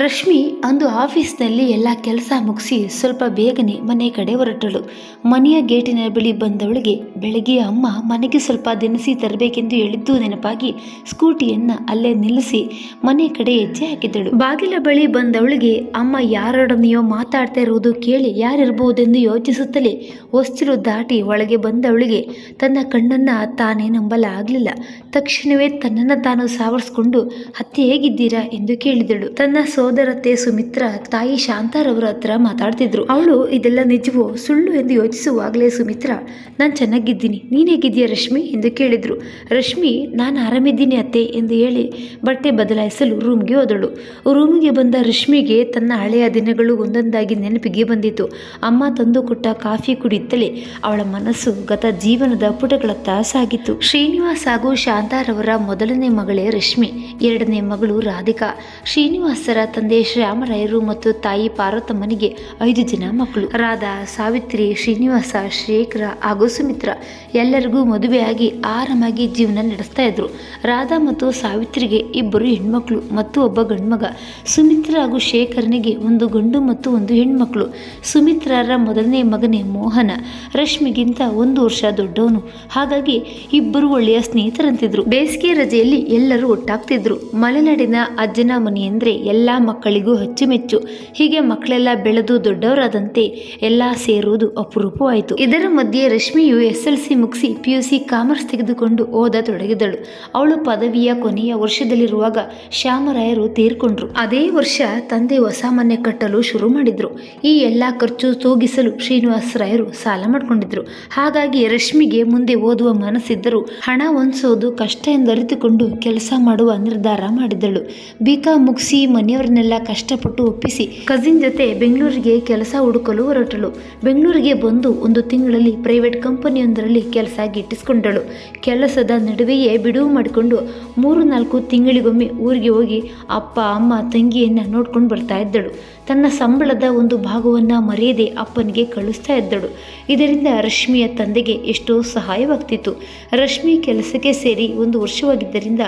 ರಶ್ಮಿ ಅಂದು ಆಫೀಸ್ನಲ್ಲಿ ಎಲ್ಲ ಕೆಲಸ ಮುಗಿಸಿ ಸ್ವಲ್ಪ ಬೇಗನೆ ಮನೆ ಕಡೆ ಹೊರಟಳು. ಮನೆಯ ಗೇಟಿನ ಬಳಿ ಬಂದವಳಿಗೆ ಬೆಳಗ್ಗೆ ಅಮ್ಮ ಮನೆಗೆ ಸ್ವಲ್ಪ ದಿನಸಿ ತರಬೇಕೆಂದು ಹೇಳಿದ್ದು ನೆನಪಾಗಿ ಸ್ಕೂಟಿಯನ್ನ ಅಲ್ಲೇ ನಿಲ್ಲಿಸಿ ಮನೆ ಕಡೆ ಹೆಜ್ಜೆ ಹಾಕಿದಳು. ಬಾಗಿಲ ಬಳಿ ಬಂದವಳಿಗೆ ಅಮ್ಮ ಯಾರೊಡನೆಯೋ ಮಾತಾಡ್ತಾ ಇರುವುದು ಕೇಳಿ ಯಾರಿರಬಹುದೆಂದು ಯೋಚಿಸುತ್ತಲೇ ಹೊಸ್ತಿಲು ದಾಟಿ ಒಳಗೆ ಬಂದವಳಿಗೆ ತನ್ನ ಕಣ್ಣನ್ನ ತಾನೇ ನಂಬಲಾಗಲಿಲ್ಲ. ತಕ್ಷಣವೇ ತನ್ನನ್ನು ತಾನು ಸಾವರಿಸಿಕೊಂಡು ಅತ್ತೆ ಹೇಗಿದ್ದೀರಾ ಎಂದು ಕೇಳಿದಳು. ತನ್ನ ಸೋದರತ್ತೆ ಸುಮಿತ್ರಾ ತಾಯಿ ಶಾಂತಾರವರ ಹತ್ರ ಮಾತಾಡ್ತಿದ್ರು. ಅವಳು ಇದೆಲ್ಲ ನಿಜವೋ ಸುಳ್ಳು ಎಂದು ಯೋಚಿಸುವಾಗಲೇ ಸುಮಿತ್ರಾ, ನಾನು ಚೆನ್ನಾಗಿದ್ದೀನಿ, ನೀನ್ ಹೇಗಿದ್ದೀಯ ರಶ್ಮಿ ಎಂದು ಕೇಳಿದ್ರು. ರಶ್ಮಿ, ನಾನು ಆರಾಮಿದ್ದೀನಿ ಅತ್ತೆ ಎಂದು ಹೇಳಿ ಬಟ್ಟೆ ಬದಲಾಯಿಸಲು ರೂಮ್ಗೆ ಹೋದಳು. ರೂಮ್ಗೆ ಬಂದ ರಶ್ಮಿಗೆ ತನ್ನ ಹಳೆಯ ದಿನಗಳು ಒಂದೊಂದಾಗಿ ನೆನಪಿಗೆ ಬಂದಿತು. ಅಮ್ಮ ತಂದು ಕೊಟ್ಟ ಕಾಫಿ ಕುಡಿಯುತ್ತಲೇ ಅವಳ ಮನಸ್ಸು ಗತ ಜೀವನದ ಪುಟಗಳತ್ತ ಸಾಗಿತು. ಶ್ರೀನಿವಾಸ್ ಹಾಗೂ ಶಾಂತಾರವರ ಮೊದಲನೇ ಮಗಳೇ ರಶ್ಮಿ, ಎರಡನೇ ಮಗಳು ರಾಧಿಕಾ. ಶ್ರೀನಿವಾಸರ ತಂದೆ ಶ್ಯಾಮರಾಯರು ಮತ್ತು ತಾಯಿ ಪಾರ್ವತಮ್ಮನಿಗೆ 5 ಜನ ಮಕ್ಕಳು. ರಾಧಾ, ಸಾವಿತ್ರಿ, ಶ್ರೀನಿವಾಸ, ಶೇಖರ ಹಾಗೂ ಸುಮಿತ್ರಾ ಎಲ್ಲರಿಗೂ ಮದುವೆಯಾಗಿ ಆರಾಮಾಗಿ ಜೀವನ ನಡೆಸ್ತಾ ಇದ್ರು. ರಾಧಾ ಮತ್ತು ಸಾವಿತ್ರಿಗೆ 2 ಹೆಣ್ಮಕ್ಳು ಮತ್ತು ಒಬ್ಬ ಗಂಡ್ಮಗ. ಸುಮಿತ್ರಾ ಹಾಗೂ ಶೇಖರನಿಗೆ 1 ಗಂಡು ಮತ್ತು 1 ಹೆಣ್ಮಕ್ಳು. ಸುಮಿತ್ರಾರ ಮೊದಲನೇ ಮಗನೇ ಮೋಹನ ರಶ್ಮಿಗಿಂತ 1 ವರ್ಷ ದೊಡ್ಡವನು. ಹಾಗಾಗಿ ಇಬ್ಬರು ಒಳ್ಳೆಯ ಸ್ನೇಹಿತರಂತಿದ್ರು. ಬೇಸಿಗೆ ರಜೆಯಲ್ಲಿ ಎಲ್ಲರೂ ಒಟ್ಟಾಗ್ತಿದ್ರು. ಮಲೆನಾಡಿನ ಅಜ್ಜನ ಮನೆ ಅಂದ್ರೆ ಎಲ್ಲಾ ಮಕ್ಕಳಿಗೂ ಅಚ್ಚುಮೆಚ್ಚು. ಹೀಗೆ ಮಕ್ಕಳೆಲ್ಲ ಬೆಳೆದು ದೊಡ್ಡವರಾದಂತೆ ಎಲ್ಲ ಸೇರುವುದು ಅಪರೂಪವಾಯಿತು. ಇದರ ಮಧ್ಯೆ ರಶ್ಮಿಯು SLC ಮುಗಿಸಿ PUC ಕಾಮರ್ಸ್ ತೆಗೆದುಕೊಂಡು ಓದತೊಡಗಿದಳು. ಅವಳು ಪದವಿಯ ಕೊನೆಯ ವರ್ಷದಲ್ಲಿರುವಾಗ ಶ್ಯಾಮರಾಯರು ತೀರ್ಕೊಂಡ್ರು. ಅದೇ ವರ್ಷ ತಂದೆ ಹೊಸ ಮನೆ ಕಟ್ಟಲು ಶುರು ಮಾಡಿದ್ರು. ಈ ಎಲ್ಲ ಖರ್ಚು ತೂಗಿಸಲು ಶ್ರೀನಿವಾಸರಾಯರು ಸಾಲ ಮಾಡಿಕೊಂಡಿದ್ರು. ಹಾಗಾಗಿ ರಶ್ಮಿಗೆ ಮುಂದೆ ಓದುವ ಮನಸ್ಸಿದ್ದರೂ ಹಣ ಹೊಂದಿಸೋದು ಕಷ್ಟ ಎಂದರಿತುಕೊಂಡು ಕೆಲಸ ಮಾಡುವ ನಿರ್ಧಾರ ಮಾಡಿದಳು. BCom ಮುಗಿಸಿ ಮನೆಯವರನ್ನೆಲ್ಲ ಕಷ್ಟಪಟ್ಟು ಒಪ್ಪಿಸಿ ಕಸಿನ್ ಜೊತೆ ಬೆಂಗಳೂರಿಗೆ ಕೆಲಸ ಹುಡುಕಲು ಹೊರಟಳು. ಬೆಂಗಳೂರಿಗೆ ಬಂದು 1 ತಿಂಗಳಲ್ಲಿ ಪ್ರೈವೇಟ್ ಕಂಪನಿಯೊಂದರಲ್ಲಿ ಕೆಲಸ ಗಿಟ್ಟಿಸಿಕೊಂಡಳು. ಕೆಲಸದ ನಡುವೆಯೇ ಬಿಡುವು ಮಾಡಿಕೊಂಡು 3-4 ತಿಂಗಳಿಗೊಮ್ಮೆ ಊರಿಗೆ ಹೋಗಿ ಅಪ್ಪ ಅಮ್ಮ ತಂಗಿಯನ್ನ ನೋಡ್ಕೊಂಡು ಬರ್ತಾ ಇದ್ದಳು. ತನ್ನ ಸಂಬಳದ 1 ಭಾಗವನ್ನು ಮರೆಯದೆ ಅಪ್ಪನಿಗೆ ಕಳಿಸ್ತಾ ಇದ್ದಳು. ಇದರಿಂದ ರಶ್ಮಿಯ ತಂದೆಗೆ ಎಷ್ಟೋ ಸಹಾಯವಾಗ್ತಿತ್ತು. ರಶ್ಮಿ ಕೆಲಸಕ್ಕೆ ಸೇರಿ 1 ವರ್ಷವಾಗಿದ್ದರಿಂದ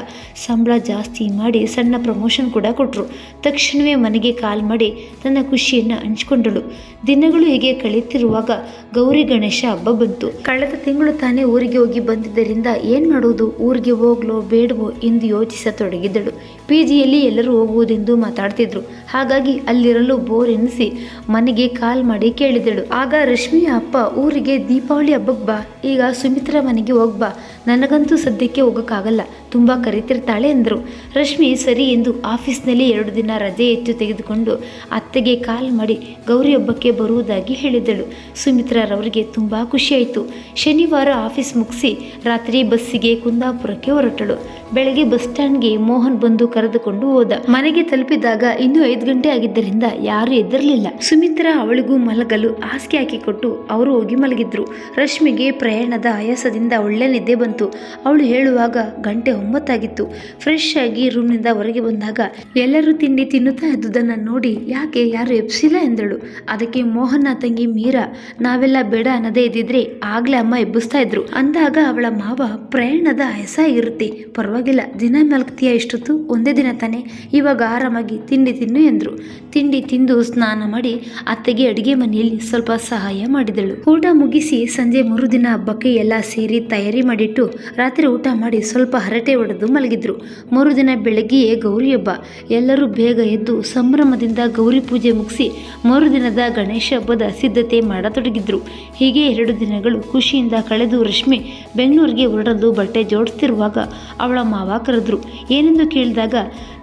ಸಂಬಳ ಜಾಸ್ತಿ ಮಾಡಿ ಸಣ್ಣ ಪ್ರಮೋಷನ್ ಕೂಡ ಕೊಟ್ಟರು. ತಕ್ಷಣವೇ ಮನೆಗೆ ಕಾಲ್ ಮಾಡಿ ತನ್ನ ಖುಷಿಯನ್ನು ಹಂಚಿಕೊಂಡಳು. ದಿನಗಳು ಹೀಗೆ ಕಳೆಯುತ್ತಿರುವಾಗ ಗೌರಿ ಗಣೇಶ ಹಬ್ಬ ಬಂತು. ಕಳೆದ ತಿಂಗಳು ತಾನೇ ಊರಿಗೆ ಹೋಗಿ ಬಂದಿದ್ದರಿಂದ ಏನು ಮಾಡುವುದು, ಊರಿಗೆ ಹೋಗ್ಲೋ ಬೇಡವೋ ಎಂದು ಯೋಚಿಸತೊಡಗಿದಳು. PGಯಲ್ಲಿ ಎಲ್ಲರೂ ಹೋಗುವುದೆಂದು ಮಾತಾಡ್ತಿದ್ರು. ಹಾಗಾಗಿ ಅಲ್ಲಿರಲು ಬೋರ್ ಎನಿಸಿ ಮನೆಗೆ ಕಾಲ್ ಮಾಡಿ ಕೇಳಿದಳು. ಆಗ ರಶ್ಮಿಯ ಅಪ್ಪ, ಊರಿಗೆ ದೀಪಾವಳಿ ಹಬ್ಬಕ್ಕೆ ಬಾ, ಈಗ ಸುಮಿತ್ರಾ ಮನೆಗೆ ಹೋಗ್ಬಾ, ನನಗಂತೂ ಸದ್ಯಕ್ಕೆ ಹೋಗೋಕ್ಕಾಗಲ್ಲ, ತುಂಬ ಕರೀತಿರ್ತಾಳೆ ಎಂದರು. ರಶ್ಮಿ ಸರಿ ಎಂದು ಆಫೀಸ್ನಲ್ಲಿ 2 ದಿನ ರಜೆ ಹೆಚ್ಚು ತೆಗೆದುಕೊಂಡು ಅತ್ತೆಗೆ ಕಾಲ್ ಮಾಡಿ ಗೌರಿ ಹಬ್ಬಕ್ಕೆ ಬರುವುದಾಗಿ ಹೇಳಿದಳು. ಸುಮಿತ್ರಾರವರಿಗೆ ತುಂಬ ಖುಷಿಯಾಯಿತು. ಶನಿವಾರ ಆಫೀಸ್ ಮುಗಿಸಿ ರಾತ್ರಿ ಬಸ್ಸಿಗೆ ಕುಂದಾಪುರಕ್ಕೆ ಹೊರಟಳು. ಬೆಳಗ್ಗೆ ಬಸ್ ಸ್ಟ್ಯಾಂಡ್ಗೆ ಮೋಹನ್ ಬಂದು ಕರೆದುಕೊಂಡು ಹೋದ. ಮನೆಗೆ ತಲುಪಿದಾಗ ಇನ್ನೂ 5 ಗಂಟೆ ಆಗಿದ್ದರಿಂದ ಯಾರು ಎದ್ದಿರಲಿಲ್ಲ. ಸುಮಿತ್ರಾ ಅವಳಿಗೂ ಮಲಗಲು ಹಾಸಿಗೆ ಹಾಕಿಕೊಟ್ಟು ಅವರು ಹೋಗಿ ಮಲಗಿದ್ರು. ರಶ್ಮಿಗೆ ಪ್ರಯಾಣದ ಆಯಾಸದಿಂದ ಒಳ್ಳೆ ನಿದ್ದೆ ಬಂತು. ಅವಳು ಹೇಳುವಾಗ ಗಂಟೆ 9 ಆಗಿತ್ತು. ಫ್ರೆಶ್ ಆಗಿ ರೂಮ್ನಿಂದ ಹೊರಗೆ ಬಂದಾಗ ಎಲ್ಲರೂ ತಿಂಡಿ ತಿನ್ನುತ್ತಾ ಇದ್ದುದನ್ನು ನೋಡಿ ಯಾಕೆ ಯಾರು ಎಬ್ಸಿಲ್ಲ ಎಂದಳು. ಅದಕ್ಕೆ ಮೋಹನ್ನ ತಂಗಿ ಮೀರಾ, ನಾವೆಲ್ಲ ಬೇಡ ಅನ್ನದೇ ಇದ್ದಿದ್ರೆ ಆಗ್ಲೇ ಅಮ್ಮ ಎಬ್ಬಿಸ್ತಾ ಇದ್ರು ಅಂದಾಗ ಅವಳ ಮಾವ, ಪ್ರಯಾಣದ ಆಯಾಸ ಇರುತ್ತೆ, ಪರವಾಗಿಲ್ಲ, ದಿನ ಮಲಗ್ತೀಯ, ಇಷ್ಟೊತ್ತು ಒಂದೇ ದಿನ ತಾನೆ, ಇವಾಗ ಆರಾಮಾಗಿ ತಿಂಡಿ ತಿನ್ನು ಎಂದ್ರು. ತಿಂಡಿ ತಿಂದು ಸ್ನಾನ ಮಾಡಿ ಅತ್ತೆಗೆ ಅಡುಗೆ ಮನೆಯಲ್ಲಿ ಸ್ವಲ್ಪ ಸಹಾಯ ಮಾಡಿದಳು. ಊಟ ಮುಗಿಸಿ ಸಂಜೆ ಮರುದಿನ ಹಬ್ಬಕ್ಕೆ ಎಲ್ಲ ಸೇರಿ ತಯಾರಿ ಮಾಡಿಟ್ಟು ರಾತ್ರಿ ಊಟ ಮಾಡಿ ಸ್ವಲ್ಪ ಹರಟೆ ಹೊಡೆದು ಮಲಗಿದ್ರು. ಮರುದಿನ ಬೆಳಗ್ಗೆಯೇ ಗೌರಿ ಹಬ್ಬ. ಎಲ್ಲರೂ ಬೇಗ ಎದ್ದು ಸಂಭ್ರಮದಿಂದ ಗೌರಿ ಪೂಜೆ ಮುಗಿಸಿ ಮರುದಿನದ ಗಣೇಶ ಹಬ್ಬದ ಸಿದ್ಧತೆ ಮಾಡತೊಡಗಿದ್ರು. ಹೀಗೆ 2 ದಿನಗಳು ಖುಷಿಯಿಂದ ಕಳೆದು ರಶ್ಮಿ ಬೆಂಗಳೂರಿಗೆ ಹೊರಡಲು ಬಟ್ಟೆ ಜೋಡಿಸ್ತಿರುವಾಗ ಅವಳ ಮಾವ ಕರೆದ್ರು. ಏನೆಂದು ಕೇಳಿದಾಗ,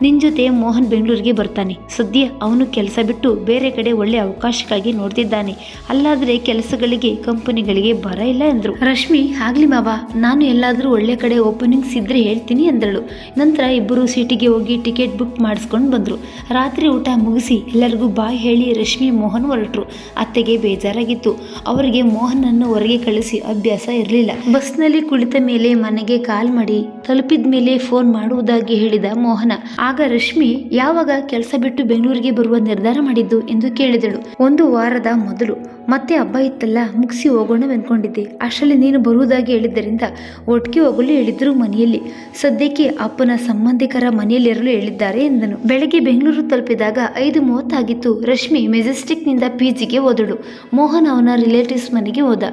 ನಿನ್ನ ಜೊತೆ ಮೋಹನ್ ಬೆಂಗಳೂರಿಗೆ ಬರ್ತಾನೆ, ಸದ್ಯ ಅವನು ಕೆಲಸ ಬಿಟ್ಟು ಬೇರೆ ಕಡೆ ಒಳ್ಳೆ ಅವಕಾಶಕ್ಕಾಗಿ ನೋಡ್ತಿದ್ದಾನೆ, ಅಲ್ಲಾದರೆ ಕೆಲಸಗಳಿಗೆ ಕಂಪನಿಗಳಿಗೆ ಬರ ಇಲ್ಲ ಎಂದರು. ರಶ್ಮಿ, ಆಗ್ಲಿ ಮಾವ, ನಾನು ಎಲ್ಲಾದರೂ ಒಳ್ಳೆ ಕಡೆ ಓಪನಿಂಗ್ಸ್ ಇದ್ರೆ ಹೇಳ್ತೀನಿ ಎಂದಳು. ನಂತರ ಇಬ್ಬರು ಸೀಟಿಗೆ ಹೋಗಿ ಟಿಕೆಟ್ ಬುಕ್ ಮಾಡಿಸ್ಕೊಂಡು ಬಂದರು. ರಾತ್ರಿ ಊಟ ಮುಗಿಸಿ ಎಲ್ಲರಿಗೂ ಬಾಯ್ ಹೇಳಿ ರಶ್ಮಿ ಮೋಹನ್ ಹೊರಟರು. ಅತ್ತೆಗೆ ಬೇಜಾರಾಗಿತ್ತು. ಅವರಿಗೆ ಮೋಹನನ್ನು ಹೊರಗೆ ಕಳಿಸಿ ಅಭ್ಯಾಸ ಇರಲಿಲ್ಲ. ಬಸ್ನಲ್ಲಿ ಕುಳಿತ ಮೇಲೆ ಮನೆಗೆ ಕಾಲ್ ಮಾಡಿ ತಲುಪಿದ ಮೇಲೆ ಫೋನ್ ಮಾಡುವುದಾಗಿ ಹೇಳಿದ ಮೋಹನ. ಆಗ ರಶ್ಮಿ ಯಾವಾಗ ಕೆಲಸ ಬಿಟ್ಟು ಬೆಂಗಳೂರಿಗೆ ಬರುವ ನಿರ್ಧಾರ ಮಾಡಿದ್ದು ಎಂದು ಕೇಳಿದಳು. 1 ವಾರದ ಮೊದಲು. ಮತ್ತೆ ಹಬ್ಬ ಇತ್ತಲ್ಲ, ಮುಗಿಸಿ ಹೋಗೋಣ ಅನ್ಕೊಂಡಿದ್ದೆ. ಅಷ್ಟರಲ್ಲಿ ನೀನು ಬರುವುದಾಗಿ ಹೇಳಿದ್ದರಿಂದ ಒಟ್ಟಿಗೆ ಹೋಗಲು ಹೇಳಿದ್ರು ಮನೆಯಲ್ಲಿ. ಸದ್ಯಕ್ಕೆ ಅಪ್ಪನ ಸಂಬಂಧಿಕರ ಮನೆಯಲ್ಲಿರಲು ಹೇಳಿದ್ದಾರೆ ಎಂದನು. ಬೆಳಗ್ಗೆ ಬೆಂಗಳೂರು ತಲುಪಿದಾಗ 5:30 ಆಗಿತ್ತು. ರಶ್ಮಿ ಮೆಜೆಸ್ಟಿಕ್ನಿಂದ ಪಿಜಿಗೆ ಹೋದಳು. ಮೋಹನ್ ಅವನ ರಿಲೇಟಿವ್ಸ್ ಮನೆಗೆ ಹೋದ.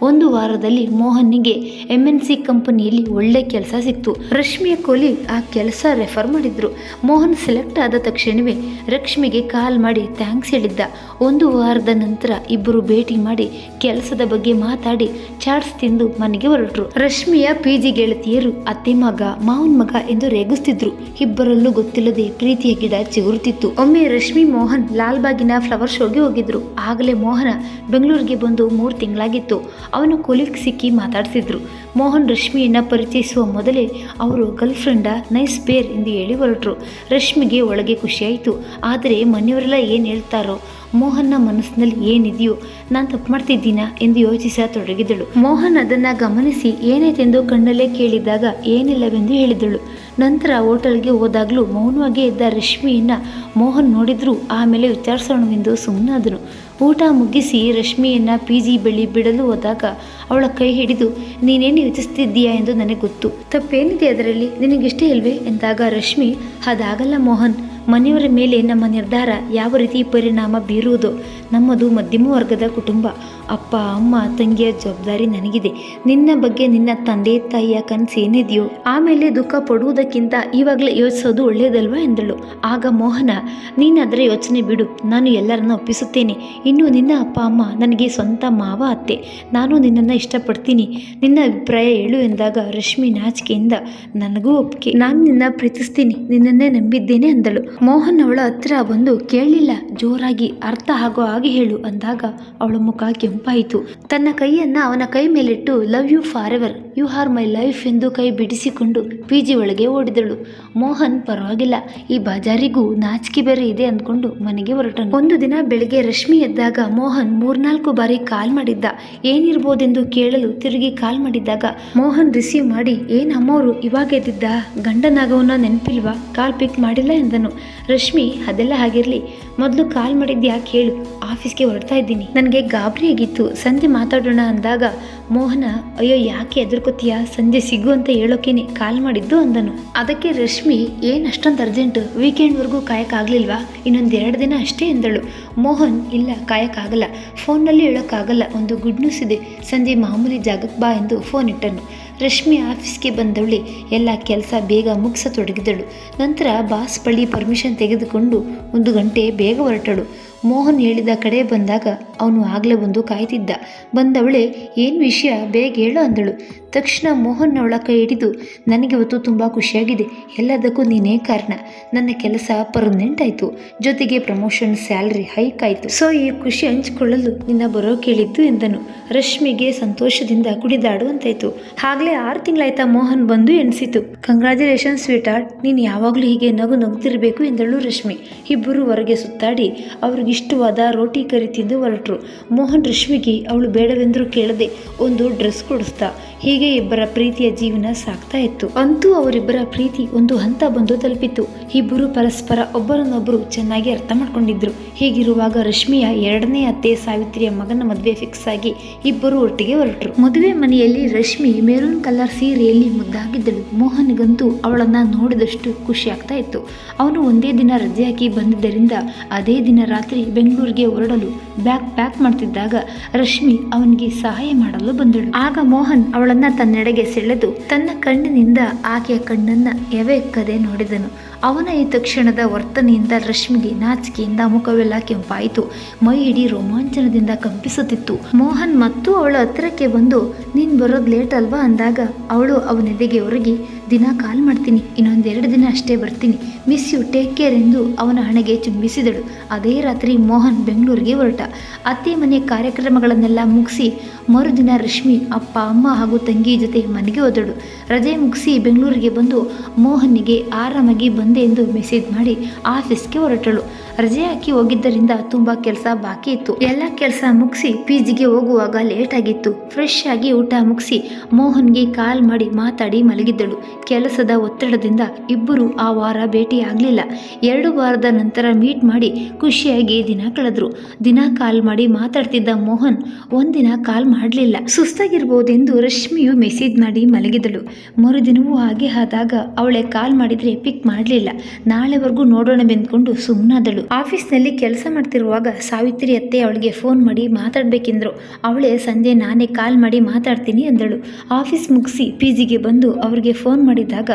1 ವಾರದಲ್ಲಿ ಮೋಹನ್ನಿಗೆ MNC ಕಂಪನಿಯಲ್ಲಿ ಒಳ್ಳೆ ಕೆಲಸ ಸಿಕ್ತು. ರಶ್ಮಿಯ ಕೊಲಿ ಆ ಕೆಲಸ ರೆಫರ್ ಮಾಡಿದ್ರು. ಮೋಹನ್ ಸೆಲೆಕ್ಟ್ ಆದ ತಕ್ಷಣವೇ ರಶ್ಮಿಗೆ ಕಾಲ್ ಮಾಡಿ ಥ್ಯಾಂಕ್ಸ್ ಹೇಳಿದ್ದ. 1 ವಾರದ ನಂತರ ಇಬ್ಬರು ಭೇಟಿ ಮಾಡಿ ಕೆಲಸದ ಬಗ್ಗೆ ಮಾತಾಡಿ ಚಾಟ್ಸ್ ತಿಂದು ಮನೆಗೆ ಹೊರಟರು. ರಶ್ಮಿಯ PG ಗೆಳತಿಯರು ಅತ್ತೆ ಮಗ ಮಾವನ್ ಮಗ ಎಂದು ರೇಗಿಸ್ತಿದ್ರು. ಇಬ್ಬರಲ್ಲೂ ಗೊತ್ತಿಲ್ಲದೆ ಪ್ರೀತಿಯ ಗಿಡ ಚಿಗುರುತ್ತಿತ್ತು. ಒಮ್ಮೆ ರಶ್ಮಿ ಮೋಹನ್ ಲಾಲ್ಬಾಗಿನ ಫ್ಲವರ್ ಶೋಗೆ ಹೋಗಿದ್ರು. ಆಗಲೇ ಮೋಹನ ಬೆಂಗಳೂರಿಗೆ ಬಂದು 3 ತಿಂಗಳಾಗಿತ್ತು. ಅವನು ಕೊಲಿಗ್ ಸಿಕ್ಕಿ ಮಾತಾಡ್ತಿದ್ರು. ಮೋಹನ್ ರಶ್ಮಿಯನ್ನ ಪರಿಚಯಿಸುವ ಮೊದಲೇ ಅವರು ಗರ್ಲ್ ಫ್ರೆಂಡ, ನೈಸ್ ಪೇರ್ ಎಂದು ಹೇಳಿ ಹೊರಟರು. ರಶ್ಮಿಗೆ ಒಳಗೆ ಖುಷಿಯಾಯಿತು. ಆದರೆ ಮನೆಯವರೆಲ್ಲ ಏನು ಹೇಳ್ತಾರೋ, ಮೋಹನ್ನ ಮನಸ್ಸಿನಲ್ಲಿ ಏನಿದೆಯೋ, ನಾನು ತಪ್ಪು ಮಾಡ್ತಿದ್ದೀನಾ ಎಂದು ಯೋಚಿಸತೊಡಗಿದಳು. ಮೋಹನ್ ಅದನ್ನು ಗಮನಿಸಿ ಏನಾಯ್ತೆಂದು ಕಣ್ಣಲ್ಲೇ ಕೇಳಿದಾಗ ಏನಿಲ್ಲವೆಂದು ಹೇಳಿದಳು. ನಂತರ ಹೋಟೆಲ್ಗೆ ಹೋದಾಗಲೂ ಮೌನವಾಗಿ ಇದ್ದ ರಶ್ಮಿಯನ್ನ ಮೋಹನ್ ನೋಡಿದ್ರು. ಆಮೇಲೆ ವಿಚಾರಿಸೋಣವೆಂದು ಸುಮ್ಮನಾದನು. ಊಟ ಮುಗಿಸಿ ರಶ್ಮಿಯನ್ನ PG ಬಳಿ ಬಿಡಲು ಹೋದಾಗ ಅವಳ ಕೈ ಹಿಡಿದು, ನೀನೇನು ಯೋಚಿಸ್ತಿದ್ದೀಯಾ ಎಂದು ನನಗೆ ಗೊತ್ತು, ತಪ್ಪೇನಿದೆ ಅದರಲ್ಲಿ, ನಿನಗಿಷ್ಟೇ ಇಲ್ವೇ ಎಂದಾಗ ರಶ್ಮಿ, ಅದಾಗಲ್ಲ ಮೋಹನ್, ಮನೆಯವರ ಮೇಲೆ ನಮ್ಮ ನಿರ್ಧಾರ ಯಾವ ರೀತಿ ಪರಿಣಾಮ ಬೀರುವುದೋ. ನಮ್ಮದು ಮಧ್ಯಮ ವರ್ಗದ ಕುಟುಂಬ. ಅಪ್ಪ ಅಮ್ಮ ತಂಗಿಯ ಜವಾಬ್ದಾರಿ ನನಗಿದೆ. ನಿನ್ನ ಬಗ್ಗೆ ನಿನ್ನ ತಂದೆ ತಾಯಿಯ ಕನಸು ಏನಿದೆಯೋ ಆಮೇಲೆ ದುಃಖ ಪಡುವುದಕ್ಕಿಂತ ಇವಾಗಲೇ ಯೋಚಿಸೋದು ಒಳ್ಳೆಯದಲ್ವಾ ಎಂದಳು. ಆಗ ಮೋಹನ, ನೀನು ಅದರ ಯೋಚನೆ ಬಿಡು, ನಾನು ಎಲ್ಲರನ್ನ ಒಪ್ಪಿಸುತ್ತೇನೆ. ಇನ್ನು ನಿನ್ನ ಅಪ್ಪ ಅಮ್ಮ ನನಗೆ ಸ್ವಂತ ಮಾವ ಅತ್ತೆ. ನಾನು ನಿನ್ನನ್ನು ಇಷ್ಟಪಡ್ತೀನಿ, ನಿನ್ನ ಅಭಿಪ್ರಾಯ ಹೇಳು ಎಂದಾಗ ರಶ್ಮಿ ನಾಚಿಕೆಯಿಂದ, ನನಗೂ ಒಪ್ಪಿಗೆ, ನಾನು ನಿನ್ನ ಪ್ರೀತಿಸ್ತೀನಿ, ನಿನ್ನನ್ನೇ ನಂಬಿದ್ದೇನೆ ಎಂದಳು. ಮೋಹನ್ ಅವಳ ಹತ್ರ ಬಂದು, ಕೇಳಲಿಲ್ಲ, ಜೋರಾಗಿ ಅರ್ಥ ಆಗೋ ಹಾಗೆ ಹೇಳು ಅಂದಾಗ ಅವಳ ಮುಖ ಕೆಂಪಾಯಿತು. ತನ್ನ ಕೈಯನ್ನ ಅವನ ಕೈ ಮೇಲಿಟ್ಟು, love you forever, you are my life ಎಂದು ಕೈ ಬಿಡಿಸಿಕೊಂಡು PG ಒಳಗೆ ಓಡಿದಳು. ಮೋಹನ್ ಪರವಾಗಿಲ್ಲ, ಈ ಬಾಜಾರಿಗೂ ನಾಚಿಕೆ ಬೇರೆ ಇದೆ ಅಂದ್ಕೊಂಡು ಮನೆಗೆ ಹೊರಟನು. ಒಂದು ದಿನ ಬೆಳಿಗ್ಗೆ ರಶ್ಮಿ ಎದ್ದಾಗ ಮೋಹನ್ 3-4 ಬಾರಿ ಕಾಲ್ ಮಾಡಿದ್ದ. ಏನಿರ್ಬೋದೆಂದು ಕೇಳಲು ತಿರುಗಿ ಕಾಲ್ ಮಾಡಿದ್ದಾಗ ಮೋಹನ್ ರಿಸೀವ್ ಮಾಡಿ, ಏನ್ ಅಮ್ಮವರು ಇವಾಗ ಎದ್ದಿದ್ದ, ಗಂಡನಾಗವನ್ನ ನೆನಪಿಲ್ವಾ, ಕಾಲ್ ಪಿಕ್ ಮಾಡಿಲ್ಲ ಎಂದನು. ರಶ್ಮಿ, ಅದೆಲ್ಲ ಆಗಿರ್ಲಿ, ಮೊದಲು ಕಾಲ್ ಮಾಡಿದ್ದು ಯಾಕೆ ಹೇಳು, ಆಫೀಸ್ಗೆ ಹೊರಡ್ತಾ ಇದ್ದೀನಿ, ನನಗೆ ಗಾಬರಿ ಆಗಿತ್ತು, ಸಂಜೆ ಮಾತಾಡೋಣ ಅಂದಾಗ ಮೋಹನ, ಅಯ್ಯೋ ಯಾಕೆ ಎದುರ್ಕೋತೀಯ, ಸಂಜೆ ಸಿಗು ಅಂತ ಹೇಳೋಕೇನೆ ಕಾಲ್ ಮಾಡಿದ್ದು ಅಂದನು. ಅದಕ್ಕೆ ರಶ್ಮಿ, ಏನು ಅಷ್ಟೊಂದು ಅರ್ಜೆಂಟು, ವೀಕೆಂಡ್ವರೆಗೂ ಕಾಯಕ್ಕಾಗಲಿಲ್ವಾ, ಇನ್ನೊಂದು 2 ದಿನ ಅಷ್ಟೇ ಎಂದಳು. ಮೋಹನ್, ಇಲ್ಲ ಕಾಯಕ್ಕಾಗಲ್ಲ, ಫೋನ್ನಲ್ಲಿ ಹೇಳೋಕ್ಕಾಗಲ್ಲ, ಒಂದು ಗುಡ್ ನ್ಯೂಸ್ ಇದೆ, ಸಂಜೆ ಮಾಮೂಲಿ ಜಾಗಕ್ಕೆ ಬಾ ಎಂದು ಫೋನ್ ಇಟ್ಟನು. ರಶ್ಮಿ ಆಫೀಸ್ಗೆ ಬಂದವಳೆ ಎಲ್ಲ ಕೆಲಸ ಬೇಗ ಮುಗಿಸತೊಡಗಿದಳು. ನಂತರ ಬಾಸ್ ಬಳಿ ಪರ್ಮಿಷನ್ ತೆಗೆದುಕೊಂಡು 1 ಗಂಟೆ ಬೇಗ ಹೊರಟಳು. ಮೋಹನ್ ಹೇಳಿದ ಕಡೆ ಬಂದಾಗ ಅವನು ಆಗಲೇ ಬಂದು ಕಾಯ್ತಿದ್ದ. ಬಂದವಳೆ, ಏನು ವಿಷಯ, ಬೇಗ ಹೇಳು ಅಂದಳು. ತಕ್ಷಣ ಮೋಹನ್ ಅವಳ ಕೈ ಹಿಡಿದು, ನನಗೆ ಇವತ್ತು ತುಂಬ ಖುಷಿಯಾಗಿದೆ, ಎಲ್ಲದಕ್ಕೂ ನೀನೇ ಕಾರಣ. ನನ್ನ ಕೆಲಸ ಪರ್ಮನೆಂಟ್ ಆಯಿತು, ಜೊತೆಗೆ ಪ್ರಮೋಷನ್, ಸ್ಯಾಲ್ರಿ ಹೈಕ್ ಆಯಿತು. ಸೊ ಈ ಖುಷಿ ಹಂಚಿಕೊಳ್ಳಲು ನಿನ್ನ ಬರೋ ಕೇಳಿದ್ದು ಎಂದನು. ರಶ್ಮಿಗೆ ಸಂತೋಷದಿಂದ ಕುಡಿದಾಡುವಂತಾಯಿತು. ಆಗಲೇ 6 ತಿಂಗಳಾಯ್ತಾ ಮೋಹನ್ ಬಂದು ಎನಿಸಿತು. ಕಂಗ್ರ್ಯಾಚುಲೇಷನ್ ಸ್ವೀಟ್ ಹಾರ್ಟ್, ನೀನು ಯಾವಾಗಲೂ ಹೀಗೆ ನಗುತ್ತಿರಬೇಕು ಎಂದಳು ರಶ್ಮಿ. ಇಬ್ಬರು ಹೊರಗೆ ಸುತ್ತಾಡಿ ಅವ್ರಿಗಿಷ್ಟವಾದ ರೋಟಿ ಕರಿ ತಿಂದು ಹೊರಟರು. ಮೋಹನ್ ರಶ್ಮಿಗೆ ಅವಳು ಬೇಡವೆಂದರೂ ಕೇಳದೆ ಒಂದು ಡ್ರೆಸ್ ಕೊಡಿಸ್ತಾ. ಹೀಗೆ ಇಬ್ಬರ ಪ್ರೀತಿಯ ಜೀವನ ಸಾಗ್ತಾ ಇತ್ತು. ಅಂತೂ ಅವರಿಬ್ಬರ ಪ್ರೀತಿ ಒಂದು ಹಂತ ಬಂದು ತಲುಪಿತ್ತು. ಇಬ್ಬರು ಪರಸ್ಪರ ಒಬ್ಬರನ್ನೊಬ್ಬರು ಚೆನ್ನಾಗಿ ಅರ್ಥ ಮಾಡ್ಕೊಂಡಿದ್ರು. ಹೀಗಿರುವಾಗ ರಶ್ಮಿಯ 2ನೇ ಅತ್ತೆ ಸಾವಿತ್ರಿಯ ಮಗನ ಮದುವೆ ಫಿಕ್ಸ್ ಆಗಿ ಇಬ್ಬರು ಒಟ್ಟಿಗೆ ಹೊರಟರು. ಮದುವೆ ಮನೆಯಲ್ಲಿ ರಶ್ಮಿ ಮೆರೂನ್ ಕಲರ್ ಸೀರೆಯಲ್ಲಿ ಮುದ್ದಾಗಿದ್ದಳು. ಮೋಹನ್ಗಂತೂ ಅವಳನ್ನ ನೋಡಿದಷ್ಟು ಖುಷಿ ಆಗ್ತಾ ಇತ್ತು. ಅವನು ಒಂದೇ ದಿನ ರಜೆ ಹಾಕಿ ಬಂದಿದ್ದರಿಂದ ಅದೇ ದಿನ ರಾತ್ರಿ ಬೆಂಗಳೂರಿಗೆ ಹೊರಡಲು ಬ್ಯಾಗ್ ಪ್ಯಾಕ್ ಮಾಡ್ತಿದ್ದಾಗ ರಶ್ಮಿ ಅವನಿಗೆ ಸಹಾಯ ಮಾಡಲು ಬಂದಳು. ಆಗ ಮೋಹನ್ ಅವಳನ್ನ ತನ್ನೆಡೆಗೆ ಸೆಳೆದು ತನ್ನ ಕಣ್ಣಿನಿಂದ ಆಕೆಯ ಕಣ್ಣನ್ನ ಎವೆಕ್ಕದೆ ನೋಡಿದನು. ಅವನ ಈ ತಕ್ಷಣದ ವರ್ತನೆಯಿಂದ ರಶ್ಮಿಗೆ ನಾಚಿಕೆಯಿಂದ ಮುಖವೆಲ್ಲ ಕೆಂಪಾಯಿತು. ಮೈ ಇಡೀ ರೋಮಾಂಚನದಿಂದ ಕಂಪಿಸುತ್ತಿತ್ತು. ಮೋಹನ್ ಮತ್ತು ಅವಳ ಹತ್ತಿರಕ್ಕೆ ಬಂದು, ನೀನು ಬರೋದು ಲೇಟ್ ಅಲ್ವಾ ಅಂದಾಗ ಅವಳು ಅವನೆದೆಗೆ ಒರಗಿ, ದಿನ ಕಾಲ್ ಮಾಡ್ತೀನಿ, ಇನ್ನೊಂದು 2 ದಿನ ಅಷ್ಟೇ ಬರ್ತೀನಿ, ಮಿಸ್ ಯು, ಟೇಕ್ ಕೇರ್ ಎಂದು ಅವನ ಹಣೆಗೆ ಚುಂಬಿಸಿದಳು. ಅದೇ ರಾತ್ರಿ ಮೋಹನ್ ಬೆಂಗಳೂರಿಗೆ ಹೊರಟ. ಅತ್ತೆ ಮನೆ ಕಾರ್ಯಕ್ರಮಗಳನ್ನೆಲ್ಲ ಮುಗಿಸಿ ಮರುದಿನ ರಶ್ಮಿ ಅಪ್ಪ ಅಮ್ಮ ಹಾಗೂ ತಂಗಿ ಜೊತೆ ಮನೆಗೆ ಹೋದಳು. ರಜೆ ಮುಗಿಸಿ ಬೆಂಗಳೂರಿಗೆ ಬಂದು ಮೋಹನ್ನಿಗೆ ಆರಾಮಾಗಿ ಬಂದೆ ಎಂದು ಮೆಸೇಜ್ ಮಾಡಿ ಆಫೀಸ್ಗೆ ಹೊರಟಳು. ರಜೆ ಹಾಕಿ ಹೋಗಿದ್ದರಿಂದ ತುಂಬ ಕೆಲಸ ಬಾಕಿ ಇತ್ತು. ಎಲ್ಲ ಕೆಲಸ ಮುಗಿಸಿ ಪಿಜಿಗೆ ಹೋಗುವಾಗ ಲೇಟ್ ಆಗಿತ್ತು. ಫ್ರೆಶ್ ಆಗಿ ಊಟ ಮುಗಿಸಿ ಮೋಹನ್ಗೆ ಕಾಲ್ ಮಾಡಿ ಮಾತಾಡಿ ಮಲಗಿದ್ದಳು. ಕೆಲಸದ ಒತ್ತಡದಿಂದ ಇಬ್ಬರು ಆ ವಾರ ಭೇಟಿ ಆಗಲಿಲ್ಲ. 2 ವಾರದ ನಂತರ ಮೀಟ್ ಮಾಡಿ ಖುಷಿಯಾಗಿ ದಿನ ಕಳೆದ್ರು. ದಿನ ಕಾಲ್ ಮಾಡಿ ಮಾತಾಡ್ತಿದ್ದ ಮೋಹನ್ ಒಂದಿನ ಕಾಲ್ ಮಾಡಲಿಲ್ಲ. ಸುಸ್ತಾಗಿರ್ಬೋದೆಂದು ರಶ್ಮಿಯು ಮೆಸೇಜ್ ಮಾಡಿ ಮಲಗಿದಳು. ಮರುದಿನವೂ ಹಾಗೆ ಆದಾಗ ಅವಳೆ ಕಾಲ್ ಮಾಡಿದ್ರೆ ಪಿಕ್ ಮಾಡಲಿಲ್ಲ. ನಾಳೆವರೆಗೂ ನೋಡೋಣವೆಂದ್ಕೊಂಡು ಸುಮ್ಮನಾದಳು. ಆಫೀಸ್ನಲ್ಲಿ ಕೆಲಸ ಮಾಡ್ತಿರುವಾಗ ಸಾವಿತ್ರಿ ಅತ್ತೆ ಅವಳಿಗೆ ಫೋನ್ ಮಾಡಿ ಮಾತಾಡ್ಬೇಕೆಂದ್ರು. ಅವಳೇ ಸಂಜೆ ನಾನೇ ಕಾಲ್ ಮಾಡಿ ಮಾತಾಡ್ತೀನಿ ಅಂದಳು. ಆಫೀಸ್ ಮುಗಿಸಿ ಪಿಜಿಗೆ ಬಂದು ಅವ್ರಿಗೆ ಫೋನ್ ಮಾಡಿದಾಗ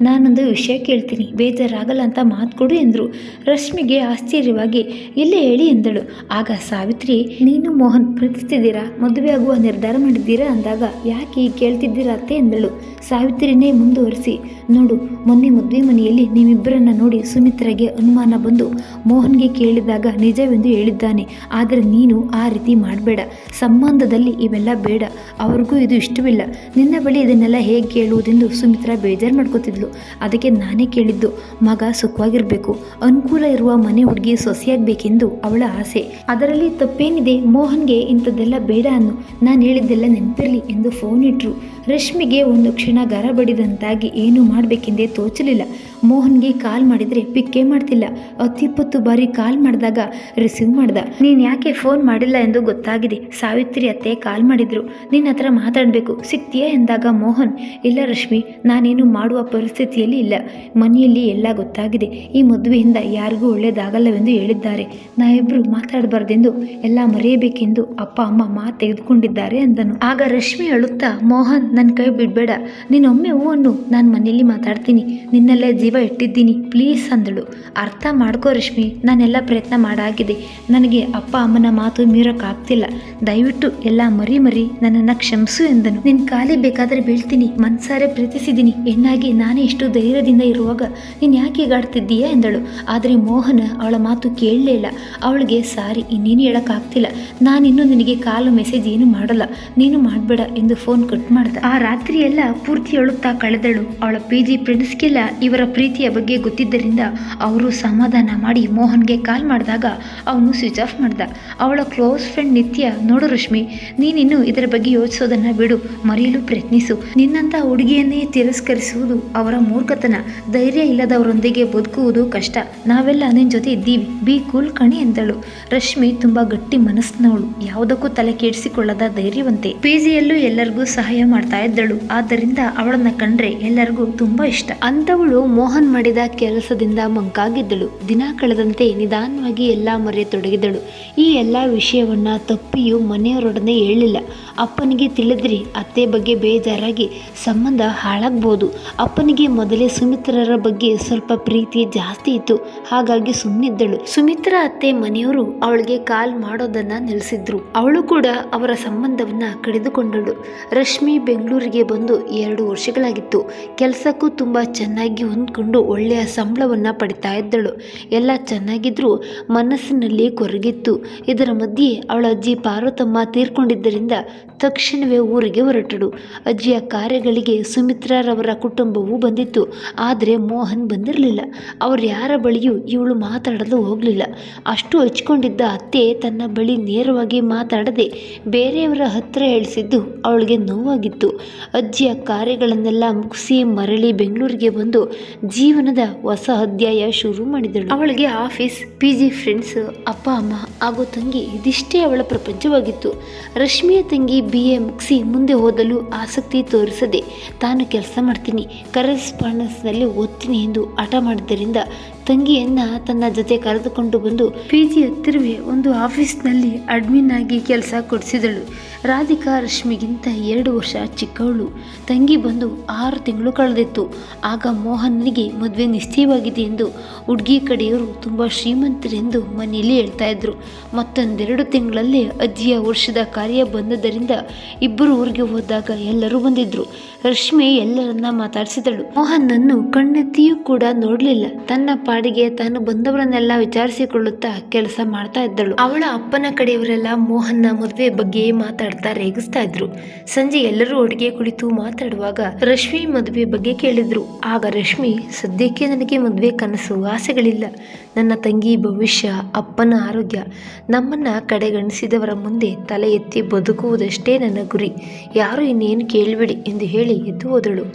ನಾನೊಂದು ವಿಷಯ ಕೇಳ್ತೀನಿ, ಬೇಜಾರಾಗಲ್ಲ ಅಂತ ಮಾತು ಕೊಡು ಎಂದರು. ರಶ್ಮಿಗೆ ಆಶ್ಚರ್ಯವಾಗಿ ಇಲ್ಲೇ ಹೇಳಿ ಎಂದಳು. ಆಗ ಸಾವಿತ್ರಿ, ನೀನು ಮೋಹನ್ ಪ್ರೀತಿಸ್ತಿದ್ದೀರಾ, ಮದುವೆ ಆಗುವ ನಿರ್ಧಾರ ಮಾಡಿದ್ದೀರಾ ಅಂದಾಗ ಯಾಕೆ ಕೇಳ್ತಿದ್ದೀರಾ ಅತ್ತೆ ಎಂದಳು. ಸಾವಿತ್ರಿನೇ ಮುಂದುವರಿಸಿ, ನೋಡು, ಮೊನ್ನೆ ಮದುವೆ ಮನೆಯಲ್ಲಿ ನೀವಿಬ್ಬರನ್ನ ನೋಡಿ ಸುಮಿತ್ರಾಗೆ ಅನುಮಾನ ಬಂದು ಮೋಹನ್ಗೆ ಕೇಳಿದಾಗ ನಿಜವೆಂದು ಹೇಳಿದ್ದಾನೆ. ಆದರೆ ನೀನು ಆ ರೀತಿ ಮಾಡಬೇಡ, ಸಂಬಂಧದಲ್ಲಿ ಇವೆಲ್ಲ ಬೇಡ, ಅವ್ರಿಗೂ ಇದು ಇಷ್ಟವಿಲ್ಲ. ನಿನ್ನ ಬಳಿ ಇದನ್ನೆಲ್ಲ ಹೇಗೆ ಕೇಳುವುದೆಂದು ಸುಮಿತ್ರಾ ಬೇಜಾರು ಮಾಡ್ಕೋತಿದ್ಲು. ಅದಕ್ಕೆ ನಾನೇ ಕೇಳಿದ್ದು, ಮಗ ಸುಖವಾಗಿರಬೇಕು, ಅನುಕೂಲ ಇರುವ ಮನೆ ಹುಡುಗಿ ಸೊಸೆಯಾಗಬೇಕೆಂದು ಅವಳ ಆಸೆ. ಅದರಲ್ಲಿ ತಪ್ಪೇನಿದೆ? ಮೋಹನ್ಗೆ ಇಂಥದ್ದೆಲ್ಲ ಬೇಡ ಅನ್ನು, ನಾನು ಹೇಳಿದ್ದೆಲ್ಲ ನೆನಪಿರಲಿ ಎಂದು ಫೋನ್ ಇಟ್ರು. ರಶ್ಮಿಗೆ ಒಂದು ಕ್ಷಣ ಗರ ಬಡಿದಂತಾಗಿ ಏನು ಮಾಡಬೇಕೆಂದೇ ತೋಚಲಿಲ್ಲ. ಮೋಹನ್ಗೆ ಕಾಲ್ ಮಾಡಿದರೆ ಪಿಕ್ಕೇ ಮಾಡ್ತಿಲ್ಲ. 10-20 ಬಾರಿ ಕಾಲ್ ಮಾಡಿದಾಗ ರಿಸೀವ್ ಮಾಡ್ದ. ನೀನು ಯಾಕೆ ಫೋನ್ ಮಾಡಿಲ್ಲ ಎಂದು ಗೊತ್ತಾಗಿದೆ. ಸಾವಿತ್ರಿ ಅತ್ತೆ ಕಾಲ್ ಮಾಡಿದ್ರು, ನಿನ್ನ ಹತ್ರ ಮಾತಾಡಬೇಕು, ಸಿಗ್ತೀಯಾ ಎಂದಾಗ ಮೋಹನ್, ಇಲ್ಲ ರಶ್ಮಿ, ನಾನೇನು ಮಾಡುವ ಪರಿಸ್ಥಿತಿಯಲ್ಲಿ ಇಲ್ಲ. ಮನೆಯಲ್ಲಿ ಎಲ್ಲ ಗೊತ್ತಾಗಿದೆ. ಈ ಮದುವೆಯಿಂದ ಯಾರಿಗೂ ಒಳ್ಳೆಯದಾಗಲ್ಲವೆಂದು ಹೇಳಿದ್ದಾರೆ. ನಾವಿಬ್ಬರು ಮಾತಾಡಬಾರ್ದೆಂದು, ಎಲ್ಲ ಮರೆಯಬೇಕೆಂದು ಅಪ್ಪ ಅಮ್ಮ ಮಾತು ತೆಗೆದುಕೊಂಡಿದ್ದಾರೆ ಅಂದನು. ಆಗ ರಶ್ಮಿ ಅಳುತ್ತಾ, ಮೋಹನ್, ನನ್ನ ಕೈ ಬಿಡಬೇಡ, ನೀನೊಮ್ಮೆ ಹೂ ಅನ್ನು, ನಾನು ಮನೆಯಲ್ಲಿ ಮಾತಾಡ್ತೀನಿ, ನಿನ್ನಲ್ಲೇ ಜೀವ ಇಟ್ಟಿದ್ದೀನಿ, ಪ್ಲೀಸ್ ಅಂದಳು. ಅರ್ಥ ಮಾಡ್ಕೋ ರಶ್ಮಿ, ನಾನೆಲ್ಲ ಪ್ರಯತ್ನ ಮಾಡಾಗಿದೆ. ನನಗೆ ಅಪ್ಪ ಅಮ್ಮನ ಮಾತು ಮೀರೋಕ್ಕಾಗ್ತಿಲ್ಲ. ದಯವಿಟ್ಟು ಎಲ್ಲ ಮರಿ ನನ್ನನ್ನು ಕ್ಷಮಿಸು ಎಂದನು. ನಿನ್ನ ಕಾಲಿ ಬೇಕಾದರೆ ಬೀಳ್ತೀನಿ, ಮನ್ಸಾರೆ ಪ್ರೀತಿಸಿದ್ದೀನಿ, ಹೆಣ್ಣಾಗಿ ನಾನೇ ಇಷ್ಟು ಧೈರ್ಯದಿಂದ ಇರುವಾಗ ನೀನು ಯಾಕೆ ಹೀಗಾಡ್ತಿದ್ದೀಯಾ ಎಂದಳು. ಆದರೆ ಮೋಹನ ಅವಳ ಮಾತು ಕೇಳಲೇ ಇಲ್ಲ. ಅವಳಿಗೆ ಸಾರಿ, ಇನ್ನೇನು ಹೇಳೋಕ್ಕಾಗ್ತಿಲ್ಲ, ನಾನಿನ್ನೂ ನಿನಗೆ ಕಾಲು ಮೆಸೇಜ್ ಏನು ಮಾಡಲ್ಲ, ನೀನು ಮಾಡಬೇಡ ಎಂದು ಫೋನ್ ಕಟ್ ಮಾಡ್ದ. ಆ ರಾತ್ರಿ ಎಲ್ಲ ಪೂರ್ತಿ ಅಳುತ್ತಾ ಕಳೆದಳು. ಅವಳ PG ಫ್ರೆಂಡ್ಸ್ಗೆಲ್ಲ ಇವರ ಪ್ರೀತಿಯ ಬಗ್ಗೆ ಗೊತ್ತಿದ್ದರಿಂದ ಅವರು ಸಮಾಧಾನ ಮಾಡಿ ಮೋಹನ್ಗೆ ಕಾಲ್ ಮಾಡಿದಾಗ ಅವನು ಸ್ವಿಚ್ ಆಫ್ ಮಾಡ್ದ. ಅವಳ ಕ್ಲೋಸ್ ಫ್ರೆಂಡ್ ನಿತ್ಯ, ನೋಡು ರಶ್ಮಿ, ನೀನಿನ್ನು ಇದರ ಬಗ್ಗೆ ಯೋಚಿಸೋದನ್ನ ಬಿಡು, ಮರೆಯಲು ಪ್ರಯತ್ನಿಸು. ನಿನ್ನಂಥ ಹುಡುಗಿಯನ್ನೇ ತಿರಸ್ಕರಿಸುವುದು ಅವರ ಮೂರ್ಖತನ. ಧೈರ್ಯ ಇಲ್ಲದವರೊಂದಿಗೆ ಬದುಕುವುದು ಕಷ್ಟ. ನಾವೆಲ್ಲ ನಿನ್ನ ಜೊತೆ ಇದ್ದೀವಿ, ಬಿ ಕೂಲ್ ಕಣಿ ಎಂದಳು. ರಶ್ಮಿ ತುಂಬಾ ಗಟ್ಟಿ ಮನಸ್ಸಿನವಳು, ಯಾವುದಕ್ಕೂ ತಲೆ ಕೆಡಿಸಿಕೊಳ್ಳದ ಧೈರ್ಯವಂತೆ. PGಯಲ್ಲೂ ಎಲ್ಲರಿಗೂ ಸಹಾಯ ಮಾಡ್ತಾ ಇದ್ದಳು. ಆದ್ದರಿಂದ ಅವಳನ್ನ ಕಂಡ್ರೆ ಎಲ್ಲರಿಗೂ ತುಂಬಾ ಇಷ್ಟ. ಅಂತವಳು ಮೋಹನ್ ಮಾಡಿದ ಕೆಲಸದಿಂದ ಮಂಕಾಗಿದ್ದಳು. ದಿನ ಕಳೆದಂತೆ ನಿಧಾನವಾಗಿ ಎಲ್ಲ ಮರೆಯತೊಡಗಿದಳು. ಈ ಎಲ್ಲ ವಿಷಯವನ್ನ ತಪ್ಪಿಯೂ ಮನೆಯವರೊಡನೆ ಹೇಳಿಲ್ಲ. ಅಪ್ಪನಿಗೆ ತಿಳಿದ್ರಿ ಅತ್ತೆ ಬಗ್ಗೆ ಬೇಜಾರಾಗಿ ಸಂಬಂಧ ಹಾಳಾಗ್ಬೋದು. ಅಪ್ಪನಿಗೆ ಮೊದಲೇ ಸುಮಿತ್ರರ ಬಗ್ಗೆ ಸ್ವಲ್ಪ ಪ್ರೀತಿ ಜಾಸ್ತಿ ಇತ್ತು, ಹಾಗಾಗಿ ಸುಮ್ಮನಿದ್ದಳು. ಸುಮಿತ್ರಾ ಅತ್ತೆ ಮನೆಯವರು ಅವಳಿಗೆ ಕಾಲ್ ಮಾಡೋದನ್ನ ನಿಲ್ಲಿಸಿದ್ರು. ಅವಳು ಕೂಡ ಅವರ ಸಂಬಂಧವನ್ನ ಕಡಿದುಕೊಂಡಳು. ರಶ್ಮಿ ಬೆಂಗಳೂರಿಗೆ ಬಂದು 2 ವರ್ಷಗಳಾಗಿತ್ತು. ಕೆಲಸಕ್ಕೂ ತುಂಬಾ ಚೆನ್ನಾಗಿ ಹೊಂದ್ಕೊಂಡು ಒಳ್ಳೆಯ ಸಂಬಳವನ್ನ ಪಡಿತಾ ಇದ್ದಳು. ಎಲ್ಲ ಚೆನ್ನಾಗಿದ್ರೂ ಮನಸ್ಸಿನಲ್ಲಿ ಕೊರಗಿತ್ತು. ಇದರ ಮಧ್ಯೆ ಅವಳ ಅಜ್ಜಿ ಪಾರ್ವತಮ್ಮ ತೀರ್ಕೊಂಡಿದ್ದರಿಂದ ತಕ್ಷಣವೇ ಊರಿಗೆ ಹೊರಟಳು. ಅಜ್ಜಿಯ ಕಾರ್ಯಗಳಿಗೆ ಸುಮಿತ್ರಾರವರ ಕುಟುಂಬವೂ ಬಂದಿತ್ತು. ಆದರೆ ಮೋಹನ್ ಬಂದಿರಲಿಲ್ಲ. ಅವರು ಯಾರ ಬಳಿಯೂ ಇವಳು ಮಾತಾಡಲು ಹೋಗಲಿಲ್ಲ. ಅಷ್ಟು ಹಚ್ಕೊಂಡಿದ್ದ ಅತ್ತೆ ತನ್ನ ಬಳಿ ನೇರವಾಗಿ ಮಾತಾಡದೆ ಬೇರೆಯವರ ಹತ್ರ ಹೇಳಿಸಿದ್ದು ಅವಳಿಗೆ ನೋವಾಗಿತ್ತು. ಅಜ್ಜಿಯ ಕಾರ್ಯಗಳನ್ನೆಲ್ಲ ಮುಗಿಸಿ ಮರಳಿ ಬೆಂಗಳೂರಿಗೆ ಬಂದು ಜೀವನದ ಹೊಸ ಅಧ್ಯಾಯ ಶುರು ಮಾಡಿದಳು. ಅವಳಿಗೆ ಆಫೀಸ್, PG ಫ್ರೆಂಡ್ಸ್, ಅಪ್ಪ ಅಮ್ಮ ಹಾಗೂ ತಂಗಿ ಇದಿಷ್ಟೇ ಅವಳ ಪ್ರಪಂಚವಾಗಿತ್ತು. ರಶ್ಮಿಯ ತಂಗಿ BA ಮುಗಿಸಿ ಮುಂದೆ ಓದಲು ಆಸಕ್ತಿ ತೋರಿಸದೆ ತಾನು ಕೆಲಸ ಮಾಡ್ತೀನಿ, ಕರೆಸ್ಪಾಂಡೆನ್ಸ್ನಲ್ಲಿ ಓದ್ತೀನಿ ಎಂದು ಹಠ ಮಾಡಿದ್ದರಿಂದ ತಂಗಿಯನ್ನ ತನ್ನ ಜೊತೆ ಕರೆದುಕೊಂಡು ಬಂದು PG ಹತ್ತಿರವೇ ಒಂದು ಆಫೀಸ್ನಲ್ಲಿ ಅಡ್ಮಿನ್ ಆಗಿ ಕೆಲಸ ಕೊಡಿಸಿದಳು. ರಾಧಿಕಾ ರಶ್ಮಿಗಿಂತ 2 ವರ್ಷ ಚಿಕ್ಕವಳು. ತಂಗಿ ಬಂದು 6 ತಿಂಗಳು ಕಳೆದಿತ್ತು. ಆಗ ಮೋಹನ್ನಿಗೆ ಮದುವೆ ನಿಶ್ಚಯವಾಗಿದೆ ಎಂದು ಹುಡುಗಿ ಕಡೆಯವರು ತುಂಬ ಶ್ರೀಮಂತರೆಂದು ಮನೆಯಲ್ಲಿ ಹೇಳ್ತಾ ಇದ್ರು. ಮತ್ತೊಂದೆರಡು ತಿಂಗಳಲ್ಲೇ ಅಜ್ಜಿಯ ವರ್ಷದ ಕಾರ್ಯ ಬಂದದ್ದರಿಂದ ಇಬ್ಬರು ಊರಿಗೆ ಹೋದಾಗ ಎಲ್ಲರೂ ಬಂದಿದ್ರು. ರಶ್ಮಿ ಎಲ್ಲರನ್ನ ಮಾತಾಡಿಸಿದಳು. ಮೋಹನ್ನನ್ನು ಕಣ್ಣೆತ್ತಿಯೂ ಕೂಡ ನೋಡಲಿಲ್ಲ. ತನ್ನ ಪಾಡಿಗೆ ತಾನು ಬಂದವರನ್ನೆಲ್ಲ ವಿಚಾರಿಸಿಕೊಳ್ಳುತ್ತಾ ಕೆಲಸ ಮಾಡ್ತಾ ಇದ್ದಳು. ಅವಳ ಅಪ್ಪನ ಕಡೆಯವರೆಲ್ಲ ಮೋಹನ್ನ ಮದುವೆ ಬಗ್ಗೆ ಮಾತಾಡ್ತಾ ರೇಗಿಸ್ತಾ ಇದ್ರು. ಸಂಜೆ ಎಲ್ಲರೂ ಒಟ್ಟಿಗೆ ಕುಳಿತು ಮಾತಾಡುವಾಗ ರಶ್ಮಿ ಮದುವೆ ಬಗ್ಗೆ ಕೇಳಿದ್ರು. ಆಗ ರಶ್ಮಿ, ಸದ್ಯಕ್ಕೆ ನನಗೆ ಮದುವೆ ಕನಸು ಆಸೆಗಳಿಲ್ಲ. ನನ್ನ ತಂಗಿ ಭವಿಷ್ಯ, ಅಪ್ಪನ ಆರೋಗ್ಯ, ನಮ್ಮನ್ನ ಕಡೆಗಣಿಸಿದವರ ಮುಂದೆ ತಲೆ ಎತ್ತಿ ಬದುಕುವುದಷ್ಟೇ ನನ್ನ ಗುರಿ. ಯಾರು ಇನ್ನೇನು ಕೇಳಬೇಡಿ ಎಂದು ಹೇಳಿ ಎದ್ದು ಹೋದಳು.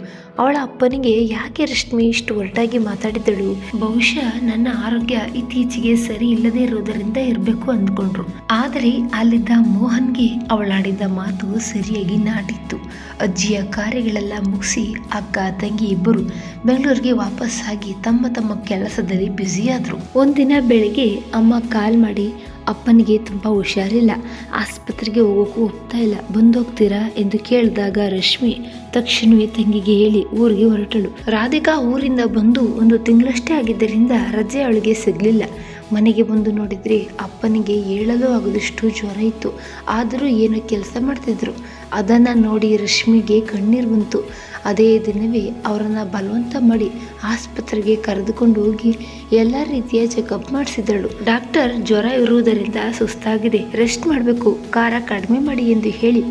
ಅವಳ ಅಪ್ಪನಿಗೆ ಯಾಕೆ ರಶ್ಮಿ ಇಷ್ಟು ಒರಟಾಗಿ ಮಾತಾಡಿದಳು? ಬಹುಶಃ ನನ್ನ ಆರೋಗ್ಯ ಇತ್ತೀಚೆಗೆ ಸರಿ ಇಲ್ಲದೆ ಇರುವುದರಿಂದ ಇರಬೇಕು ಅಂದ್ಕೊಂಡ್ರು. ಆದರೆ ಅಲ್ಲಿದ್ದ ಮೋಹನ್ಗೆ ಅವಳಾಡಿದ ಮಾತು ಸರಿಯಾಗಿ ನಾಟಿತ್ತು. ಅಜ್ಜಿಯ ಕಾರ್ಯಗಳೆಲ್ಲ ಮುಗಿಸಿ ಅಕ್ಕ ತಂಗಿ ಇಬ್ಬರು ಬೆಂಗಳೂರಿಗೆ ವಾಪಸ್ ಆಗಿ ತಮ್ಮ ತಮ್ಮ ಕೆಲಸದಲ್ಲಿ ಬ್ಯುಸಿಯಾದ್ರು. ಒಂದಿನ ಬೆಳಿಗ್ಗೆ ಅಮ್ಮ ಕಾಲ್ ಮಾಡಿ, ಅಪ್ಪನಿಗೆ ತುಂಬ ಹುಷಾರಿಲ್ಲ, ಆಸ್ಪತ್ರೆಗೆ ಹೋಗೋಕ್ಕೂ ಹೋಗ್ತಾ ಇಲ್ಲ, ಬಂದೋಗ್ತೀರಾ ಎಂದು ಕೇಳಿದಾಗ ರಶ್ಮಿ ತಕ್ಷಣವೇ ತಂಗಿಗೆ ಹೇಳಿ ಊರಿಗೆ ಹೊರಟಳು. ರಾಧಿಕಾ ಊರಿಂದ ಬಂದು 1 ತಿಂಗಳಷ್ಟೇ ಆಗಿದ್ದರಿಂದ ರಜೆ ಅವಳಿಗೆ ಸಿಗಲಿಲ್ಲ. ಮನೆಗೆ ಬಂದು ನೋಡಿದ್ರೆ ಅಪ್ಪನಿಗೆ ಹೇಳಲು ಆಗದಷ್ಟು ಜ್ವರ ಇತ್ತು. ಆದರೂ ಏನೋ ಕೆಲಸ ಮಾಡ್ತಿದ್ರು. ಅದನ್ನು ನೋಡಿ ರಶ್ಮಿಗೆ ಕಣ್ಣೀರು ಬಂತು. ಅದೇ ದಿನವೇ ಅವರನ್ನು ಬಲವಂತ ಮಾಡಿ ಆಸ್ಪತ್ರೆಗೆ ಕರೆದುಕೊಂಡು ಹೋಗಿ ಎಲ್ಲ ರೀತಿಯ ಚೆಕಪ್ ಮಾಡಿಸಿದಳು. ಡಾಕ್ಟರ್ ಜ್ವರ ಇರುವುದರಿಂದ ಸುಸ್ತಾಗಿದೆ, ರೆಸ್ಟ್ ಮಾಡಬೇಕು, ಖಾರ ಕಡಿಮೆ ಮಾಡಿ ಎಂದು ಹೇಳಿ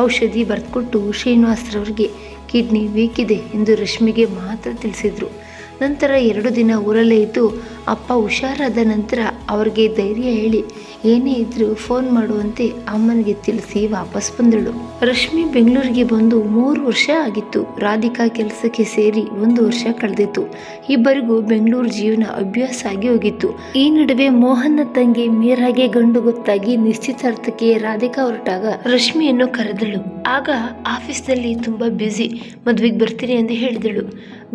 ಔಷಧಿ ಬರೆದುಕೊಟ್ಟು ಶ್ರೀನಿವಾಸ್ರವ್ರಿಗೆ ಕಿಡ್ನಿ ವೀಕ್ ಇದೆ ಎಂದು ರಶ್ಮಿಗೆ ಮಾತ್ರ ತಿಳಿಸಿದ್ರು. ನಂತರ 2 ದಿನ ಊರಲ್ಲೇ ಇದ್ದು ಅಪ್ಪ ಹುಷಾರಾದ ನಂತರ ಅವರಿಗೆ ಧೈರ್ಯ ಹೇಳಿ ಏನೇ ಇದ್ರೂ ಫೋನ್ ಮಾಡುವಂತೆ ಅಮ್ಮನಿಗೆ ತಿಳಿಸಿ ವಾಪಸ್ ಬಂದಳು. ರಶ್ಮಿ ಬೆಂಗಳೂರಿಗೆ ಬಂದು 3 ವರ್ಷ ಆಗಿತ್ತು. ರಾಧಿಕಾ ಕೆಲಸಕ್ಕೆ ಸೇರಿ 1 ವರ್ಷ ಕಳೆದಿತ್ತು. ಇಬ್ಬರಿಗೂ ಬೆಂಗಳೂರು ಜೀವನ ಅಭ್ಯಾಸ ಆಗಿ ಹೋಗಿತ್ತು. ಈ ನಡುವೆ ಮೋಹನ್ನ ತಂಗಿ ಮೀರಾಗೆ ಗಂಡು ಗೊತ್ತಾಗಿ ನಿಶ್ಚಿತಾರ್ಥಕ್ಕೆ ರಾಧಿಕಾ ಹೊರಟಾಗ ರಶ್ಮಿಯನ್ನು ಕರೆದಳು. ಆಗ ಆಫೀಸ್ನಲ್ಲಿ ತುಂಬಾ ಬ್ಯುಸಿ, ಮದುವೆಗೆ ಬರ್ತೀನಿ ಎಂದು ಹೇಳಿದಳು.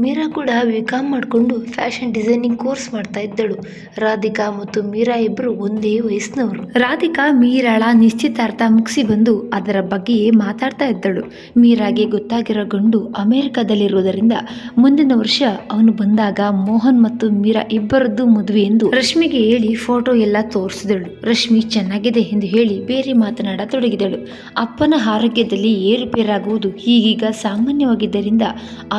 ಮೀರಾ ಕೂಡ ಬಿಕಾಂ ಮಾಡಿಕೊಂಡು ಫ್ಯಾಷನ್ ಡಿಸೈನಿಂಗ್ ಕೋರ್ಸ್ ಮಾಡ್ತಾ ಇದ್ದಳು. ರಾಧಿಕಾ ಮತ್ತು ಮೀರಾ ಇಬ್ಬರು ಒಂದೇ ವಯಸ್ಸಿನವರು. ರಾಧಿಕಾ ಮೀರಾಳ ನಿಶ್ಚಿತಾರ್ಥ ಮುಗಿಸಿ ಬಂದು ಅದರ ಬಗ್ಗೆಯೇ ಮಾತಾಡ್ತಾ ಇದ್ದಳು. ಮೀರಾಗೆ ಗೊತ್ತಾಗಿರೋ ಗಂಡು ಅಮೆರಿಕದಲ್ಲಿರುವುದರಿಂದ ಮುಂದಿನ ವರ್ಷ ಅವನು ಬಂದಾಗ ಮೋಹನ್ ಮತ್ತು ಮೀರಾ ಇಬ್ಬರದ್ದು ಮದುವೆ ಎಂದು ರಶ್ಮಿಗೆ ಹೇಳಿ ಫೋಟೋ ಎಲ್ಲ ತೋರಿಸಿದಳು. ರಶ್ಮಿ ಚೆನ್ನಾಗಿದೆ ಎಂದು ಹೇಳಿ ಬೇರೆ ಮಾತನಾಡತೊಡಗಿದಳು. ಅಪ್ಪನ ಆರೋಗ್ಯದಲ್ಲಿ ಏರುಪೇರಾಗುವುದು ಈಗೀಗ ಸಾಮಾನ್ಯವಾಗಿದ್ದರಿಂದ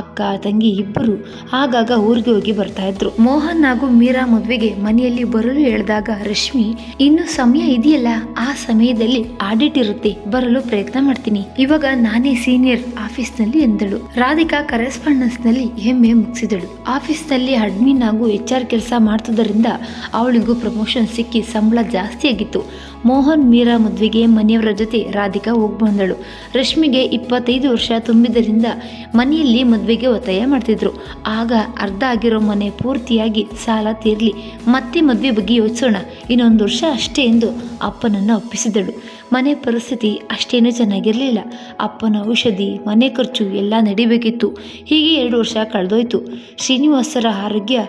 ಅಕ್ಕ ತಂಗಿ ಇಬ್ಬರು ಆಗಾಗ ಊರಿಗೆ ಹೋಗಿ ಬರ್ತಾ ಇದ್ರು. ಮೋಹನ್ ಹಾಗೂ ಮೀರಾ ಮದುವೆಗೆ ಮನೆಯಲ್ಲಿ ಬರಲು ಹೇಳಿದಾಗ ರಶ್ಮಿ, ಇನ್ನು ಸಮಯ ಇದೆಯಲ್ಲ, ಆ ಸಮಯದಲ್ಲಿ ಆಡಿಟ್ ಇರುತ್ತೆ, ಬರಲು ಪ್ರಯತ್ನ ಮಾಡ್ತೀನಿ, ಇವಾಗ ನಾನೇ ಸೀನಿಯರ್ ಆಫೀಸ್ ನಲ್ಲಿ ಎಂದಳು. ರಾಧಿಕಾ ಕರೆಸ್ಪಾಂಡೆನ್ಸ್ ನಲ್ಲಿ MA ಮುಗಿಸಿದಳು. ಆಫೀಸ್ ನಲ್ಲಿ ಅಡ್ಮಿನ್ ಹಾಗೂ HR ಕೆಲಸ ಮಾಡ್ತಿದ್ದರಿಂದ ಅವಳಿಗೂ ಪ್ರಮೋಷನ್ ಸಿಕ್ಕಿ ಸಂಬಳ ಜಾಸ್ತಿ ಆಗಿತ್ತು. ಮೋಹನ್ ಮೀರಾ ಮದುವೆಗೆ ಮನೆಯವರ ಜೊತೆ ರಾಧಿಕಾ ಹೋಗಿ ಬಂದಳು. ರಶ್ಮಿಗೆ 25 ವರ್ಷ ತುಂಬಿದ್ದರಿಂದ ಮನೆಯಲ್ಲಿ ಮದುವೆಗೆ ಒತ್ತಾಯ ಮಾಡ್ತಿದ್ರು. ಆಗ ಅರ್ಧ ಆಗಿರೋ ಮನೆ ಪೂರ್ತಿಯಾಗಿ ಸಾಲ ತೀರ್ಲಿ, ಮತ್ತೆ ಮದುವೆ ಬಗ್ಗೆ ಯೋಚಿಸೋಣ, ಇನ್ನೊಂದು ವರ್ಷ ಅಷ್ಟೇ ಎಂದು ಅಪ್ಪನನ್ನು ಒಪ್ಪಿಸಿದಳು. ಮನೆ ಪರಿಸ್ಥಿತಿ ಅಷ್ಟೇನೂ ಚೆನ್ನಾಗಿರಲಿಲ್ಲ. ಅಪ್ಪನ ಔಷಧಿ, ಮನೆ ಖರ್ಚು ಎಲ್ಲ ನಡಿಬೇಕಿತ್ತು. ಹೀಗೆ 2 ವರ್ಷ ಕಳೆದೋಯ್ತು. ಶ್ರೀನಿವಾಸರ ಆರೋಗ್ಯ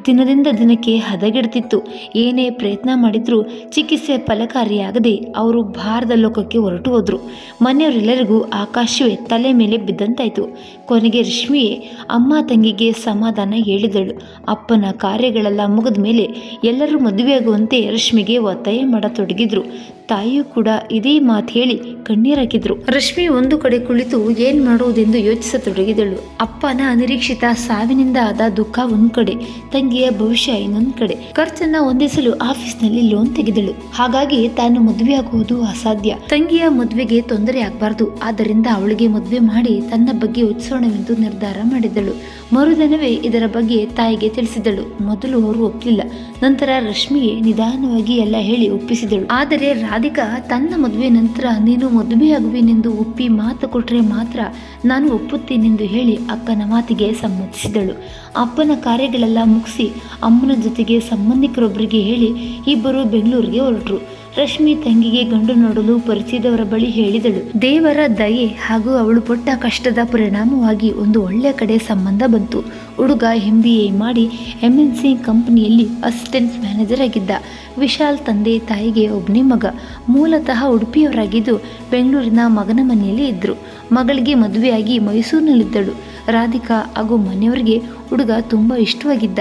ದಿನದಿಂದ ದಿನಕ್ಕೆ ಹದಗೆಡ್ತಿತ್ತು. ಏನೇ ಪ್ರಯತ್ನ ಮಾಡಿದ್ರೂ ಚಿಕಿತ್ಸೆ ಫಲಕಾರಿಯಾಗದೆ ಅವರು ಭಾರದ ಲೋಕಕ್ಕೆ ಹೊರಟು ಹೋದ್ರು. ಮನೆಯವರೆಲ್ಲರಿಗೂ ಆಕಾಶವೇ ತಲೆ ಮೇಲೆ ಬಿದ್ದಂತಾಯಿತು. ಕೊನೆಗೆ ರಶ್ಮಿಯೇ ಅಮ್ಮ ತಂಗಿಗೆ ಸಮಾಧಾನ ಹೇಳಿದಳು. ಅಪ್ಪನ ಕಾರ್ಯಗಳೆಲ್ಲ ಮುಗಿದ ಮೇಲೆ ಎಲ್ಲರೂ ಮದುವೆಯಾಗುವಂತೆ ರಶ್ಮಿಗೆ ಒತ್ತಾಯ ಮಾಡತೊಡಗಿದ್ರು. ತಾಯಿಯೂ ಕೂಡ ಇದೇ ಮಾತು ಹೇಳಿ ಕಣ್ಣೀರಾಕಿದ್ರು. ರಶ್ಮಿ ಒಂದು ಕಡೆ ಕುಳಿತು ಏನ್ ಮಾಡುವುದೆಂದು ಯೋಚಿಸತೊಡಗಿದಳು. ಅಪ್ಪನ ಅನಿರೀಕ್ಷಿತ ಸಾವಿನಿಂದ ಆದ ದುಃಖ ಒಂದ್ ಕಡೆ, ತಂಗಿಯ ಭವಿಷ್ಯ ಇನ್ನೊಂದ್ ಕಡೆ. ಖರ್ಚನ್ನ ಹೊಂದಿಸಲು ಆಫೀಸ್ನಲ್ಲಿ ಲೋನ್ ತೆಗೆದಳು. ಹಾಗಾಗಿ ತಾನು ಮದುವೆಯಾಗುವುದು ಅಸಾಧ್ಯ. ತಂಗಿಯ ಮದುವೆಗೆ ತೊಂದರೆ ಆಗಬಾರ್ದು. ಆದ್ದರಿಂದ ಅವಳಿಗೆ ಮದುವೆ ಮಾಡಿ ತನ್ನ ಬಗ್ಗೆ ಯೋಚಿಸೋಣವೆಂದು ನಿರ್ಧಾರ ಮಾಡಿದಳು. ಮರುದಿನವೇ ಇದರ ಬಗ್ಗೆ ತಾಯಿಗೆ ತಿಳಿಸಿದಳು. ಮೊದಲು ಅವರು ಒಪ್ಪಲಿಲ್ಲ. ನಂತರ ರಶ್ಮಿಗೆ ನಿಧಾನವಾಗಿ ಎಲ್ಲ ಹೇಳಿ ಒಪ್ಪಿಸಿದಳು. ಆದರೆ ರಾಧಿಕಾ ತನ್ನ ಮದುವೆ ನಂತರ ನೀನು ಮದುವೆಯಾಗುವೆನೆಂದು ಒಪ್ಪಿ ಮಾತು ಕೊಟ್ಟರೆ ಮಾತ್ರ ನಾನು ಒಪ್ಪುತ್ತೇನೆಂದು ಹೇಳಿ ಅಕ್ಕನ ಮಾತಿಗೆ ಸಮ್ಮತಿಸಿದಳು. ಅಪ್ಪನ ಕಾರ್ಯಗಳೆಲ್ಲ ಮುಗಿಸಿ ಅಮ್ಮನ ಜೊತೆಗೆ ಸಂಬಂಧಿಕರೊಬ್ಬರಿಗೆ ಹೇಳಿ ಇಬ್ಬರು ಬೆಂಗಳೂರಿಗೆ ಹೊರಟರು. ರಶ್ಮಿ ತಂಗಿಗೆ ಗಂಡು ನೋಡಲು ಪರಿಚಯದವರ ಬಳಿ ಹೇಳಿದಳು. ದೇವರ ದಯೆ ಹಾಗೂ ಅವಳು ಪಟ್ಟ ಕಷ್ಟದ ಪರಿಣಾಮವಾಗಿ ಒಂದು ಒಳ್ಳೆ ಕಡೆ ಸಂಬಂಧ ಬಂತು. ಹುಡುಗ MBA ಮಾಡಿ MNC ಕಂಪನಿಯಲ್ಲಿ ಅಸಿಸ್ಟೆಂಟ್ ಮ್ಯಾನೇಜರ್ ಆಗಿದ್ದ. ವಿಶಾಲ್ ತಂದೆ ತಾಯಿಗೆ ಒಬ್ಬನೇ ಮಗ. ಮೂಲತಃ ಉಡುಪಿಯವರಾಗಿದ್ದು ಬೆಂಗಳೂರಿನ ಮಗನ ಮನೆಯಲ್ಲಿ ಇದ್ದರು. ಮಗಳಿಗೆ ಮದುವೆಯಾಗಿ ಮೈಸೂರಿನಲ್ಲಿದ್ದಳು. ರಾಧಿಕಾ ಹಾಗೂ ಮನೆಯವರಿಗೆ ಹುಡುಗ ತುಂಬ ಇಷ್ಟವಾಗಿದ್ದ.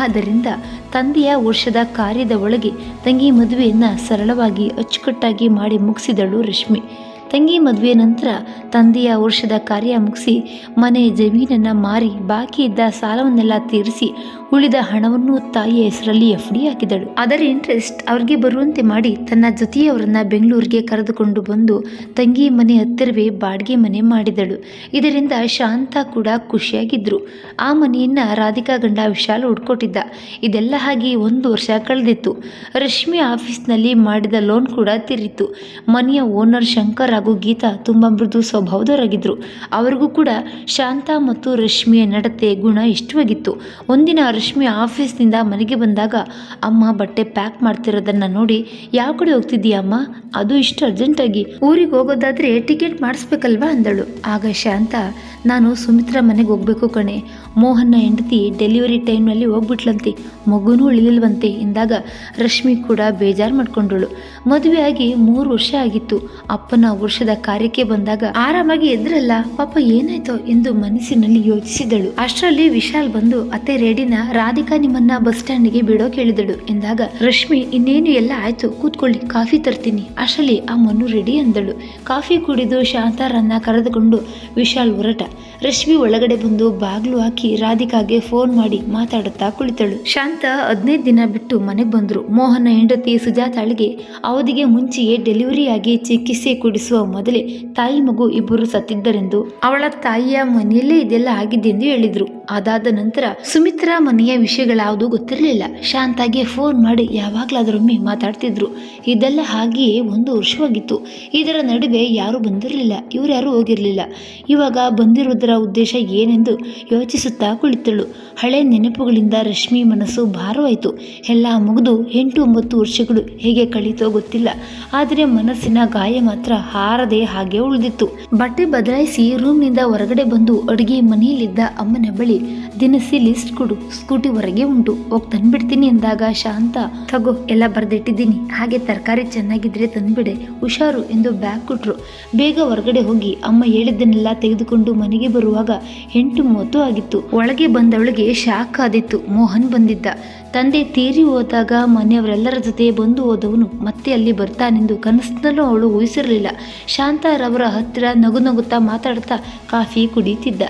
ಆದ್ದರಿಂದ ತಂದೆಯ ವರ್ಷದ ಕಾರ್ಯದ ಒಳಗೆ ತಂಗಿ ಮದುವೆಯನ್ನು ಸರಳವಾಗಿ ಅಚ್ಚುಕಟ್ಟಾಗಿ ಮಾಡಿ ಮುಗಿಸಿದಳು ರಶ್ಮಿ. ತಂಗಿ ಮದುವೆ ನಂತರ ತಂದೆಯ ವರ್ಷದ ಕಾರ್ಯ ಮುಗಿಸಿ ಮನೆ ಜಮೀನನ್ನು ಮಾರಿ ಬಾಕಿ ಇದ್ದ ಸಾಲವನ್ನೆಲ್ಲ ತೀರಿಸಿ ಉಳಿದ ಹಣವನ್ನು ತಾಯಿಯ ಹೆಸರಲ್ಲಿ FD ಹಾಕಿದಳು. ಅದರ ಇಂಟ್ರೆಸ್ಟ್ ಅವ್ರಿಗೆ ಬರುವಂತೆ ಮಾಡಿ ತನ್ನ ಜೊತೆಯವರನ್ನ ಬೆಂಗಳೂರಿಗೆ ಕರೆದುಕೊಂಡು ಬಂದು ತಂಗಿ ಮನೆ ಹತ್ತಿರವೇ ಬಾಡಿಗೆ ಮನೆ ಮಾಡಿದಳು. ಇದರಿಂದ ಶಾಂತ ಕೂಡ ಖುಷಿಯಾಗಿದ್ರು. ಆ ಮನೆಯನ್ನ ರಾಧಿಕಾ ಗಂಡ ವಿಶಾಲ್ ಹುಡ್ಕೊಟ್ಟಿದ್ದ. ಇದೆಲ್ಲ ಹಾಗೆ 1 ವರ್ಷ ಕಳೆದಿತ್ತು. ರಶ್ಮಿ ಆಫೀಸ್ನಲ್ಲಿ ಮಾಡಿದ ಲೋನ್ ಕೂಡ ತೀರಿತ್ತು. ಮನೆಯ ಓನರ್ ಶಂಕರ್ ಹಾಗೂ ಗೀತಾ ತುಂಬಾ ಮೃದು ಸ್ವಭಾವದವರಾಗಿದ್ರು. ಅವರಿಗೂ ಕೂಡ ಶಾಂತ ಮತ್ತು ರಶ್ಮಿಯ ನಡತೆ ಗುಣ ಇಷ್ಟವಾಗಿತ್ತು. ಒಂದಿನ ರಶ್ಮಿ ಆಫೀಸ್ನಿಂದ ಮನೆಗೆ ಬಂದಾಗ ಅಮ್ಮ ಬಟ್ಟೆ ಪ್ಯಾಕ್ ಮಾಡ್ತಿರೋದನ್ನ ನೋಡಿ, ಯಾವ ಕಡೆ ಹೋಗ್ತಿದ್ದೀಯ ಅಮ್ಮ? ಅದು ಇಷ್ಟು ಅರ್ಜೆಂಟಾಗಿ? ಊರಿಗೆ ಹೋಗೋದಾದ್ರೆ ಟಿಕೆಟ್ ಮಾಡಿಸ್ಬೇಕಲ್ವಾ ಅಂದಳು. ಆಗ ಶಾಂತ, ನಾನು ಸುಮಿತ್ರಾ ಮನೆಗೆ ಹೋಗ್ಬೇಕು ಕಣೆ. ಮೋಹನ್ನ ಹೆಂಡತಿ ಡೆಲಿವರಿ ಟೈಮ್ನಲ್ಲಿ ಹೋಗ್ಬಿಟ್ಲಂತೆ, ಮಗುನೂ ಉಳಿಲಿಲ್ವಂತೆ ಎಂದಾಗ ರಶ್ಮಿ ಕೂಡ ಬೇಜಾರು ಮಾಡ್ಕೊಂಡಳು. ಮದುವೆ ಆಗಿ 3 ವರ್ಷ ಆಗಿತ್ತು. ಅಪ್ಪನ ವರ್ಷದ ಕಾರ್ಯಕ್ಕೆ ಬಂದಾಗ ಆರಾಮಾಗಿ ಎದ್ರಲ್ಲ, ಪಾಪ ಏನಾಯ್ತೋ ಎಂದು ಮನಸ್ಸಿನಲ್ಲಿ ಯೋಚಿಸಿದಳು. ಅಷ್ಟರಲ್ಲಿ ವಿಶಾಲ್ ಬಂದು, ಅತ್ತೆ ರೆಡಿನ? ರಾಧಿಕಾ ನಿಮ್ಮನ್ನ ಬಸ್ ಸ್ಟ್ಯಾಂಡ್ಗೆ ಬಿಡೋ ಕೇಳಿದಳು ಎಂದಾಗ ರಶ್ಮಿ, ಇನ್ನೇನು ಎಲ್ಲ ಆಯ್ತು, ಕೂತ್ಕೊಳ್ಳಿ, ಕಾಫಿ ತರ್ತೀನಿ. ಅಷ್ಟರಲ್ಲಿ ಅಮ್ಮನು ರೆಡಿ ಅಂದಳು. ಕಾಫಿ ಕುಡಿದು ಶಾಂತಾರನ್ನ ಕರೆದುಕೊಂಡು ವಿಶಾಲ್ ಹೊರಟ. ರಶ್ಮಿ ಒಳಗಡೆ ಬಂದು ಬಾಗ್ಲು ಹಾಕಿ ರಾಧಿಕಾಗೆ ಫೋನ್ ಮಾಡಿ ಮಾತಾಡುತ್ತಾ ಕುಳಿತಳು. ಶಾಂತ 15 ದಿನ ಬಿಟ್ಟು ಮನೆಗೆ ಬಂದ್ರು. ಮೋಹನ ಹೆಂಡತಿ ಸುಜಾತಾಳಿಗೆ ಅವಧಿಗೆ ಮುಂಚೆಯೇ ಡೆಲಿವರಿ ಆಗಿ ಚಿಕಿತ್ಸೆ ಕೊಡಿಸುವ ಮೊದಲೇ ತಾಯಿ ಮಗು ಇಬ್ಬರು ಸತ್ತಿದ್ದರೆಂದು, ಅವಳ ತಾಯಿಯ ಮನೆಯಲ್ಲೇ ಇದೆಲ್ಲ ಆಗಿದೆ ಎಂದು ಹೇಳಿದ್ರು. ಅದಾದ ನಂತರ ಸುಮಿತ್ರಾ ಮನೆಯ ವಿಷಯಗಳಾವುದು ಗೊತ್ತಿರಲಿಲ್ಲ. ಶಾಂತಾಗೆ ಫೋನ್ ಮಾಡಿ ಯಾವಾಗ್ಲಾದ್ರೊಮ್ಮೆ ಮಾತಾಡ್ತಿದ್ರು. ಇದೆಲ್ಲ ಹಾಗೆಯೇ 1 ವರ್ಷವಾಗಿತ್ತು. ಇದರ ನಡುವೆ ಯಾರು ಬಂದಿರಲಿಲ್ಲ, ಇವ್ರ್ಯಾರು ಹೋಗಿರಲಿಲ್ಲ. ಇವಾಗ ಬಂದಿರುವುದರ ಉದ್ದೇಶ ಏನೆಂದು ಯೋಚಿಸುತ್ತಾ ಕುಳಿತಳು. ಹಳೆ ನೆನಪುಗಳಿಂದ ರಶ್ಮಿ ಮನಸ್ಸು ಭಾರವಾಯಿತು. ಎಲ್ಲ ಮುಗಿದು 8-9 ವರ್ಷಗಳು ಹೇಗೆ ಕಳೀತೋ ಗೊತ್ತಿಲ್ಲ. ಆದರೆ ಮನಸ್ಸಿನ ಗಾಯ ಮಾತ್ರ ಹಾರದೆ ಹಾಗೆ ಉಳಿದಿತ್ತು. ಬಟ್ಟೆ ಬದಲಾಯಿಸಿ ರೂಮ್ನಿಂದ ಹೊರಗಡೆ ಬಂದು ಅಡುಗೆ ಮನೆಯಲ್ಲಿದ್ದ ಅಮ್ಮನ ಬಳಿ, ದಿನಸಿ ಲಿಸ್ಟ್ ಕೊಡು, ಸ್ಕೂಟಿ ಹೊರಗೆ ಉಂಟು, ಹೋಗಿ ತಂದ್ಬಿಡ್ತೀನಿ ಎಂದಾಗ ಶಾಂತ, ತಗೋ ಎಲ್ಲ ಬರೆದಿಟ್ಟಿದ್ದೀನಿ, ಹಾಗೆ ತರಕಾರಿ ಚೆನ್ನಾಗಿದ್ರೆ ತಂದ್ಬಿಡೆ, ಹುಷಾರು ಎಂದು ಬ್ಯಾಗ್ ಕೊಟ್ರು. ಬೇಗ ಹೊರಗಡೆ ಹೋಗಿ ಅಮ್ಮ ಹೇಳಿದ್ದನ್ನೆಲ್ಲ ತೆಗೆದುಕೊಂಡು ಮನೆಗೆ ಬರುವಾಗ 8:30 ಆಗಿತ್ತು. ಒಳಗೆ ಬಂದವಳಿಗೆ ಶಾಕ್ ಆದಿತ್ತು. ಮೋಹನ್ ಬಂದಿದ್ದ. ತಂದೆ ತೀರಿ ಹೋದಾಗ ಮನೆಯವರೆಲ್ಲರ ಜೊತೆ ಬಂದು ಹೋದವನು ಮತ್ತೆ ಅಲ್ಲಿ ಬರ್ತಾನೆಂದು ಕನಸಿನಲ್ಲೂ ಅವಳು ಊಹಿಸಿರಲಿಲ್ಲ. ಶಾಂತಾರವರ ಹತ್ತಿರ ನಗು ನಗುತ್ತಾ ಮಾತಾಡ್ತಾ ಕಾಫಿ ಕುಡಿಯುತ್ತಿದ್ದ.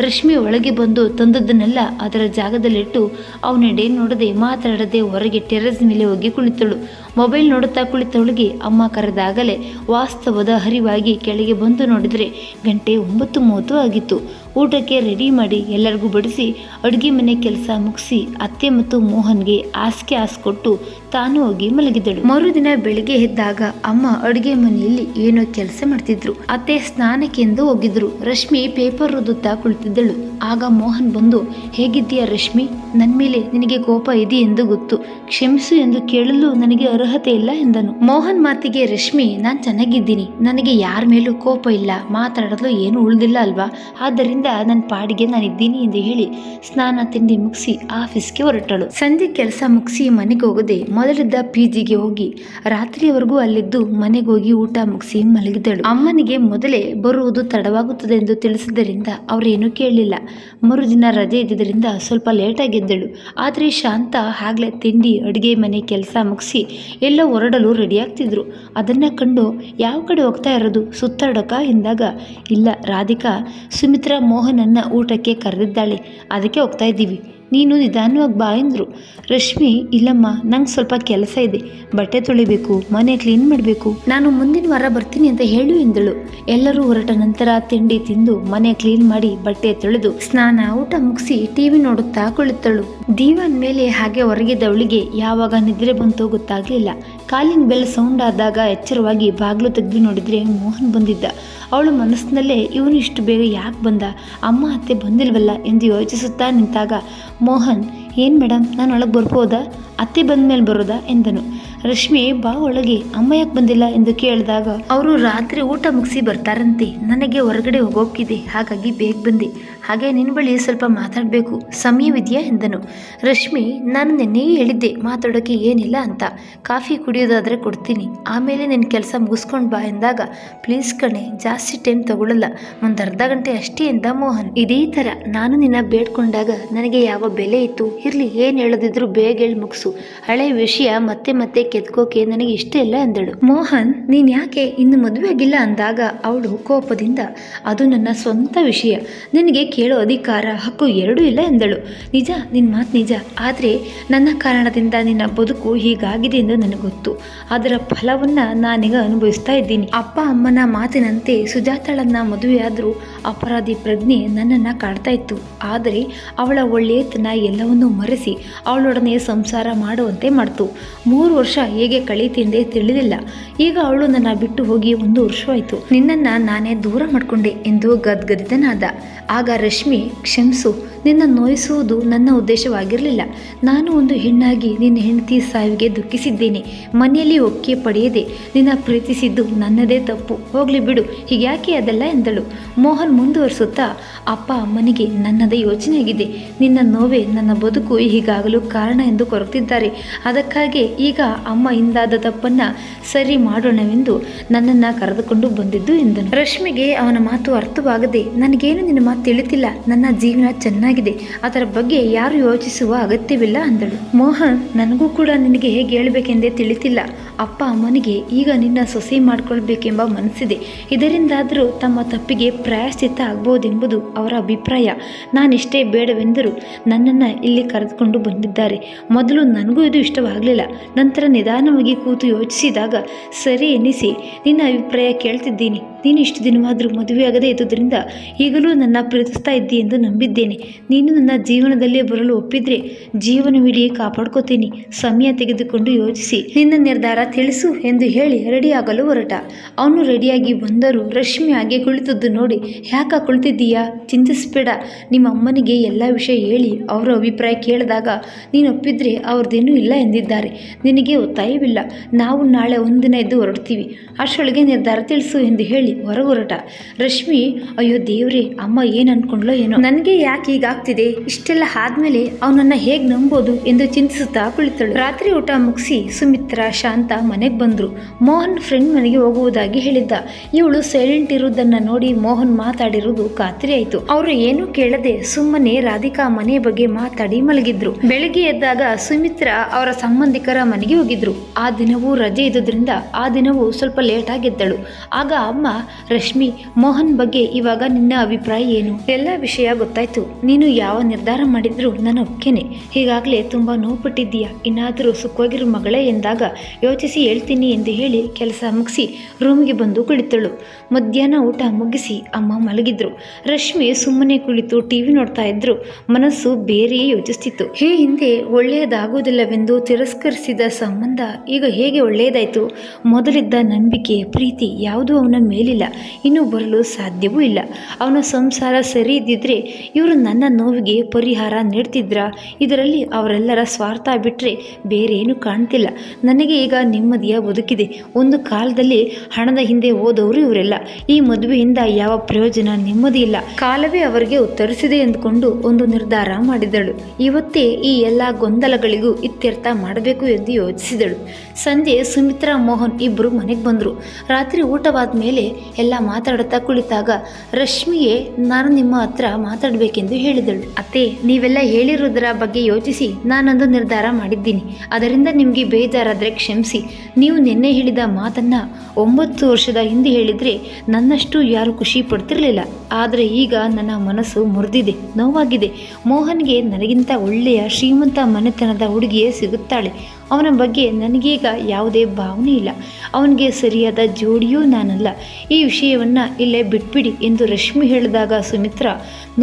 ರಶ್ಮಿ ಒಳಗೆ ಬಂದು ತಂದದ್ದನ್ನೆಲ್ಲ ಅದರ ಜಾಗದಲ್ಲಿಟ್ಟು ಅವನೆಡೆ ನೋಡದೆ ಮಾತಾಡದೆ ಹೊರಗೆ ಟೆರೆಸ್ ಮೇಲೆ ಹೋಗಿ ಕುಳಿತಳು. ಮೊಬೈಲ್ ನೋಡುತ್ತಾ ಕುಳಿತವಳಿಗೆ ಅಮ್ಮ ಕರೆದಾಗಲೇ ವಾಸ್ತವದ ಹರಿವಾಗಿ ಕೆಳಗೆ ಬಂದು ನೋಡಿದರೆ ಗಂಟೆ 9:30 ಆಗಿತ್ತು. ಊಟಕ್ಕೆ ರೆಡಿ ಮಾಡಿ ಎಲ್ಲರಿಗೂ ಬಡಿಸಿ ಅಡುಗೆ ಮನೆ ಕೆಲಸ ಮುಗಿಸಿ ಅತ್ತೆ ಮತ್ತು ಮೋಹನ್ಗೆ ಹಾಸಿಗೆ ಹಾಸ್ಕೊಟ್ಟು ತಾನು ಹೋಗಿ ಮಲಗಿದಳು. ಮರುದಿನ ಬೆಳಿಗ್ಗೆ ಎದ್ದಾಗ ಅಮ್ಮ ಅಡುಗೆ ಮನೆಯಲ್ಲಿ ಏನೋ ಕೆಲಸ ಮಾಡ್ತಿದ್ರು. ಅತ್ತೆ ಸ್ನಾನಕ್ಕೆಂದು ಹೋಗಿದ್ರು. ರಶ್ಮಿ ಪೇಪರ್ ಓದುತ್ತಾ ಕುಳಿತಿದ್ದಳು. ಆಗ ಮೋಹನ್ ಬಂದು, ಹೇಗಿದ್ದೀಯಾ ರಶ್ಮಿ? ನನ್ನ ಮೇಲೆ ನಿನಗೆ ಕೋಪ ಇದೆ ಎಂದು ಗೊತ್ತು, ಕ್ಷಮಿಸು ಎಂದು ಕೇಳಲು ನನಗೆ ಅರ್ಹತೆ ಇಲ್ಲ ಎಂದನು. ಮೋಹನ್ ಮಾತಿಗೆ ರಶ್ಮಿ, ನಾನು ಚೆನ್ನಾಗಿದ್ದೀನಿ, ನನಗೆ ಯಾರ ಮೇಲೂ ಕೋಪ ಇಲ್ಲ, ಮಾತಾಡಲು ಏನು ಉಳಿದಿಲ್ಲ ಅಲ್ವಾ, ಆದ್ದರಿಂದ ನನ್ನ ಪಾಡಿಗೆ ನಾನಿದ್ದೀನಿ ಎಂದು ಹೇಳಿ ಸ್ನಾನ ತಿಂಡಿ ಮುಗಿಸಿ ಆಫೀಸ್ಗೆ ಹೊರಟಳು. ಸಂಜೆ ಕೆಲಸ ಮುಗಿಸಿ ಮನೆಗೆ ಹೋಗದೆ ಮೊದಲಿದ್ದ PGಗೆ ಹೋಗಿ ರಾತ್ರಿಯವರೆಗೂ ಅಲ್ಲಿದ್ದು ಮನೆಗೆ ಹೋಗಿ ಊಟ ಮುಗಿಸಿ ಮಲಗಿದಳು. ಅಮ್ಮನಿಗೆ ಮೊದಲೇ ಬರುವುದು ತಡವಾಗುತ್ತದೆ ಎಂದು ತಿಳಿಸಿದ್ದರಿಂದ ಅವರೇನು ಕೇಳಲಿಲ್ಲ. ಮರುದಿನ ರಜೆ ಇದ್ದಿದ್ದರಿಂದ ಸ್ವಲ್ಪ ಲೇಟಾಗಿ ಎದ್ದಳು. ಆದರೆ ಶಾಂತ ಆಗ್ಲೇ ತಿಂಡಿ ಅಡುಗೆ ಮನೆ ಕೆಲಸ ಮುಗಿಸಿ ಎಲ್ಲ ಹೊರಡಲು ರೆಡಿಯಾಗ್ತಿದ್ರು. ಅದನ್ನ ಕಂಡು, ಯಾವ ಕಡೆ ಹೋಗ್ತಾ ಇರೋದು, ಸುತ್ತಾಡೋಕ ಎಂದಾಗ, ಇಲ್ಲ ರಾಧಿಕಾ, ಸುಮಿತ್ರಾ ಮೋಹನನ್ನ ಊಟಕ್ಕೆ ಕರೆದಿದ್ದಾಳೆ, ಅದಕ್ಕೆ ಹೋಗ್ತಾ ಇದ್ದೀವಿ, ನೀನು ನಿಧಾನವಾಗಿ ಬಾ ಎಂದರು. ರಶ್ಮಿ, ಇಲ್ಲಮ್ಮ, ನಂಗೆ ಸ್ವಲ್ಪ ಕೆಲಸ ಇದೆ, ಬಟ್ಟೆ ತೊಳಿಬೇಕು, ಮನೆ ಕ್ಲೀನ್ ಮಾಡಬೇಕು, ನಾನು ಮುಂದಿನ ವಾರ ಬರ್ತೀನಿ ಅಂತ ಹೇಳು ಎಂದಳು. ಎಲ್ಲರೂ ಹೊರಟ ನಂತರ ತಿಂಡಿ ತಿಂದು ಮನೆ ಕ್ಲೀನ್ ಮಾಡಿ ಬಟ್ಟೆ ತೊಳೆದು ಸ್ನಾನ ಊಟ ಮುಗಿಸಿ TV ನೋಡುತ್ತಾ ಕುಳಿತಳು. ದೀವಾನ್ ಮೇಲೆ ಹಾಗೆ ಹೊರಗಿದ್ದವಳಿಗೆ ಯಾವಾಗ ನಿದ್ರೆ ಬಂತೋ ಗೊತ್ತಾಗ್ಲಿಲ್ಲ. ಕಾಲಿಂಗ್ ಬೆಲ್ ಸೌಂಡ್ ಆದಾಗ ಎಚ್ಚರವಾಗಿ ಬಾಗಿಲು ತೆಗೆದು ನೋಡಿದ್ರೆ ಮೋಹನ್ ಬಂದಿದ್ದ. ಅವಳು ಮನಸ್ಸಿನಲ್ಲೇ, ಇವನು ಇಷ್ಟು ಬೇಗ ಯಾಕೆ ಬಂದ, ಅಮ್ಮ ಅತ್ತೆ ಬಂದಿಲ್ವಲ್ಲ ಎಂದು ಯೋಚಿಸುತ್ತಾ ನಿಂತಾಗ ಮೋಹನ್, ಏನು ಮೇಡಮ್, ನಾನು ಒಳಗೆ ಬರ್ಬೋದಾ, ಅತ್ತೆ ಬಂದ ಮೇಲೆ ಬರೋದಾ ಎಂದನು. ರಶ್ಮಿ, ಬಾ ಒಳಗೆ, ಅಮ್ಮ ಯಾಕೆ ಬಂದಿಲ್ಲ ಎಂದು ಕೇಳಿದಾಗ, ಅವರು ರಾತ್ರಿ ಊಟ ಮುಗಿಸಿ ಬರ್ತಾರಂತೆ, ನನಗೆ ಹೊರಗಡೆ ಹೋಗೋಕಿದೆ, ಹಾಗಾಗಿ ಬೇಗ ಬಂದೆ, ಹಾಗೆ ನಿನ್ನ ಬಳಿ ಸ್ವಲ್ಪ ಮಾತಾಡಬೇಕು, ಸಮಯವಿದೆಯಾ ಎಂದನು. ರಶ್ಮಿ, ನಾನು ನಿನ್ನೆಯೇ ಹೇಳಿದ್ದೆ ಮಾತಾಡೋಕ್ಕೆ ಏನಿಲ್ಲ ಅಂತ, ಕಾಫಿ ಕುಡಿಯೋದಾದರೆ ಕೊಡ್ತೀನಿ, ಆಮೇಲೆ ನಿನ್ನ ಕೆಲಸ ಮುಗಿಸ್ಕೊಂಡು ಬಾ ಎಂದಾಗ, ಪ್ಲೀಸ್ ಕಣೆ, ಜಾಸ್ತಿ ಟೈಮ್ ತಗೊಳ್ಳಲ್ಲ, ಒಂದು ಅರ್ಧ ಗಂಟೆ ಅಷ್ಟೇ ಎಂದ ಮೋಹನ್. ಇದೇ ಥರ ನಾನು ನಿನ್ನ ಬೇಡ್ಕೊಂಡಾಗ ನನಗೆ ಯಾವ ಬೆಲೆ ಇತ್ತು, ಇರಲಿ, ಏನು ಹೇಳದಿದ್ರು ಬೇಗ ಹೇಳಿ ಮುಗಿಸು. ಹಳೆ ವಿಷಯ ಮತ್ತೆ ಮತ್ತೆ ಕೆತ್ಕೋಕೆ ನನಗೆ ಇಷ್ಟ ಇಲ್ಲ ಎಂದಳು. ಮೋಹನ್, ನೀನು ಯಾಕೆ ಇನ್ನು ಮದುವೆ ಆಗಿಲ್ಲ ಅಂದಾಗ ಅವಳು ಕೋಪದಿಂದ, ಅದು ನನ್ನ ಸ್ವಂತ ವಿಷಯ, ನಿನಗೆ ಕೇಳೋ ಅಧಿಕಾರ ಹಕ್ಕು ಎರಡೂ ಇಲ್ಲ ಎಂದಳು. ನಿಜ, ನಿನ್ನ ಮಾತು ನಿಜ. ಆದರೆ ನನ್ನ ಕಾರಣದಿಂದ ನಿನ್ನ ಬದುಕು ಹೀಗಾಗಿದೆ ಎಂದು ನನಗೆ ಗೊತ್ತು. ಅದರ ಫಲವನ್ನು ನಾನೀಗ ಅನುಭವಿಸ್ತಾ ಇದ್ದೀನಿ. ಅಪ್ಪ ಅಮ್ಮನ ಮಾತಿನಂತೆ ಸುಜಾತಳನ್ನ ಮದುವೆಯಾದರೂ ಅಪರಾಧಿ ಪ್ರಜ್ಞೆ ನನ್ನನ್ನು ಕಾಡ್ತಾ ಇತ್ತು. ಆದರೆ ಅವಳ ಒಳ್ಳೆಯತನ ಎಲ್ಲವನ್ನೂ ಮರೆಸಿ ಅವಳೊಡನೆ ಸಂಸಾರ ಮಾಡುವಂತೆ ಮಾಡ್ತು. 3 ವರ್ಷ ಹೇಗೆ ಕಳೀತೆಂದೇ ತಿಳಿದಿಲ್ಲ. ಈಗ ಅವಳು ನನ್ನ ಬಿಟ್ಟು ಹೋಗಿ 1 ವರ್ಷವಾಯಿತು. ನಿನ್ನನ್ನು ನಾನೇ ದೂರ ಮಾಡಿಕೊಂಡೆ ಎಂದು ಗದ್ಗದಿತನಾದ. ಆಗ ರಶ್ಮಿ, ಕ್ಷಮಿಸು, ನಿನ್ನ ನೋಯಿಸುವುದು ನನ್ನ ಉದ್ದೇಶವಾಗಿರಲಿಲ್ಲ. ನಾನು ಒಂದು ಹೆಣ್ಣಾಗಿ ನಿನ್ನ ಹೆಂಡತಿ ಸಾವಿಗೆ ದುಃಖಿಸಿದ್ದೇನೆ. ಮನೆಯಲ್ಲಿ ಒಕ್ಕೆ ಪಡೆಯದೆ ನಿನ್ನ ಪ್ರೀತಿಸಿದ್ದು ನನ್ನದೇ ತಪ್ಪು. ಹೋಗ್ಲಿ ಬಿಡು, ಹೀಗ್ಯಾಕೆ ಅದೆಲ್ಲ ಎಂದಳು. ಮೋಹನ್ ಮುಂದುವರಿಸುತ್ತಾ, ಅಪ್ಪ ಅಮ್ಮನಿಗೆ ನನ್ನದೇ ಯೋಚನೆ ಆಗಿದೆ. ನಿನ್ನ ನೋವೇ ನನ್ನ ಬದುಕು ಹೀಗಾಗಲು ಕಾರಣ ಎಂದು ಕೊರತಿದ್ದಾರೆ. ಅದಕ್ಕಾಗಿ ಈಗ ಅಮ್ಮ ಹಿಂದಾದ ತಪ್ಪನ್ನು ಸರಿ ಮಾಡೋಣವೆಂದು ನನ್ನನ್ನು ಕರೆದುಕೊಂಡು ಬಂದಿದ್ದು ಎಂದನು. ರಶ್ಮಿಗೆ ಅವನ ಮಾತು ಅರ್ಥವಾಗದೆ, ನನಗೇನು ನಿನ್ನ ಮಾತು ತಿಳಿತಿಲ್ಲ, ನನ್ನ ಜೀವನ ಚೆನ್ನಾಗಿದೆ, ಅದರ ಬಗ್ಗೆ ಯಾರು ಯೋಚಿಸುವ ಅಗತ್ಯವಿಲ್ಲ ಅಂದಳು. ಮೋಹನ್, ನನಗೂ ಕೂಡ ನಿನಗೆ ಹೇಗೆ ಹೇಳಬೇಕೆಂದೇ ತಿಳಿತಿಲ್ಲ. ಅಪ್ಪ ಅಮ್ಮನಿಗೆ ಈಗ ನಿನ್ನ ಸೊಸೆ ಮಾಡಿಕೊಳ್ಬೇಕೆಂಬ ಮನಸ್ಸಿದೆ. ಇದರಿಂದಾದರೂ ತಮ್ಮ ತಪ್ಪಿಗೆ ಪ್ರಾಯಶ್ಚಿತ್ತ ಆಗ್ಬೋದೆಂಬುದು ಅವರ ಅಭಿಪ್ರಾಯ. ನಾನಿಷ್ಟೇ ಬೇಡವೆಂದರೂ ನನ್ನನ್ನು ಇಲ್ಲಿ ಕರೆದುಕೊಂಡು ಬಂದಿದ್ದಾರೆ. ಮೊದಲು ನನಗೂ ಇದು ಇಷ್ಟವಾಗಲಿಲ್ಲ. ನಂತರ ನಿಧಾನವಾಗಿ ಕೂತು ಯೋಚಿಸಿದಾಗ ಸರಿ ಎನ್ನಿಸಿ ನಿನ್ನ ಅಭಿಪ್ರಾಯ ಕೇಳ್ತಿದ್ದೀನಿ. ನೀನು ಇಷ್ಟು ದಿನವಾದರೂ ಮದುವೆಯಾಗದೇ ಇದ್ದುದರಿಂದ ಈಗಲೂ ನನ್ನ ಪ್ರೀತಿಸ್ತಾ ಇದ್ದಿ ಎಂದು ನಂಬಿದ್ದೇನೆ. ನೀನು ನನ್ನ ಜೀವನದಲ್ಲೇ ಬರಲು ಒಪ್ಪಿದ್ರೆ ಜೀವನವಿಡೀ ಕಾಪಾಡ್ಕೋತೀನಿ. ಸಮಯ ತೆಗೆದುಕೊಂಡು ಯೋಚಿಸಿ ನಿನ್ನ ನಿರ್ಧಾರ ತಿಳಿಸು ಎಂದು ಹೇಳಿ ರೆಡಿಯಾಗಲು ಹೊರಟ. ಅವನು ರೆಡಿಯಾಗಿ ಬಂದರೂ ರಶ್ಮಿ ಹಾಗೆ ಕುಳಿತದ್ದು ನೋಡಿ, ಯಾಕೆ ಕುಳಿತಿದ್ದೀಯಾ? ಚಿಂತಿಸಬೇಡ, ನಿಮ್ಮ ಅಮ್ಮನಿಗೆ ಎಲ್ಲ ವಿಷಯ ಹೇಳಿ ಅವರ ಅಭಿಪ್ರಾಯ ಕೇಳಿದಾಗ ನೀನು ಒಪ್ಪಿದ್ರೆ ಅವ್ರದ್ದೇನೂ ಇಲ್ಲ ಎಂದಿದ್ದಾರೆ. ನಿನಗೆ ಒತ್ತಾಯವಿಲ್ಲ. ನಾವು ನಾಳೆ ಒಂದಿನ ಎದ್ದು ಹೊರಡ್ತೀವಿ. ಅಷ್ಟರೊಳಗೆ ನಿರ್ಧಾರ ತಿಳಿಸು ಎಂದು ಹೇಳಿ ಹೊರಟ. ರಶ್ಮಿ, ಅಯ್ಯೋ ದೇವ್ರೇ, ಅಮ್ಮ ಏನು ಅನ್ಕೊಂಡ್ಲೋ ಏನೋ, ನನಗೆ ಯಾಕೆ ಹೀಗಾಗ್ತಿದೆ? ಇಷ್ಟೆಲ್ಲ ಆದ್ಮೇಲೆ ಅವನನ್ನ ಹೇಗೆ ನಂಬೋದು ಎಂದು ಚಿಂತಿಸುತ್ತಾ ಕುಳಿತಳು. ರಾತ್ರಿ ಊಟ ಮುಗಿಸಿ ಸುಮಿತ್ರಾ, ಶಾಂತ ಮನೆಗೆ ಬಂದ್ರು. ಮೋಹನ್ ಫ್ರೆಂಡ್ ಮನೆಗೆ ಹೋಗುವುದಾಗಿ ಹೇಳಿದ್ದ. ಇವಳು ಸೈಲೆಂಟ್ ಇರುವುದನ್ನ ನೋಡಿ ಮೋಹನ್ ಮಾತಾಡಿರುವುದು ಖಾತ್ರಿ ಆಯಿತು. ಅವರು ಏನೂ ಕೇಳದೆ ಸುಮ್ಮನೆ ರಾಧಿಕಾ ಮನೆ ಬಗ್ಗೆ ಮಾತಾಡಿ ಮಲಗಿದ್ರು. ಬೆಳಗ್ಗೆ ಎದ್ದಾಗ ಸುಮಿತ್ರಾ ಅವರ ಸಂಬಂಧಿಕರ ಮನೆಗೆ ಹೋಗಿದ್ರು. ಆ ದಿನವೂ ರಜೆ ಇದ್ದುದರಿಂದ ಆ ದಿನವೂ ಸ್ವಲ್ಪ ಲೇಟ್ ಆಗಿದ್ದಳು. ಆಗ ಅಮ್ಮ, ರಶ್ಮಿ, ಮೋಹನ್ ಬಗ್ಗೆ ಇವಾಗ ನಿನ್ನ ಅಭಿಪ್ರಾಯ ಏನು? ಎಲ್ಲ ವಿಷಯ ಗೊತ್ತಾಯ್ತು. ನೀನು ಯಾವ ನಿರ್ಧಾರ ಮಾಡಿದ್ರು ನಾನು ಒಪ್ಕೇನೆ. ಹೀಗಾಗಲೇ ತುಂಬ ನೋವುಪಟ್ಟಿದ್ದೀಯಾ. ಇನ್ನಾದರೂ ಸುಖವಾಗಿರು ಮಗಳೇ ಎಂದಾಗ ಯೋಚಿಸಿ ಹೇಳ್ತೀನಿ ಎಂದು ಹೇಳಿ ಕೆಲಸ ಮುಗಿಸಿ ರೂಮಿಗೆ ಬಂದು ಕುಳಿತಳು. ಮಧ್ಯಾಹ್ನ ಊಟ ಮುಗಿಸಿ ಅಮ್ಮ ಮಲಗಿದ್ರು. ರಶ್ಮಿ ಸುಮ್ಮನೆ ಕುಳಿತು ಟಿವಿ ನೋಡ್ತಾ ಇದ್ರು. ಮನಸ್ಸು ಬೇರೆಯೇ ಯೋಚಿಸ್ತಿತ್ತು. ಈ ಹಿಂದೆ ಒಳ್ಳೆಯದಾಗುವುದಿಲ್ಲವೆಂದು ತಿರಸ್ಕರಿಸಿದ ಸಂಬಂಧ ಈಗ ಹೇಗೆ ಒಳ್ಳೆಯದಾಯಿತು? ಮೊದಲಿದ್ದ ನಂಬಿಕೆ, ಪ್ರೀತಿ ಯಾವುದೂ ಅವನ ಮೇಲಿಲ್ಲ, ಇನ್ನೂ ಬರಲು ಸಾಧ್ಯವೂ ಇಲ್ಲ. ಅವನ ಸಂಸಾರ ಸರಿ ಇದ್ದಿದ್ರೆ ಇವರು ನನ್ನ ನೋವಿಗೆ ಪರಿಹಾರ ನೀಡ್ತಿದ್ರ? ಇದರಲ್ಲಿ ಅವರೆಲ್ಲರ ಸ್ವಾರ್ಥ ಬಿಟ್ಟರೆ ಬೇರೇನು ಕಾಣ್ತಿಲ್ಲ. ನನಗೆ ಈಗ ನೆಮ್ಮದಿಯ ಬದುಕಿದೆ. ಒಂದು ಕಾಲದಲ್ಲಿ ಹಣದ ಹಿಂದೆ ಹೋದವರು ಇವರೆಲ್ಲ. ಈ ಮದುವೆಯಿಂದ ಯಾವ ಪ್ರಯೋಜನ, ನೆಮ್ಮದಿ ಇಲ್ಲ. ಕಾಲವೇ ಅವರಿಗೆ ಉತ್ತರಿಸಿದೆ ಎಂದುಕೊಂಡು ಒಂದು ನಿರ್ಧಾರ ಮಾಡಿದಳು. ಇವತ್ತೇ ಈ ಎಲ್ಲ ಗೊಂದಲಗಳಿಗೂ ಇತ್ಯರ್ಥ ಮಾಡಬೇಕು ಎಂದು ಯೋಚಿಸಿದಳು. ಸಂಜೆ ಸುಮಿತ್ರಾ, ಮೋಹನ್ ಇಬ್ಬರು ಮನೆಗೆ ಬಂದರು. ರಾತ್ರಿ ಊಟವಾದ ಮೇಲೆ ಎಲ್ಲ ಮಾತಾಡುತ್ತಾ ಕುಳಿತಾಗ ರಶ್ಮಿಯೇ, ನಾನು ನಿಮ್ಮ ಹತ್ರ ಮಾತಾಡಬೇಕೆಂದು ಹೇಳಿದಳು. ಅತ್ತೆ, ನೀವೆಲ್ಲ ಹೇಳಿರುವುದರ ಬಗ್ಗೆ ಯೋಚಿಸಿ ನಾನೊಂದು ನಿರ್ಧಾರ ಮಾಡಿದ್ದೀನಿ. ಅದರಿಂದ ನಿಮಗೆ ಬೇಜಾರಾದರೆ ಕ್ಷಮಿಸಿ. ನೀವು ನಿನ್ನೆ ಹೇಳಿದ ಮಾತನ್ನು 9 ವರ್ಷದ ಹಿಂದೆ ಹೇಳಿದರೆ ನನ್ನಷ್ಟು ಯಾರು ಖುಷಿ ಪಡ್ತಿರಲಿಲ್ಲ. ಆದರೆ ಈಗ ನನ್ನ ಮನಸ್ಸು ಮುರಿದಿದೆ, ನೋವಾಗಿದೆ. ಮೋಹನ್ಗೆ ನನಗಿಂತ ಒಳ್ಳೆಯ ಶ್ರೀಮಂತ ಮನೆತನದ ಹುಡುಗಿಯೇ ಸಿಗುತ್ತಾಳೆ. ಅವನ ಬಗ್ಗೆ ನನಗೀಗ ಯಾವುದೇ ಭಾವನೆ ಇಲ್ಲ. ಅವನಿಗೆ ಸರಿಯಾದ ಜೋಡಿಯೂ ನಾನಲ್ಲ. ಈ ವಿಷಯವನ್ನು ಇಲ್ಲೇ ಬಿಟ್ಬಿಡಿ ಎಂದು ರಶ್ಮಿ ಹೇಳಿದಾಗ ಸುಮಿತ್ರಾ,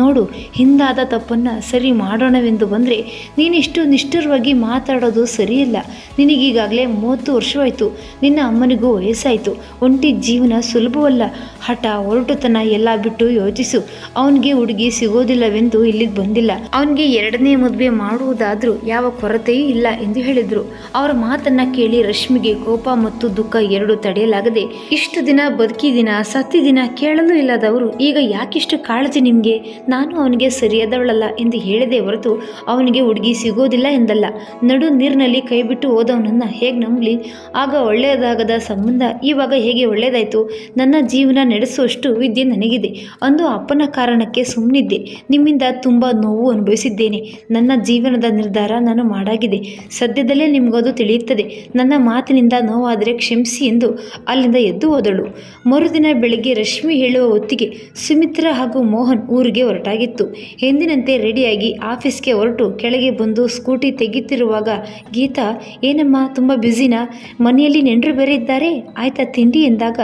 ನೋಡು, ಹಿಂದಾದ ತಪ್ಪನ್ನು ಸರಿ ಮಾಡೋಣವೆಂದು ಬಂದರೆ ನೀನಿಷ್ಟು ನಿಷ್ಠುರವಾಗಿ ಮಾತಾಡೋದು ಸರಿಯಿಲ್ಲ. ನಿನಗೀಗಾಗಲೇ 30 ವರ್ಷವಾಯಿತು. ನಿನ್ನ ಅಮ್ಮನಿಗೂ ವಯಸ್ಸಾಯಿತು. ಒಂಟಿ ಜೀವನ ಸುಲಭವಲ್ಲ. ಹಠ, ಹೊರಟುತನ ಎಲ್ಲ ಬಿಟ್ಟು ಯೋಚಿಸು. ಅವನಿಗೆ ಹುಡುಗಿ ಸಿಗೋದಿಲ್ಲವೆಂದು ಇಲ್ಲಿಗೆ ಬಂದಿಲ್ಲ. ಅವನಿಗೆ 2ನೇ ಮದುವೆ ಮಾಡುವುದಾದರೂ ಯಾವ ಕೊರತೆಯೂ ಇಲ್ಲ ಎಂದು ಹೇಳಿದರು. ಅವರ ಮಾತನ್ನ ಕೇಳಿ ರಶ್ಮಿಗೆ ಕೋಪ ಮತ್ತು ದುಃಖ ಎರಡು ತಡೆಯಲಾಗದೆ, ಇಷ್ಟು ದಿನ ಬದುಕಿದಿನ ಸತ್ತಿದಿನ ಕೇಳಲು ಇಲ್ಲದವರು ಈಗ ಯಾಕಿಷ್ಟು ಕಾಳಜಿ ನಿಮಗೆ? ನಾನು ಅವನಿಗೆ ಸರಿಯಾದವಳಲ್ಲ ಎಂದು ಹೇಳಿದೆ ಹೊರತು ಅವನಿಗೆ ಹುಡುಗಿ ಸಿಗೋದಿಲ್ಲ ಎಂದಲ್ಲ. ನಡು ನೀರಿನಲ್ಲಿ ಕೈ ಬಿಟ್ಟು ಹೋದವನನ್ನ ಹೇಗೆ ನಂಬಲಿ? ಆಗ ಒಳ್ಳೆಯದಾಗದ ಸಂಬಂಧ ಇವಾಗ ಹೇಗೆ ಒಳ್ಳೆಯದಾಯಿತು? ನನ್ನ ಜೀವನ ನಡೆಸುವಷ್ಟು ವಿದ್ಯೆ ನನಗಿದೆ. ಅಂದು ಅಪ್ಪನ ಕಾರಣಕ್ಕೆ ಸುಮ್ಮನಿದ್ದೆ. ನಿಮ್ಮಿಂದ ತುಂಬ ನೋವು ಅನುಭವಿಸಿದ್ದೇನೆ. ನನ್ನ ಜೀವನದ ನಿರ್ಧಾರ ನಾನು ಮಾಡಾಗಿದೆ. ಸದ್ಯದಲ್ಲೇ ನಿಮಗದು ತಿಳಿಯುತ್ತದೆ. ನನ್ನ ಮಾತಿನಿಂದ ನೋವಾದರೆ ಕ್ಷಮಿಸಿ ಎಂದು ಅಲ್ಲಿಂದ ಎದ್ದು ಹೋದಳು. ಮರುದಿನ ಬೆಳಿಗ್ಗೆ ರಶ್ಮಿ ಹೇಳುವ ಹೊತ್ತಿಗೆ ಸುಮಿತ್ರಾ ಹಾಗೂ ಮೋಹನ್ ಊರಿಗೆ ಹೊರಟಾಗಿತ್ತು. ಎಂದಿನಂತೆ ರೆಡಿಯಾಗಿ ಆಫೀಸ್ಗೆ ಹೊರಟು ಕೆಳಗೆ ಬಂದು ಸ್ಕೂಟಿ ತೆಗೆಯುತ್ತಿರುವಾಗ ಗೀತಾ, ಏನಮ್ಮ ತುಂಬ ಬ್ಯುಸಿನಾ? ಮನೆಯಲ್ಲಿ ನೆಂಟರು ಬೇರೆ ಇದ್ದಾರೆ, ಆಯ್ತಾ ತಿಂಡಿ ಎಂದಾಗ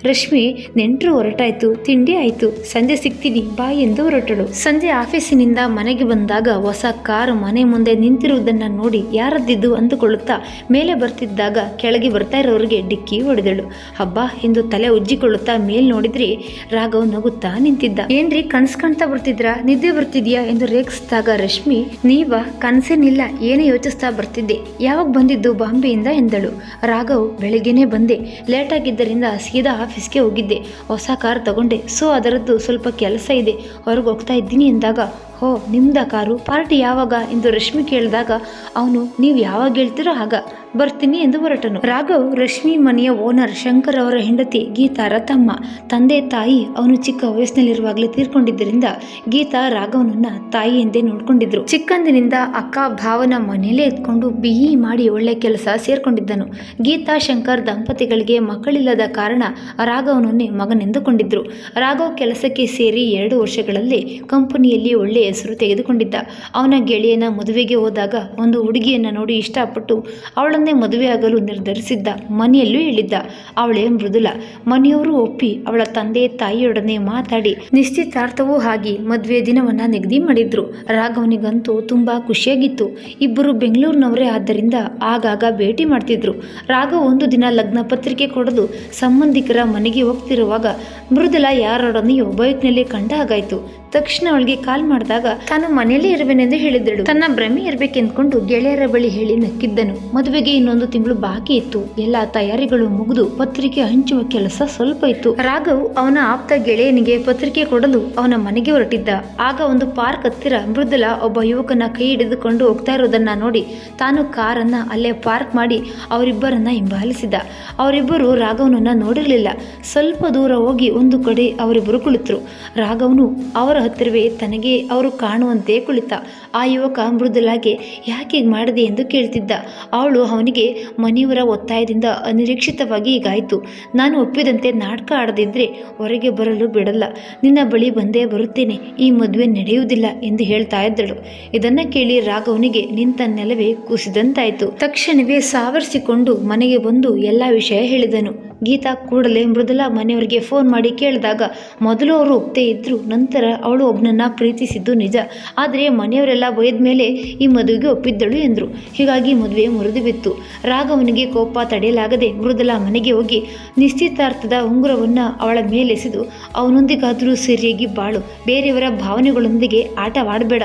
ರಶ್ಮಿ, ನೆಂಟರು ಹೊರಟಾಯ್ತು, ತಿಂಡಿ ಆಯಿತು, ಸಂಜೆ ಸಿಗ್ತೀನಿ ಬಾಯ್ ಎಂದು ಹೊರಟಳು. ಸಂಜೆ ಆಫೀಸಿನಿಂದ ಮನೆಗೆ ಬಂದಾಗ ಹೊಸ ಕಾರು ಮನೆ ಮುಂದೆ ನಿಂತಿರುವುದನ್ನು ನೋಡಿ ಯಾರದ್ದಿದ್ದು ಅಂದುಕೊಳ್ಳುತ್ತಾ ಮೇಲೆ ಬರ್ತಿದ್ದಾಗ ಕೆಳಗೆ ಬರ್ತಾ ಇರೋರಿಗೆ ಡಿಕ್ಕಿ ಹೊಡೆದಳು. ಹಬ್ಬ ಎಂದು ತಲೆ ಉಜ್ಜಿಕೊಳ್ಳುತ್ತಾ ಮೇಲ್ ನೋಡಿದ್ರೆ ರಾಘವ್ ನಗುತ್ತಾ ನಿಂತಿದ್ದ. ಏನ್ರಿ ಕನ್ಸ್ಕಾಣ್ತಾ ಬರ್ತಿದ್ರಾ? ನಿದ್ದೆ ಬರ್ತಿದ್ಯಾ ಎಂದು ರೇಗಿಸಿದಾಗ ರಶ್ಮಿ, ನೀವಾ? ಕನಸೇನಿಲ್ಲ, ಏನೇ ಯೋಚಿಸ್ತಾ ಬರ್ತಿದ್ದೆ. ಯಾವಾಗ ಬಂದಿದ್ದು ಬಾಂಬೆಯಿಂದ ಎಂದಳು. ರಾಘವ್, ಬೆಳಗ್ಗೆನೇ ಬಂದೆ, ಲೇಟ್ ಆಗಿದ್ದರಿಂದ ಸೀದಾ ಆಫೀಸ್ಗೆ ಹೋಗಿದ್ದೆ. ಹೊಸ ಕಾರ್ ತಗೊಂಡೆ, ಸೊ ಅದರದ್ದು ಸ್ವಲ್ಪ ಕೆಲಸ ಇದೆ, ಹೊರಗೆ ಹೋಗ್ತಾ ಇದ್ದೀನಿ ಎಂದಾಗ, ಹೋ ನಿಮ್ದ ಕಾರು, ಪಾರ್ಟಿ ಯಾವಾಗ ಎಂದು ರಶ್ಮಿ ಕೇಳಿದಾಗ ಅವನು, ನೀವು ಯಾವಾಗ ಹೇಳ್ತೀರೋ ಆಗ ಬರ್ತೀನಿ ಎಂದು ಹೊರಟನು. ರಾಘವ್ ರಶ್ಮಿ ಮನೆಯ ಓನರ್ ಶಂಕರ್ ಅವರ ಹೆಂಡತಿ ಗೀತಾರ ತಮ್ಮ. ತಂದೆ ತಾಯಿ ಅವನು ಚಿಕ್ಕ ವಯಸ್ಸಿನಲ್ಲಿರುವಾಗಲೇ ತೀರ್ಕೊಂಡಿದ್ದರಿಂದ ಗೀತಾ ರಾಘವನನ್ನ ತಾಯಿ ಎಂದೇ ನೋಡ್ಕೊಂಡಿದ್ರು. ಚಿಕ್ಕಂದಿನಿಂದ ಅಕ್ಕ ಭಾವನ ಮನೆಯಲ್ಲೇ ಎತ್ಕೊಂಡು BE ಮಾಡಿ ಒಳ್ಳೆ ಕೆಲಸ ಸೇರ್ಕೊಂಡಿದ್ದನು. ಗೀತಾ ಶಂಕರ್ ದಂಪತಿಗಳಿಗೆ ಮಕ್ಕಳಿಲ್ಲದ ಕಾರಣ ರಾಘವನನ್ನೇ ಮಗನೆಂದುಕೊಂಡಿದ್ರು. ರಾಘವ್ ಕೆಲಸಕ್ಕೆ ಸೇರಿ 2 ವರ್ಷಗಳಲ್ಲೇ ಕಂಪನಿಯಲ್ಲಿ ಒಳ್ಳೆ ಹೆಸರು ತೆಗೆದುಕೊಂಡಿದ್ದ. ಅವನ ಗೆಳೆಯನ ಮದುವೆಗೆ ಹೋದಾಗ ಒಂದು ಹುಡುಗಿಯನ್ನ ನೋಡಿ ಇಷ್ಟಪಟ್ಟು ಅವಳನ್ನೇ ಮದುವೆಯಾಗಲು ನಿರ್ಧರಿಸಿದ್ದ. ಮನೆಯಲ್ಲೂ ಹೇಳಿದ್ದ. ಅವಳೇ ಮೃದುಲ. ಮನೆಯವರು ಒಪ್ಪಿ ಅವಳ ತಂದೆ ತಾಯಿಯೊಡನೆ ಮಾತಾಡಿ ನಿಶ್ಚಿತಾರ್ಥವೂ ಆಗಿ ಮದುವೆ ದಿನವನ್ನ ನಿಗದಿ ಮಾಡಿದ್ರು. ರಾಘವನಿಗಂತೂ ತುಂಬಾ ಖುಷಿಯಾಗಿತ್ತು. ಇಬ್ಬರು ಬೆಂಗಳೂರಿನವರೇ ಆದ್ದರಿಂದ ಆಗಾಗ ಭೇಟಿ ಮಾಡ್ತಿದ್ರು. ರಾಘವ್ ಒಂದು ದಿನ ಲಗ್ನ ಪತ್ರಿಕೆ ಕೊಡಲು ಸಂಬಂಧಿಕರ ಮನೆಗೆ ಹೋಗ್ತಿರುವಾಗ ಮೃದುಲ ಯಾರೊಡನೆಯೋ ಬೈಕ್ನಲ್ಲಿ ಕಂಡ ಹಾಗಾಯ್ತು. ತಕ್ಷಣ ಅವಳಿಗೆ ಕಾಲ್ ಮಾಡಿದಾಗ ತಾನು ಮನೆಯಲ್ಲೇ ಇರುವೆನೆಂದು ಹೇಳಿದಳು. ತನ್ನ ಭ್ರಮೆ ಇರಬೇಕೆಂದ್ಕೊಂಡು ಗೆಳೆಯರ ಬಳಿ ಹೇಳಿ ನಕ್ಕಿದ್ದನು. ಮದುವೆಗೆ ಇನ್ನೊಂದು ತಿಂಗಳು ಬಾಕಿ ಇತ್ತು. ಎಲ್ಲ ತಯಾರಿಗಳು ಮುಗಿದು ಪತ್ರಿಕೆ ಹಂಚುವ ಕೆಲಸ ಸ್ವಲ್ಪ ಇತ್ತು. ರಾಘವ್ ಅವನ ಆಪ್ತ ಗೆಳೆಯನಿಗೆ ಪತ್ರಿಕೆ ಕೊಡಲು ಅವನ ಮನೆಗೆ ಹೊರಟಿದ್ದ. ಆಗ ಒಂದು ಪಾರ್ಕ್ ಹತ್ತಿರ ಮೃದುಲ ಒಬ್ಬ ಯುವಕನ ಕೈ ಹಿಡಿದುಕೊಂಡು ಹೋಗ್ತಾ ಇರೋದನ್ನ ನೋಡಿ ತಾನು ಕಾರನ್ನ ಅಲ್ಲೇ ಪಾರ್ಕ್ ಮಾಡಿ ಅವರಿಬ್ಬರನ್ನ ಹಿಂಬಾಲಿಸಿದ. ಅವರಿಬ್ಬರು ರಾಘವನನ್ನ ನೋಡಿರಲಿಲ್ಲ. ಸ್ವಲ್ಪ ದೂರ ಹೋಗಿ ಒಂದು ಕಡೆ ಅವರಿಬ್ಬರು ಕುಳಿತರು. ರಾಘವನು ಅವರ ಹತ್ತಿರವೇ ತನಗೆ ಅವರು ಕಾಣುವಂತೆ ಕುಳಿತ. ಆ ಯುವಕ ಮೃದುಲಾಗೆ ಯಾಕೆ ಮಾಡಿದೆ ಎಂದು ಕೇಳ್ತಿದ್ದ. ಅವಳು ಅವನಿಗೆ ಮನೆಯವರ ಒತ್ತಾಯದಿಂದ ಅನಿರೀಕ್ಷಿತವಾಗಿ ಹೀಗಾಯಿತು. ನಾನು ಒಪ್ಪಿದಂತೆ ನಾಟಕ ಆಡದಿದ್ರೆ ಹೊರಗೆ ಬರಲು ಬಿಡಲ್ಲ. ನಿನ್ನ ಬಳಿ ಬಂದೇ ಬರುತ್ತೇನೆ. ಈ ಮದುವೆ ನಡೆಯುವುದಿಲ್ಲ ಎಂದು ಹೇಳ್ತಾ ಇದ್ದಳು. ಇದನ್ನ ಕೇಳಿ ರಾಘವನಿಗೆ ನಿಂತ ನೆಲವೇ ಕುಸಿದಂತಾಯಿತು. ತಕ್ಷಣವೇ ಸಾವರಿಸಿಕೊಂಡು ಮನೆಗೆ ಬಂದು ಎಲ್ಲ ವಿಷಯ ಹೇಳಿದನು. ಗೀತಾ ಕೂಡಲೇ ಮೃದುಲಾ ಮನೆಯವರಿಗೆ ಫೋನ್ ಮಾಡಿ ಕೇಳಿದಾಗ ಮೊದಲು ಅವರು ಒಪ್ಪದೇ ಇದ್ರು. ನಂತರ ಅವಳು ಒಬ್ಬನನ್ನ ಪ್ರೀತಿಸಿದ್ದು ನಿಜ, ಆದರೆ ಮನೆಯವರೆಲ್ಲ ಬೈದ ಮೇಲೆ ಈ ಮದುವೆಗೆ ಒಪ್ಪಿದ್ದಳು ಎಂದರು. ಹೀಗಾಗಿ ಮದುವೆ ಮುರಿದು ಬಿತ್ತು. ರಾಘವನಿಗೆ ಕೋಪ ತಡೆಯಲಾಗದೆ ಮೃದುಲಾ ಮನೆಗೆ ಹೋಗಿ ನಿಶ್ಚಿತಾರ್ಥದ ಉಂಗುರವನ್ನ ಅವಳ ಮೇಲೆಸೆದು, ಅವನೊಂದಿಗಾದರೂ ಸರಿಯಾಗಿ ಬಾಳು, ಬೇರೆಯವರ ಭಾವನೆಗಳೊಂದಿಗೆ ಆಟವಾಡಬೇಡ,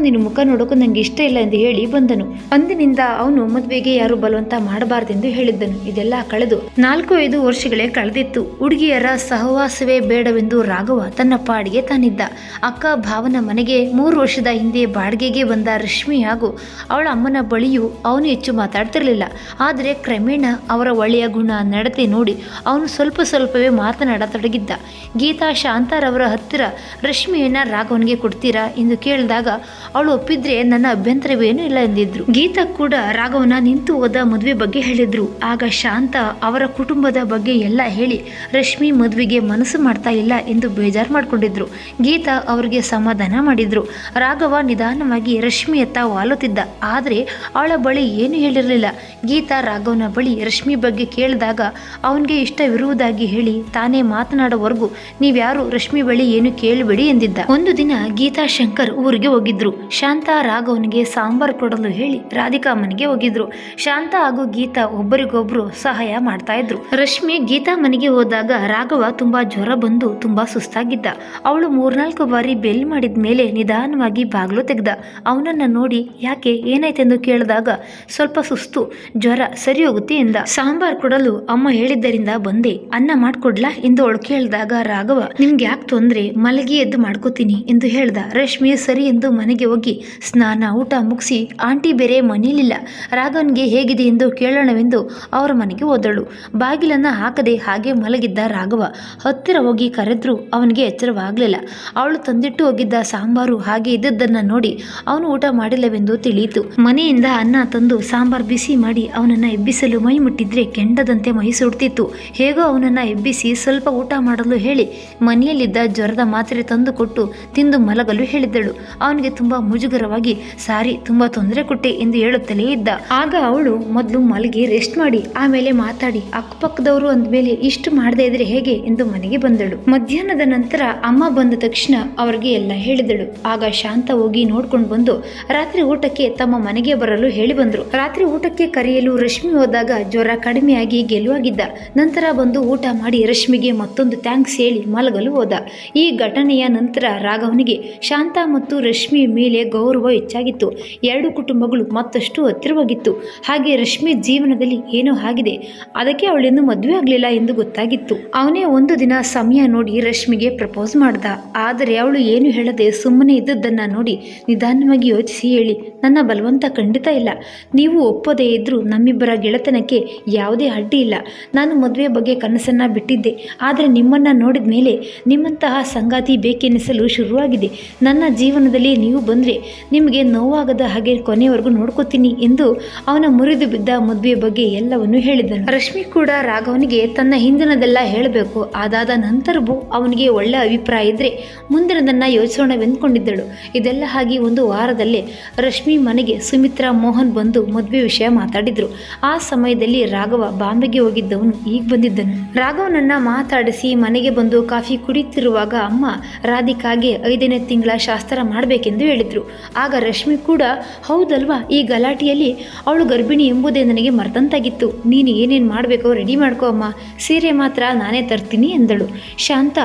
ನಿನ್ನ ಮುಖ ನೋಡೋಕೆ ನಂಗೆ ಇಷ್ಟ ಇಲ್ಲ ಎಂದು ಹೇಳಿ ಬಂದನು. ಅಂದಿನಿಂದ ಅವನು ಮದುವೆಗೆ ಯಾರು ಬಲವಂತ ಮಾಡಬಾರ್ದೆಂದು ಹೇಳಿದ್ದನು. ಇದೆಲ್ಲ ಕಳೆದು 4-5 ವರ್ಷಗಳೇ ಕಳೆದಿತ್ತು. ಹುಡುಗಿಯರ ಸಹವಾಸವೇ ಬೇಡವೆಂದು ರಾಘವ ತನ್ನ ಪಾಡಿಗೆ ತಾನಿದ್ದ. ಅಕ್ಕ ಭಾವನ ಮನೆಗೆ 3 ವರ್ಷದ ಹಿಂದೆ ಬಾಡಿಗೆಗೆ ಬಂದ ರಶ್ಮಿ ಹಾಗೂ ಅವಳ ಅಮ್ಮನ ಬಳಿಯೂ ಅವನು ಹೆಚ್ಚು ಮಾತಾಡ್ತಿರ್ಲಿಲ್ಲ. ಆದರೆ ಕ್ರಮೇಣ ಅವರ ಒಳ್ಳೆಯ ಗುಣ ನಡತೆ ನೋಡಿ ಅವನು ಸ್ವಲ್ಪವೇ ಮಾತನಾಡತೊಡಗಿದ್ದ. ಗೀತಾ ಶಾಂತಾರವರ ಹತ್ತಿರ ರಶ್ಮಿಯನ್ನ ರಾಘವನಿಗೆ ಕೊಡ್ತೀರಾ ಎಂದು ಕೇಳಿದಾಗ ಅವಳು ಒಪ್ಪಿದ್ರೆ ನನ್ನ ಅಭ್ಯಂತರವೇನೂ ಇಲ್ಲ ಎಂದಿದ್ರು. ಗೀತಾ ಕೂಡ ರಾಘವನ ನಿಂತು ಹೋದ ಮದುವೆ ಬಗ್ಗೆ ಹೇಳಿದ್ರು. ಆಗ ಶಾಂತ ಅವರ ಕುಟುಂಬದ ಬಗ್ಗೆ ಎಲ್ಲ ಹೇಳಿ ರಶ್ಮಿ ಮದುವೆಗೆ ಮನಸ್ಸು ಮಾಡ್ತಾ ಇಲ್ಲ ಎಂದು ಬೇಜಾರು ಮಾಡ್ಕೊಂಡಿದ್ರು. ಗೀತಾ ಅವರಿಗೆ ಸಮಾಧಾನ ಮಾಡಿದ್ರು. ರಾಘವ ನಿಧಾನವಾಗಿ ರಶ್ಮಿಯತ್ತ ವಾಲುತ್ತಿದ್ದ. ಆದರೆ ಅವಳ ಬಳಿ ಏನು ಹೇಳಿರಲಿಲ್ಲ. ಗೀತಾ ರಾಘವನ ಬಳಿ ರಶ್ಮಿ ಬಗ್ಗೆ ಕೇಳಿದಾಗ ಅವನಿಗೆ ಇಷ್ಟವಿರುವುದಾಗಿ ಹೇಳಿ ತಾನೇ ಮಾತನಾಡುವವರೆಗೂ ನೀವ್ಯಾರು ರಶ್ಮಿ ಬಳಿ ಏನು ಕೇಳಬೇಡಿ ಎಂದಿದ್ದ. ಒಂದು ದಿನ ಗೀತಾ ಶಂಕರ್ ಊರಿಗೆ ಹೋಗಿದ್ದ. ಹೋಗಿದ್ರು. ಶಾಂತ ರಾಘವನಿಗೆ ಸಾಂಬಾರ್ ಕೊಡಲು ಹೇಳಿ ರಾಧಿಕಾ ಮನೆಗೆ ಹೋಗಿದ್ರು. ಶಾಂತ ಹಾಗೂ ಗೀತಾ ಒಬ್ಬರಿಗೊಬ್ರು ಸಹಾಯ ಮಾಡ್ತಾ ಇದ್ರು. ರಶ್ಮಿ ಗೀತಾ ಮನೆಗೆ ಹೋದಾಗ ರಾಘವ ತುಂಬಾ ಜ್ವರ ಬಂದು ತುಂಬಾ ಸುಸ್ತಾಗಿದ್ದ. ಅವಳು 3-4 ಬಾರಿ ಬೆಲ್ ಮಾಡಿದ ಮೇಲೆ ನಿಧಾನವಾಗಿ ಬಾಗಿಲು ತೆಗೆದ. ಅವನನ್ನ ನೋಡಿ ಯಾಕೆ ಏನಾಯ್ತೆಂದು ಕೇಳಿದಾಗ ಸ್ವಲ್ಪ ಸುಸ್ತು, ಜ್ವರ ಸರಿ ಹೋಗುತ್ತೆ ಎಂದ. ಸಾಂಬಾರ್ ಕೊಡಲು ಅಮ್ಮ ಹೇಳಿದ್ದರಿಂದ ಬಂದೆ, ಅನ್ನ ಮಾಡ್ಕೊಡ್ಲಾ ಎಂದು ಅವಳು ಕೇಳಿದಾಗ ರಾಘವ ನಿಮ್ಗೆ ಯಾಕೆ ತೊಂದ್ರೆ, ಮಲಗಿ ಎದ್ದು ಮಾಡ್ಕೋತೀನಿ ಎಂದು ಹೇಳ್ದ. ರಶ್ಮಿ ಸರಿ ಎಂದು ಮನೆಗೆ ಹೋಗಿ ಸ್ನಾನ ಊಟ ಮುಗಿಸಿ ಆಂಟಿ ಬೇರೆ ಮನೆಯಲ್ಲಿಲ್ಲ, ರಾಘವನ್ಗೆ ಹೇಗಿದೆ ಎಂದು ಕೇಳೋಣವೆಂದು ಅವರ ಮನೆಗೆ ಹೋದಳು. ಬಾಗಿಲನ್ನ ಹಾಕದೆ ಹಾಗೆ ಮಲಗಿದ್ದ ರಾಘವ ಹತ್ತಿರ ಹೋಗಿ ಕರೆದ್ರು ಅವನಿಗೆ ಎಚ್ಚರವಾಗಲಿಲ್ಲ. ಅವಳು ತಂದಿಟ್ಟು ಹೋಗಿದ್ದ ಸಾಂಬಾರು ಹಾಗೆ ಇದ್ದದ್ದನ್ನ ನೋಡಿ ಅವನು ಊಟ ಮಾಡಿಲ್ಲವೆಂದು ತಿಳಿಯಿತು. ಮನೆಯಿಂದ ಅನ್ನ ತಂದು ಸಾಂಬಾರ್ ಬಿಸಿ ಮಾಡಿ ಅವನನ್ನ ಎಬ್ಬಿಸಲು ಮೈ ಮುಟ್ಟಿದ್ರೆ ಕೆಂಡದಂತೆ ಮೈ ಸುಡ್ತಿತ್ತು. ಹೇಗೋ ಅವನನ್ನ ಎಬ್ಬಿಸಿ ಸ್ವಲ್ಪ ಊಟ ಮಾಡಲು ಹೇಳಿ ಮನೆಯಲ್ಲಿದ್ದ ಜ್ವರದ ಮಾತ್ರೆ ತಂದು ಕೊಟ್ಟು ತಿಂದು ಮಲಗಲು ಹೇಳಿದ್ದಳು. ಅವನಿಗೆ ತುಂಬಾ ಮುಜುಗರವಾಗಿ ಸಾರಿ ತುಂಬಾ ತೊಂದರೆ ಕೊಟ್ಟೆ ಎಂದು ಹೇಳುತ್ತಲೇ ಇದ್ದ. ಆಗ ಅವಳು ಮೊದಲು ಮಲಗಿ ರೆಸ್ಟ್ ಮಾಡಿ ಆಮೇಲೆ ಮಾತಾಡಿ, ಅಕ್ಕಪಕ್ಕದವರು ಅಂದಮೇಲೆ ಇಷ್ಟು ಮಾಡದೇ ಇದ್ರೆ ಹೇಗೆ ಎಂದು ಮನೆಗೆ ಬಂದಳು. ಮಧ್ಯಾಹ್ನದ ನಂತರ ಅಮ್ಮ ಬಂದ ತಕ್ಷಣ ಅವರಿಗೆ ಎಲ್ಲ ಹೇಳಿದಳು. ಆಗ ಶಾಂತ ಹೋಗಿ ನೋಡ್ಕೊಂಡು ಬಂದು ರಾತ್ರಿ ಊಟಕ್ಕೆ ತಮ್ಮ ಮನೆಗೆ ಬರಲು ಹೇಳಿ ಬಂದ್ರು. ರಾತ್ರಿ ಊಟಕ್ಕೆ ಕರೆಯಲು ರಶ್ಮಿ ಹೋದಾಗ ಜ್ವರ ಕಡಿಮೆಯಾಗಿ ಗೆಲುವಾಗಿದ್ದ. ನಂತರ ಬಂದು ಊಟ ಮಾಡಿ ರಶ್ಮಿಗೆ ಮತ್ತೊಂದು ಥ್ಯಾಂಕ್ಸ್ ಹೇಳಿ ಮಲಗಲು ಹೋದ. ಈ ಘಟನೆಯ ನಂತರ ರಾಘವನಿಗೆ ಶಾಂತ ಮತ್ತು ರಶ್ಮಿ ಮೇಲೆ ಗೌರವ ಹೆಚ್ಚಾಗಿತ್ತು. ಎರಡು ಕುಟುಂಬಗಳು ಮತ್ತಷ್ಟು ಹತ್ತಿರವಾಗಿತ್ತು. ಹಾಗೆ ರಶ್ಮಿ ಜೀವನದಲ್ಲಿ ಏನೋ ಆಗಿದೆ, ಅದಕ್ಕೆ ಅವಳಿಂದ ಮದುವೆ ಆಗಲಿಲ್ಲ ಎಂದು ಗೊತ್ತಾಗಿತ್ತು. ಅವನೇ ಒಂದು ದಿನ ಸಮಯ ನೋಡಿ ರಶ್ಮಿಗೆ ಪ್ರಪೋಸ್ ಮಾಡ್ದ. ಆದರೆ ಅವಳು ಏನು ಹೇಳದೆ ಸುಮ್ಮನೆ ಇದ್ದದ್ದನ್ನ ನೋಡಿ ನಿಧಾನವಾಗಿ ಯೋಚಿಸಿ ಹೇಳಿ, ನನ್ನ ಬಲವಂತ ಖಂಡಿತ ಇಲ್ಲ, ನೀವು ಒಪ್ಪದೇ ಇದ್ರೂ ನಮ್ಮಿಬ್ಬರ ಗೆಳೆತನಕ್ಕೆ ಯಾವುದೇ ಅಡ್ಡಿ ಇಲ್ಲ. ನಾನು ಮದುವೆ ಬಗ್ಗೆ ಕನಸನ್ನ ಬಿಟ್ಟಿದ್ದೆ, ಆದರೆ ನಿಮ್ಮನ್ನ ನೋಡಿದ ಮೇಲೆ ನಿಮ್ಮಂತಹ ಸಂಗಾತಿ ಬೇಕೆನಿಸಲು ಶುರುವಾಗಿದೆ. ನನ್ನ ಜೀವನದಲ್ಲಿ ನೀವು ಬಂದರೆ ನಿಮಗೆ ನೋವಾಗದ ಹಾಗೆ ಕೊನೆಯವರೆಗೂ ನೋಡ್ಕೋತೀನಿ ಎಂದು ಅವನ ಮುರಿದು ಬಿದ್ದ ಮದುವೆ ಬಗ್ಗೆ ಎಲ್ಲವನ್ನೂ ಹೇಳಿದನು. ರಶ್ಮಿ ಕೂಡ ರಾಘವನಿಗೆ ತನ್ನ ಹಿಂದಿನದೆಲ್ಲ ಹೇಳಬೇಕು, ಅದಾದ ನಂತರವೂ ಅವನಿಗೆ ಒಳ್ಳೆ ಅಭಿಪ್ರಾಯ ಇದ್ರೆ ಮುಂದಿನದನ್ನ ಯೋಚಿಸೋಣವೆಂದ್ಕೊಂಡಿದ್ದಳು. ಇದೆಲ್ಲ ಆಗಿ ಒಂದು ವಾರದಲ್ಲೇ ರಶ್ಮಿ ಮನೆಗೆ ಸುಮಿತ್ರಾ ಮೋಹನ್ ಬಂದು ಮದುವೆ ವಿಷಯ ಮಾತಾಡಿದ್ರು. ಆ ಸಮಯದಲ್ಲಿ ರಾಘವ ಬಾಂಬೆಗೆ ಹೋಗಿದ್ದವನು ಈಗ ಬಂದಿದ್ದನು. ರಾಘವನನ್ನ ಮಾತಾಡಿಸಿ ಮನೆಗೆ ಬಂದು ಕಾಫಿ ಕುಡಿತಿರುವಾಗ ಅಮ್ಮ ರಾಧಿಕಾಗೆ 5ನೇ ತಿಂಗಳ ಶಾಸ್ತ್ರ ಮಾಡಬೇಕೆಂದು ಹೇಳಿದ್ರು. ಆಗ ರಶ್ಮಿ ಕೂಡ ಹೌದಲ್ವಾ, ಈ ಗಲಾಟೆಯಲ್ಲಿ ಅವಳು ಗರ್ಭಿಣಿ ಎಂಬುದೇ ನನಗೆ ಮರ್ತಂತಾಗಿತ್ತು. ನೀನು ಏನೇನು ಮಾಡಬೇಕೋ ರೆಡಿ ಮಾಡ್ಕೋ ಅಮ್ಮ, ಸೀರೆ ಮಾತ್ರ ನಾನೇ ತರ್ತೀನಿ ಎಂದಳು. ಶಾಂತ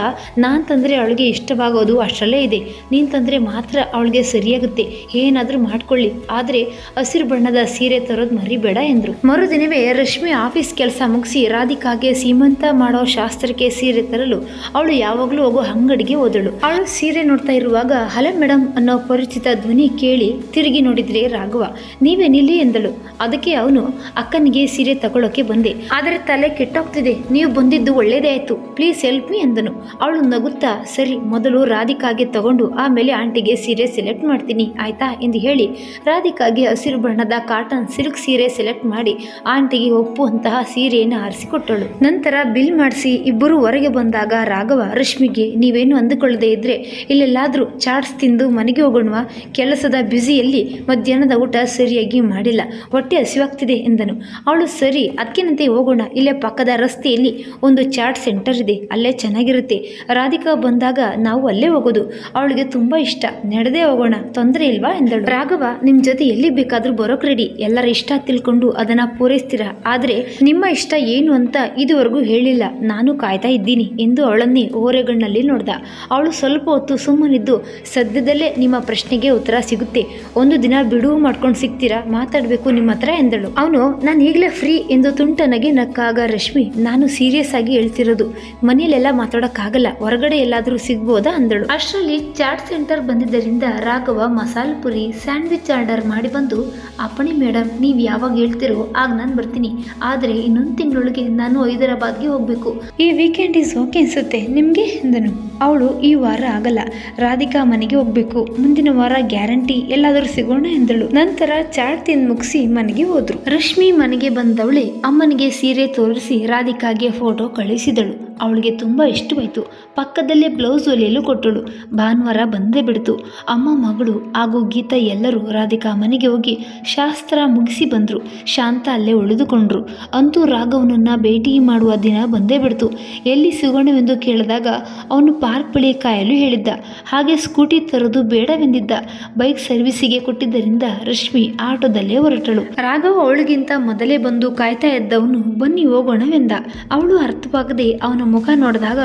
ನಾನು ತಂದರೆ ಅವಳಿಗೆ ಇಷ್ಟವಾಗೋದು ಅಷ್ಟರಲ್ಲೇ ಇದೆ, ನೀನು ತಂದರೆ ಮಾತ್ರ ಅವಳಿಗೆ ಸರಿಯಾಗುತ್ತೆ, ಏನಾದರೂ ಮಾಡ್ಕೊಳ್ಳಿ, ಆದರೆ ಹಸಿರು ಬಣ್ಣದ ಸೀರೆ ತರೋದು ಮರಿಬೇಡ ಎಂದರು. ಮರುದಿನವೇ ರಶ್ಮಿ ಆಫೀಸ್ ಕೆಲಸ ಮುಗಿಸಿ ರಾಧಿಕಾಗೆ ಸೀಮಂತ ಮಾಡೋ ಶಾಸ್ತ್ರಕ್ಕೆ ಸೀರೆ ತರಲು ಅವಳು ಯಾವಾಗಲೂ ಹೋಗೋ ಅಂಗಡಿಗೆ ಹೋದಳು. ಅವಳು ಸೀರೆ ನೋಡ್ತಾ ಇರುವಾಗ ಹಲೋ ಮೇಡಮ್ ಅನ್ನೋ ಪರಿಚಿತ ಧ್ವನಿ ಕೇಳಿ ತಿರುಗಿ ನೋಡಿದ್ರೆ ರಾಘವ. ನೀವೇನಿಲ್ಲಿ ಎಂದಳು. ಅದಕ್ಕೆ ಅವನು ಅಕ್ಕನಿಗೆ ಸೀರೆ ತಗೊಳ್ಳೋಕೆ ಬಂದೆ, ಆದರೆ ತಲೆ ಕೆಟ್ಟೋಗ್ತಿದೆ, ನೀವು ಬಂದಿದ್ದು ಒಳ್ಳೇದೇ ಆಯ್ತು, ಪ್ಲೀಸ್ ಹೆಲ್ಪ್ ಮೀ ಎಂದನು. ಅವಳು ನಗುತ್ತಾ ಸರಿ ಮೊದಲು ರಾಧಿಕಾಗೆ ತಗೊಂಡು ಆಮೇಲೆ ಆಂಟಿಗೆ ಸೀರೆ ಸೆಲೆಕ್ಟ್ ಮಾಡ್ತೀನಿ ಆಯ್ತಾ ಎಂದು ಹೇಳಿ ರಾಧಿಕಾಗೆ ಹಸಿರು ಬಣ್ಣದ ಕಾಟನ್ ಸಿಲ್ಕ್ ಸೀರೆ ಸೆಲೆಕ್ಟ್ ಮಾಡಿ ಆಂಟಿಗೆ ಒಪ್ಪುವಂತಹ ಸೀರೆಯನ್ನು ಆರಿಸಿಕೊಟ್ಟಳು. ನಂತರ ಬಿಲ್ ಮಾಡಿಸಿ ಇಬ್ಬರು ಹೊರಗೆ ಬಂದಾಗ ರಾಘವ ರಶ್ಮಿಗೆ ನೀವೇನು ಅಂದುಕೊಳ್ಳದೆ ಇದ್ರೆ ಇಲ್ಲೆಲ್ಲಾದ್ರೂ ಚಾಟ್ಸ್ ತಿಂದು ಮನೆಗೆ ಹೋಗೋಣವಾ, ಕೆಲಸದ ಬ್ಯುಸಿಯಲ್ಲಿ ಮಧ್ಯಾಹ್ನದ ಊಟ ಸರಿಯಾಗಿ ಮಾಡಿಲ್ಲ, ಹೊಟ್ಟೆ ಹಸಿವಾಗ್ತಿದೆ ಎಂದನು. ಅವಳು ಸರಿ ಅದಕ್ಕೆನಂತೆ ಹೋಗೋಣ, ಇಲ್ಲೇ ಪಕ್ಕದ ರಸ್ತೆಯಲ್ಲಿ ಒಂದು ಚಾಟ್ ಸೆಂಟರ್ ಇದೆ, ಅಲ್ಲೇ ಚೆನ್ನಾಗಿರುತ್ತೆ, ರಾಧಿಕಾ ಬಂದಾಗ ನಾವು ಅಲ್ಲೇ ಹೋಗೋದು, ಅವಳಿಗೆ ತುಂಬಾ ಇಷ್ಟ, ನಡೆದೇ ಹೋಗೋಣ, ತೊಂದರೆ ಇಲ್ವಾ ಎಂದಳು. ರಾಘವ ನಿಮ್ಮ ಜೊತೆ ಎಲ್ಲಿ ಬೇಕಾದ್ರೂ ಬರೋಕ್ ರೆಡಿ, ಎಲ್ಲರ ಇಷ್ಟ ತಿಳ್ಕೊಂಡು ಅದನ್ನ ಪೂರೈಸ್ತೀರಾ, ಆದರೆ ನಿಮ್ಮ ಇಷ್ಟ ಏನು ಅಂತ ಇದುವರೆಗೂ ಹೇಳಿಲ್ಲ, ನಾನು ಕಾಯ್ತಾ ಇದ್ದೀನಿ ಎಂದು ಅವಳನ್ನೇ ಓರೆಗಣ್ಣಲ್ಲಿ ನೋಡ್ದ. ಅವಳು ಸ್ವಲ್ಪ ಹೊತ್ತು ಸುಮ್ಮನಿದ್ದು ಸದ್ಯದಲ್ಲೇ ನಿಮ್ಮ ಪ್ರಶ್ನೆಗೆ ಉತ್ತರ ಸಿಗುತ್ತೆ, ಒಂದು ದಿನ ಬಿಡುವು ಮಾಡ್ಕೊಂಡು ಸಿಗ್ತೀರಾ, ಮಾತಾಡಬೇಕು ನಿಮ್ಮ ಹತ್ರ ಎಂದಳು. ಅವನು ನಾನು ಈಗಲೇ ಫ್ರೀ ಎಂದು ತುಂಟನಗೆ ನಕ್ಕಾಗ ರಶ್ಮಿ ನಾನು ಸೀರಿಯಸ್ ಆಗಿ ಹೇಳ್ತಿರೋದು, ಮನೆಯಲ್ಲೆಲ್ಲ ಮಾತಾಡೋಕ್ಕಾಗಲ್ಲ, ಹೊರಗಡೆ ಎಲ್ಲಾದರೂ ಸಿಗ್ಬೋದಾ ಅಂದಳು. ಅಷ್ಟರಲ್ಲಿ ಚಾಟ್ ಸೆಂಟರ್ ಬಂದಿದ್ದರಿಂದ ರಾಘವ ಮಸಾಲೆ ಪುರಿ ಸ್ಯಾಂಡ್ವಿಚ್ ಆರ್ಡರ್ ಮಾಡಿ ಬಂದು ಅಪ್ಪಣೆ ಮೇಡಮ್ ನೀವು ಯಾವಾಗ ಹೇಳ್ತಿರೋ ಆಗ ನಾನು ಬರ್ತೀನಿ, ಆದರೆ ಇನ್ನೊಂದು ತಿಂಗಳೊಳಗೆ ನಾನು ಹೈದರಾಬಾದ್ಗೆ ಹೋಗಬೇಕು, ಈ ವೀಕೆಂಡ್ ಈಸ್ ಓಕೆ ಅನ್ಸುತ್ತೆ ನಿಮಗೆ ಎಂದನು. ಅವಳು ಈ ವಾರ ಆಗಲ್ಲ, ರಾಧಿಕಾ ಮನೆಗೆ ಹೋಗ್ಬೇಕು, ಮುಂದಿನ ವಾರ ಗ್ಯಾರಂಟಿ ಎಲ್ಲಾದರೂ ಸಿಗೋಣ ಎಂದಳು. ನಂತರ ಚಾಟ್ ತಿಂದು ಮುಗಿಸಿ ಮನೆಗೆ ಹೋದ್ರು. ರಶ್ಮಿ ಮನೆಗೆ ಬಂದವಳೆ ಅಮ್ಮನಿಗೆ ಸೀರೆ ತೋರಿಸಿ ರಾಧಿಕಾಗೆ ಫೋಟೋ ಕಳಿಸಿದಳು. ಅವಳಿಗೆ ತುಂಬ ಇಷ್ಟವಾಯಿತು. ಪಕ್ಕದಲ್ಲೇ ಬ್ಲೌಸ್ ಹೊಲಿಯಲು ಕೊಟ್ಟಳು. ಭಾನುವಾರ ಬಂದೇ ಬಿಡ್ತು. ಅಮ್ಮ, ಮಗಳು ಹಾಗೂ ಗೀತಾ ಎಲ್ಲರೂ ರಾಧಿಕಾ ಮನೆಗೆ ಹೋಗಿ ಶಾಸ್ತ್ರ ಮುಗಿಸಿ ಬಂದರು. ಶಾಂತ ಅಲ್ಲೇ ಉಳಿದುಕೊಂಡ್ರು. ಅಂತೂ ರಾಘವನನ್ನು ಭೇಟಿ ಮಾಡುವ ದಿನ ಬಂದೇ ಬಿಡ್ತು. ಎಲ್ಲಿ ಸಿಗೋಣವೆಂದು ಕೇಳಿದಾಗ ಅವನು ಪಾರ್ಕ್ ಬಳಿ ಕಾಯಲು ಹೇಳಿದ್ದ. ಹಾಗೆ ಸ್ಕೂಟಿ ತರೋದು ಬೇಡವೆಂದಿದ್ದ. ಬೈಕ್ ಸರ್ವಿಸಿಗೆ ಕೊಟ್ಟಿದ್ದರಿಂದ ರಶ್ಮಿ ಆಟೋದಲ್ಲೇ ಹೊರಟಳು. ರಾಘವ ಅವಳಿಗಿಂತ ಮೊದಲೇ ಬಂದು ಕಾಯ್ತಾ ಇದ್ದವನು ಬನ್ನಿ ಹೋಗೋಣವೆಂದ. ಅವಳು ಅರ್ಥವಾಗದೆ ಅವನ ಮುಖ ನೋಡಿದಾಗ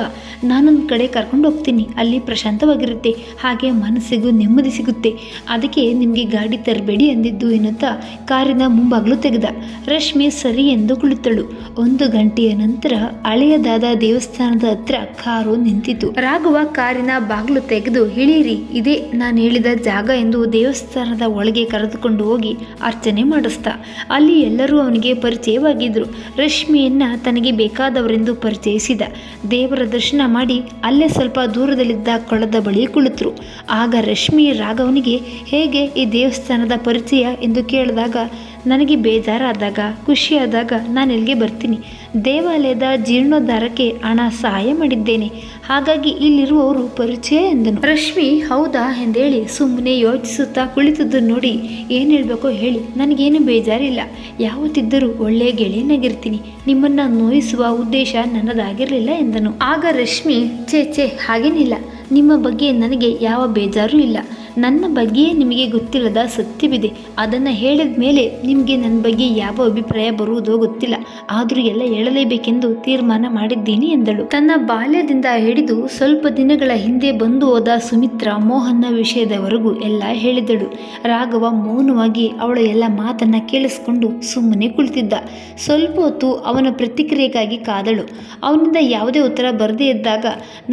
ನಾನೊಂದು ಕಡೆ ಕರ್ಕೊಂಡು ಹೋಗ್ತೀನಿ, ಅಲ್ಲಿ ಪ್ರಶಾಂತವಾಗಿರುತ್ತೆ, ಹಾಗೆ ಮನಸ್ಸಿಗೂ ನೆಮ್ಮದಿ ಸಿಗುತ್ತೆ, ಅದಕ್ಕೆ ನಿಮಗೆ ಗಾಡಿ ತರಬೇಡಿ ಎಂದಿದ್ದು ಎನ್ನುತ್ತಾ ಕಾರಿನ ಮುಂಬಾಗ್ಲು ತೆಗೆದ. ರಶ್ಮಿ ಸರಿ ಎಂದು ಕುಳಿತಳು. 1 ಗಂಟೆಯ ನಂತರ ಹಳೆಯದಾದ ದೇವಸ್ಥಾನದ ಹತ್ರ ಕಾರು ನಿಂತಿತು. ರಾಘವ ಕಾರಿನ ಬಾಗ್ಲು ತೆಗೆದು ಇಳೀರಿ, ಇದೇ ನಾನು ಹೇಳಿದ ಜಾಗ ಎಂದು ದೇವಸ್ಥಾನದ ಒಳಗೆ ಕರೆದುಕೊಂಡು ಹೋಗಿ ಅರ್ಚನೆ ಮಾಡಿಸ್ದ. ಅಲ್ಲಿ ಎಲ್ಲರೂ ಅವನಿಗೆ ಪರಿಚಯವಾಗಿದ್ದರು. ರಶ್ಮಿಯನ್ನ ತನಗೆ ಬೇಕಾದವರೆಂದು ಪರಿಚಯಿಸಿದ. ದೇವರ ದರ್ಶನ ಮಾಡಿ ಅಲ್ಲೇ ಸ್ವಲ್ಪ ದೂರದಲ್ಲಿದ್ದ ಕೊಳದ ಬಳಿ ಕುಳಿತರು. ಆಗ ರಶ್ಮಿ ರಾಘವನಿಗೆ ಹೇಗೆ ಈ ದೇವಸ್ಥಾನದ ಪರಿಚಯ ಎಂದು ಕೇಳಿದಾಗ, ನನಗೆ ಬೇಜಾರಾದಾಗ, ಖುಷಿಯಾದಾಗ ನಾನು ಇಲ್ಲಿಗೆ ಬರ್ತೀನಿ. ದೇವಾಲಯದ ಜೀರ್ಣೋದ್ಧಾರಕ್ಕೆ ಹಣ ಸಹಾಯ ಮಾಡಿದ್ದೇನೆ, ಹಾಗಾಗಿ ಇಲ್ಲಿರುವವರು ಪರಿಚಯ ಎಂದನು. ರಶ್ಮಿ ಹೌದಾ ಎಂದೇಳಿ ಸುಮ್ಮನೆ ಯೋಚಿಸುತ್ತಾ ಕುಳಿತದ್ದನ್ನು ನೋಡಿ ಏನು ಹೇಳಬೇಕೋ ಹೇಳಿ, ನನಗೇನು ಬೇಜಾರಿಲ್ಲ, ಯಾವತ್ತಿದ್ದರೂ ಒಳ್ಳೆಯ ಗೆಳೆಯನಾಗಿರ್ತೀನಿ, ನಿಮ್ಮನ್ನು ನೋಯಿಸುವ ಉದ್ದೇಶ ನನ್ನದಾಗಿರಲಿಲ್ಲ ಎಂದನು. ಆಗ ರಶ್ಮಿ ಛೇ ಹಾಗೇನಿಲ್ಲ, ನಿಮ್ಮ ಬಗ್ಗೆ ನನಗೆ ಯಾವ ಬೇಜಾರೂ ಇಲ್ಲ, ನನ್ನ ಬಗ್ಗೆಯೇ ನಿಮಗೆ ಗೊತ್ತಿಲ್ಲದ ಸತ್ಯವಿದೆ, ಅದನ್ನು ಹೇಳಿದ ಮೇಲೆ ನಿಮಗೆ ನನ್ನ ಬಗ್ಗೆ ಯಾವ ಅಭಿಪ್ರಾಯ ಬರುವುದೋ ಗೊತ್ತಿಲ್ಲ, ಆದರೂ ಎಲ್ಲ ಹೇಳಲೇಬೇಕೆಂದು ತೀರ್ಮಾನ ಮಾಡಿದ್ದೀನಿ ಎಂದಳು. ತನ್ನ ಬಾಲ್ಯದಿಂದ ಹಿಡಿದು ಸ್ವಲ್ಪ ದಿನಗಳ ಹಿಂದೆ ಬಂದು ಹೋದ ಸುಮಿತ್ರಾ, ಮೋಹನ್ನ ವಿಷಯದವರೆಗೂ ಎಲ್ಲ ಹೇಳಿದಳು. ರಾಘವ ಮೌನವಾಗಿ ಅವಳ ಎಲ್ಲ ಮಾತನ್ನು ಕೇಳಿಸ್ಕೊಂಡು ಸುಮ್ಮನೆ ಕುಳಿತಿದ್ದ. ಸ್ವಲ್ಪ ಹೊತ್ತು ಅವನ ಪ್ರತಿಕ್ರಿಯೆಗಾಗಿ ಕಾದಳು. ಅವನಿಂದ ಯಾವುದೇ ಉತ್ತರ ಬರದೇ ಇದ್ದಾಗ,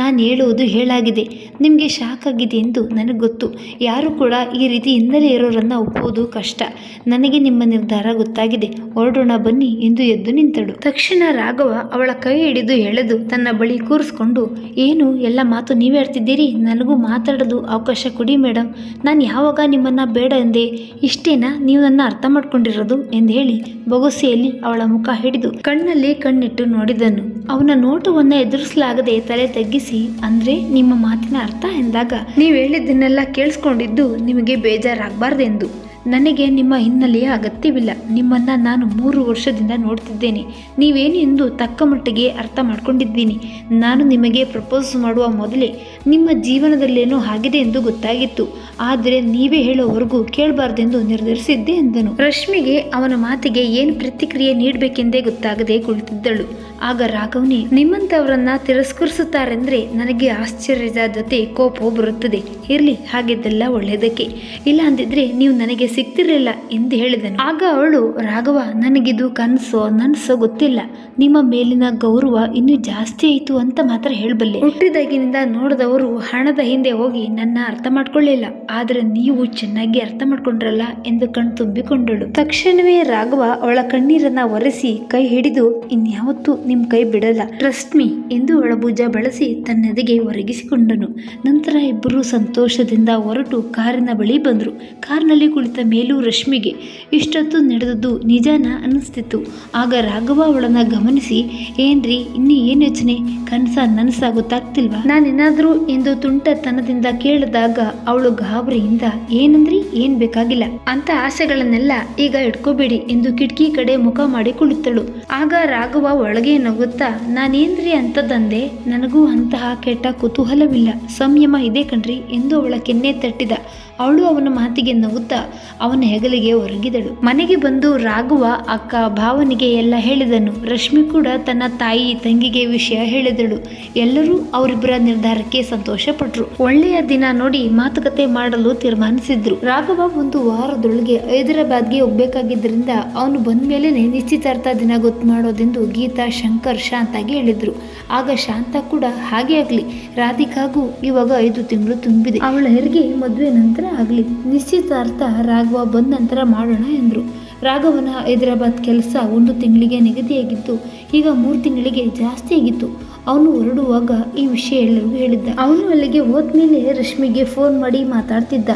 ನಾನು ಹೇಳುವುದು ಹೇಳಾಗಿದೆ, ನಿಮಗೆ ಶಾಕ್ ಆಗಿದೆ ಎಂದು ನನಗೆ ಗೊತ್ತು, ಯಾರು ಕೂಡ ಈ ರೀತಿ ಹಿನ್ನೆಲೆ ಇರೋರನ್ನು ಒಪ್ಪುವುದು ಕಷ್ಟ, ನನಗೆ ನಿಮ್ಮ ನಿರ್ಧಾರ ಗೊತ್ತಾಗಿದೆ, ಹೊರಡೋಣ ಬನ್ನಿ ಎಂದು ಎದ್ದು ನಿಂತಳು. ತಕ್ಷಣ ರಾಘವ ಅವಳ ಕೈ ಹಿಡಿದು ಎಳೆದು ತನ್ನ ಬಳಿ ಕೂರಿಸ್ಕೊಂಡು, ಏನು ಎಲ್ಲ ಮಾತು ನೀವೇ ಹೇಳ್ತಿದ್ದೀರಿ, ನನಗೂ ಮಾತಾಡಲು ಅವಕಾಶ ಕೊಡಿ ಮೇಡಮ್, ನಾನು ಯಾವಾಗ ನಿಮ್ಮನ್ನು ಬೇಡ ಎಂದೆ, ಇಷ್ಟೇನಾ ನೀವು ನನ್ನ ಅರ್ಥ ಮಾಡ್ಕೊಂಡಿರೋದು ಎಂದು ಹೇಳಿ ಬೊಗಸೆಯಲ್ಲಿ ಅವಳ ಮುಖ ಹಿಡಿದು ಕಣ್ಣಲ್ಲಿ ಕಣ್ಣಿಟ್ಟು ನೋಡಿದನು. ಅವನ ನೋಟವನ್ನು ಎದುರಿಸಲಾಗದೆ ತಲೆ ತಗ್ಗಿಸಿ, ಅಂದ್ರೆ ನಿಮ್ಮ ಮಾತಿನ ಅರ್ಥ ಎಂದಾಗ, ನೀವು ಹೇಳಿದ್ದನ್ನೆಲ್ಲ ಕೇಳಿಸ್ಕೊಂಡಿದ್ದು ನಿಮಗೆ ಬೇಜಾರಾಗಬಾರ್ದೆಂದು. ನನಗೆ ನಿಮ್ಮ ಹಿನ್ನೆಲೆಯ ಅಗತ್ಯವಿಲ್ಲ, ನಿಮ್ಮನ್ನು ನಾನು 3 ವರ್ಷದಿಂದ ನೋಡ್ತಿದ್ದೇನೆ, ನೀವೇನು ಎಂದು ತಕ್ಕ ಮಟ್ಟಿಗೆ ಅರ್ಥ ಮಾಡ್ಕೊಂಡಿದ್ದೀನಿ. ನಾನು ನಿಮಗೆ ಪ್ರಪೋಸ್ ಮಾಡುವ ಮೊದಲೇ ನಿಮ್ಮ ಜೀವನದಲ್ಲೇನೋ ಆಗಿದೆ ಎಂದು ಗೊತ್ತಾಗಿತ್ತು, ಆದರೆ ನೀವೇ ಹೇಳೋವರೆಗೂ ಕೇಳಬಾರ್ದೆಂದು ನಿರ್ಧರಿಸಿದ್ದೆ ಎಂದನು. ರಶ್ಮಿಗೆ ಅವನ ಮಾತಿಗೆ ಏನು ಪ್ರತಿಕ್ರಿಯೆ ನೀಡಬೇಕೆಂದೇ ಗೊತ್ತಾಗದೆ ಕುಳಿತಿದ್ದಳು. ಆಗ ರಾಘವನೇ, ನಿಮ್ಮಂಥವರನ್ನ ತಿರಸ್ಕರಿಸುತ್ತಾರೆಂದರೆ ನನಗೆ ಆಶ್ಚರ್ಯದ ಜೊತೆ ಕೋಪ ಬರುತ್ತದೆ. ಇರಲಿ, ಹಾಗಿದ್ದೆಲ್ಲ ಒಳ್ಳೆಯದಕ್ಕೆ, ಇಲ್ಲ ಅಂದಿದ್ರೆ ನೀವು ನನಗೆ ಸಿಗ್ತಿರಲಿಲ್ಲ ಎಂದು ಹೇಳಿದನು. ಆಗ ಅವಳು, ರಾಘವ, ನನಗಿದು ಕನಸೋ ನನಸೋ ಗೊತ್ತಿಲ್ಲ, ನಿಮ್ಮ ಮೇಲಿನ ಗೌರವ ಇನ್ನೂ ಜಾಸ್ತಿ ಆಯಿತು ಅಂತ ಮಾತ್ರ ಹೇಳಬಲ್ಲೆ. ಹುಟ್ಟಿದಾಗಿನಿಂದ ನೋಡಿದವರು ಹಣದ ಹಿಂದೆ ಹೋಗಿ ನನ್ನ ಅರ್ಥ ಮಾಡ್ಕೊಳ್ಳಿಲ್ಲ, ಆದರೆ ನೀವು ಚೆನ್ನಾಗಿ ಅರ್ಥ ಮಾಡ್ಕೊಂಡ್ರಲ್ಲ ಎಂದು ಕಣ್ ತುಂಬಿಕೊಂಡಳು. ತಕ್ಷಣವೇ ರಾಘವ ಅವಳ ಕಣ್ಣೀರನ್ನ ಒರೆಸಿ ಕೈ ಹಿಡಿದು, ಇನ್ಯಾವತ್ತೂ ನಿಮ್ ಕೈ ಬಿಡಲ್ಲ, ಟ್ರಸ್ಟ್ ಮೀ ಎಂದು ಅವಳ ಭುಜ ಬಳಸಿ ತನ್ನೆದೆಗೆ ಒರಗಿಸಿಕೊಂಡನು. ನಂತರ ಇಬ್ಬರು ಸಂತೋಷದಿಂದ ಹೊರಟು ಕಾರಿನ ಬಳಿ ಬಂದರು. ಕಾರ್ನಲ್ಲಿ ಕುಳಿತ ಮೇಲೂ ರಶ್ಮಿಗೆ ಇಷ್ಟೊತ್ತು ನಡೆದದ್ದು ನಿಜಾನ ಅನ್ನಿಸ್ತಿತ್ತು. ಆಗ ರಾಘವ ಅವಳನ್ನ ಗಮನಿಸಿ, ಏನ್ರಿ ಇನ್ನೂ ಏನು ಯೋಚನೆ, ಕನಸ ನನಸ ಗೊತ್ತಾಗ್ತಿಲ್ವಾ, ನಾನೇನಾದ್ರೂ ಎಂದು ತುಂಟತನದಿಂದ ಕೇಳಿದಾಗ ಅವಳು ಗಾಬರಿಯಿಂದ, ಏನಂದ್ರಿ, ಏನ್ ಬೇಕಾಗಿಲ್ಲ ಅಂತ ಆಸೆಗಳನ್ನೆಲ್ಲ ಈಗ ಇಟ್ಕೋಬೇಡಿ ಎಂದು ಕಿಟಕಿ ಕಡೆ ಮುಖ ಮಾಡಿ ಕುಳಿತಳು. ಆಗ ರಾಘವ ಒಳಗೆ ನಗುತ್ತಾ, ನಾನೇನ್ರಿ ಅಂತದಂದೆ, ನನಗೂ ಅಂತಹ ಕೆಟ್ಟ ಕುತೂಹಲವಿಲ್ಲ, ಸಂಯಮ ಇದೆ ಕಣ್ರಿ ಎಂದು ಅವಳ ಕೆನ್ನೆ ತಟ್ಟಿದ. ಅವಳು ಅವನ ಮಾತಿಗೆ ನಗುತ್ತಾ ಅವನ ಹೆಗಲಿಗೆ ಒರಗಿದಳು. ಮನೆಗೆ ಬಂದು ರಾಘವ ಅಕ್ಕ ಭಾವನಿಗೆ ಎಲ್ಲ ಹೇಳಿದನು. ರಶ್ಮಿ ಕೂಡ ತನ್ನ ತಾಯಿ ತಂಗಿಗೆ ವಿಷಯ ಹೇಳಿದಳು. ಎಲ್ಲರೂ ಅವರಿಬ್ಬರ ನಿರ್ಧಾರಕ್ಕೆ ಸಂತೋಷಪಟ್ರು. ಒಳ್ಳೆಯ ದಿನ ನೋಡಿ ಮಾತುಕತೆ ಮಾಡಲು ತೀರ್ಮಾನಿಸಿದ್ರು. ರಾಘವ 1 ವಾರದೊಳಗೆ ಹೈದರಾಬಾದ್ಗೆ ಹೋಗ್ಬೇಕಾಗಿದ್ದರಿಂದ ಅವನು ಬಂದ ಮೇಲೆ ನಿಶ್ಚಿತಾರ್ಥ ದಿನ ಗೊತ್ತು ಮಾಡೋದೆಂದು ಗೀತಾ, ಶಂಕರ್, ಶಾಂತಾಗೆ ಹೇಳಿದ್ರು. ಆಗ ಶಾಂತ ಕೂಡ ಹಾಗೆ ಆಗ್ಲಿ, ರಾಧಿಕಾಗೂ ಇವಾಗ 5 ತಿಂಗಳು ತುಂಬಿದೆ, ಅವಳ ಹೆರಿಗೆ ಮದುವೆ ನಂತರ ಆಗಲಿ, ನಿಶ್ಚಿತಾರ್ಥ ರಾಘವ ಬಂದ ನಂತರ ಮಾಡೋಣ ಎಂದರು. ರಾಘವನ ಹೈದರಾಬಾದ್ ಕೆಲಸ 1 ತಿಂಗಳಿಗೆ ನಿಗದಿಯಾಗಿತ್ತು. ಈಗ 3 ತಿಂಗಳಿಗೆ ಜಾಸ್ತಿ ಆಗಿತ್ತು. ಅವನು ಹೊರಡುವಾಗ ಈ ವಿಷಯ ಎಲ್ಲರಿಗೂ ಹೇಳಿದ್ದ. ಅವನು ಅಲ್ಲಿಗೆ ಹೋದ್ಮೇಲೆ ರಶ್ಮಿಗೆ ಫೋನ್ ಮಾಡಿ ಮಾತಾಡ್ತಿದ್ದ.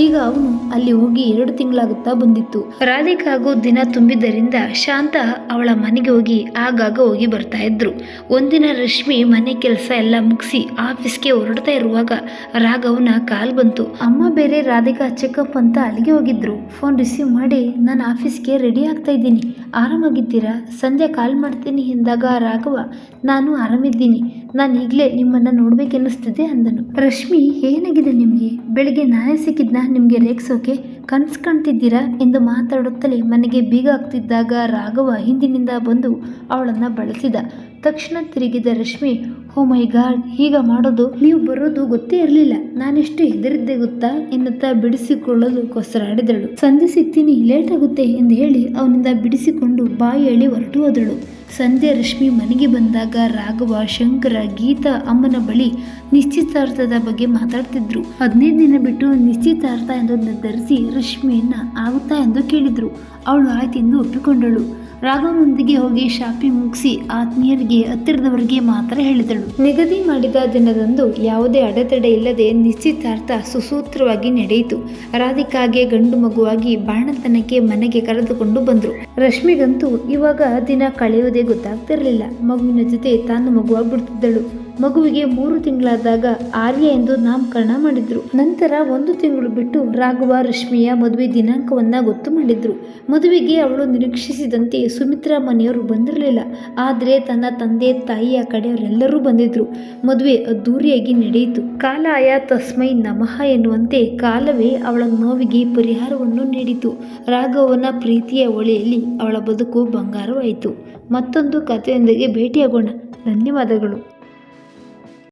ಈಗ ಅವನು ಅಲ್ಲಿ ಹೋಗಿ 2 ತಿಂಗಳಾಗುತ್ತಾ ಬಂದಿತ್ತು. ರಾಧಿಕಾಗೂ ದಿನ ತುಂಬಿದ್ದರಿಂದ ಶಾಂತ ಅವಳ ಮನೆಗೆ ಹೋಗಿ ಆಗಾಗ ಹೋಗಿ ಬರ್ತಾ ಇದ್ರು. ಒಂದಿನ ರಶ್ಮಿ ಮನೆ ಕೆಲಸ ಎಲ್ಲ ಮುಗಿಸಿ ಆಫೀಸ್ಗೆ ಹೊರಡ್ತಾ ಇರುವಾಗ ರಾಘವನ ಕಾಲ್ ಬಂತು. ಅಮ್ಮ ಬೇರೆ ರಾಧಿಕಾ ಚೆಕಪ್ ಅಂತ ಅಲ್ಲಿಗೆ ಹೋಗಿದ್ರು. ಫೋನ್ ರಿಸೀವ್ ಮಾಡಿ, ನಾನು ಆಫೀಸ್ಗೆ ರೆಡಿ ಆಗ್ತಾ ಇದ್ದೀನಿ, ಆರಾಮಾಗಿದ್ದೀರಾ, ಸಂಧ್ಯಾ ಕಾಲ್ ಮಾಡ್ತೀನಿ ಎಂದಾಗ ರಾಘವ, ನಾನು ಆರಾಮಿದ್ದೀನಿ, ನಾನು ಈಗಲೇ ನಿಮ್ಮನ್ನ ನೋಡ್ಬೇಕೆನ್ನಿಸ್ತಿದೆ ಅಂದನು. ರಶ್ಮಿ, ಏನಾಗಿದೆ ನಿಮಗೆ? ಬೆಳಿಗ್ಗೆ ನಾನೇ ಸಿಕ್ಕಿದ್ನ ನಿಮಗೆ ರೇಗ್ಸೋಕೆ? ಕನ್ಸು ಕಾಣ್ತಿದ್ದೀರಾ ಎಂದು ಮಾತಾಡುತ್ತಲೇ ಮನೆಗೆ ಬೀಗ ಹಾಕ್ತಿದ್ದಾಗ ರಾಘವ ಹಿಂದಿನಿಂದ ಬಂದು ಅವಳನ್ನ ಬಳಸಿದ. ತಕ್ಷಣ ತಿರುಗಿದ ರಶ್ಮಿ, ಓ ಮೈ ಗಾಡ್, ಹೀಗ ಮಾಡೋದು? ನೀವು ಬರೋದು ಗೊತ್ತೇ ಇರಲಿಲ್ಲ, ನಾನೆಷ್ಟು ಹೆದರಿದ್ದೆ ಗೊತ್ತಾ ಎನ್ನುತ್ತಾ ಬಿಡಿಸಿಕೊಳ್ಳಲು ಕೊಸರಾಡಿದಳು. ಸಂಧ್ಯೆ ಸಿಗ್ತೀನಿ, ಲೇಟ್ ಆಗುತ್ತೆ ಎಂದು ಹೇಳಿ ಅವನಿಂದ ಬಿಡಿಸಿಕೊಂಡು ಬಾಯಿ ಹೇಳಿ ಹೊರಟು ಹೋದಳು. ಸಂಧ್ಯೆ ರಶ್ಮಿ ಮನೆಗೆ ಬಂದಾಗ ರಾಘವ, ಶಂಕರ, ಗೀತಾ ಅಮ್ಮನ ಬಳಿ ನಿಶ್ಚಿತಾರ್ಥದ ಬಗ್ಗೆ ಮಾತಾಡ್ತಿದ್ರು. 15 ದಿನ ಬಿಟ್ಟು ನಿಶ್ಚಿತಾರ್ಥ ಎಂದು ನಿರ್ಧರಿಸಿ ರಶ್ಮಿಯನ್ನ ಆಗುತ್ತಾ ಎಂದು ಕೇಳಿದ್ರು. ಅವಳು ಆಯ್ತೆಂದು ಒಪ್ಪಿಕೊಂಡಳು. ರಾಘವನೊಂದಿಗೆ ಹೋಗಿ ಶಾಪಿಂಗ್ ಮುಗಿಸಿ ಆತ್ಮೀಯರಿಗೆ ಹತ್ತಿರದವರಿಗೆ ಮಾತ್ರ ಹೇಳಿದಳು. ನಿಗದಿ ಮಾಡಿದ ದಿನದಂದು ಯಾವುದೇ ಅಡೆತಡೆ ಇಲ್ಲದೆ ನಿಶ್ಚಿತಾರ್ಥ ಸುಸೂತ್ರವಾಗಿ ನಡೆಯಿತು. ರಾಧಿಕಾಗೆ ಗಂಡು ಮಗುವಾಗಿ ಬಾಣತನಕ್ಕೆ ಮನೆಗೆ ಕರೆದುಕೊಂಡು ಬಂದ್ರು. ರಶ್ಮಿಗಂತೂ ಇವಾಗ ದಿನ ಕಳೆಯುವುದೇ ಗೊತ್ತಾಗ್ತಿರ್ಲಿಲ್ಲ. ಮಗುವಿನ ಜೊತೆ ತಾನು ಮಗುವಾಗ್ಬಿಡ್ತಿದ್ದಳು. ಮಗುವಿಗೆ 3 ತಿಂಗಳಾದಾಗ ಆರ್ಯ ಎಂದು ನಾಮಕರಣ ಮಾಡಿದ್ರು. ನಂತರ 1 ತಿಂಗಳು ಬಿಟ್ಟು ರಾಘವ ರಶ್ಮಿಯ ಮದುವೆ ದಿನಾಂಕವನ್ನ ಗೊತ್ತು ಮಾಡಿದ್ರು. ಮದುವೆಗೆ ಅವಳು ನಿರೀಕ್ಷಿಸಿದಂತೆ ಸುಮಿತ್ರಾ ಮನೆಯವರು ಬಂದಿರಲಿಲ್ಲ. ಆದರೆ ತನ್ನ ತಂದೆ ತಾಯಿಯ ಕಡೆಯವರೆಲ್ಲರೂ ಬಂದಿದ್ರು. ಮದುವೆ ಅದ್ದೂರಿಯಾಗಿ ನಡೆಯಿತು. ಕಾಲಾಯ ತಸ್ಮೈ ನಮಃ ಎನ್ನುವಂತೆ ಕಾಲವೇ ಅವಳ ನೋವಿಗೆ ಪರಿಹಾರವನ್ನು ನೀಡಿತು. ರಾಘವನ ಪ್ರೀತಿಯ ಒಳೆಯಲ್ಲಿ ಅವಳ ಬದುಕು ಬಂಗಾರವಾಯಿತು. ಮತ್ತೊಂದು ಕಥೆಯೊಂದಿಗೆ ಭೇಟಿಯಾಗೋಣ. ಧನ್ಯವಾದಗಳು.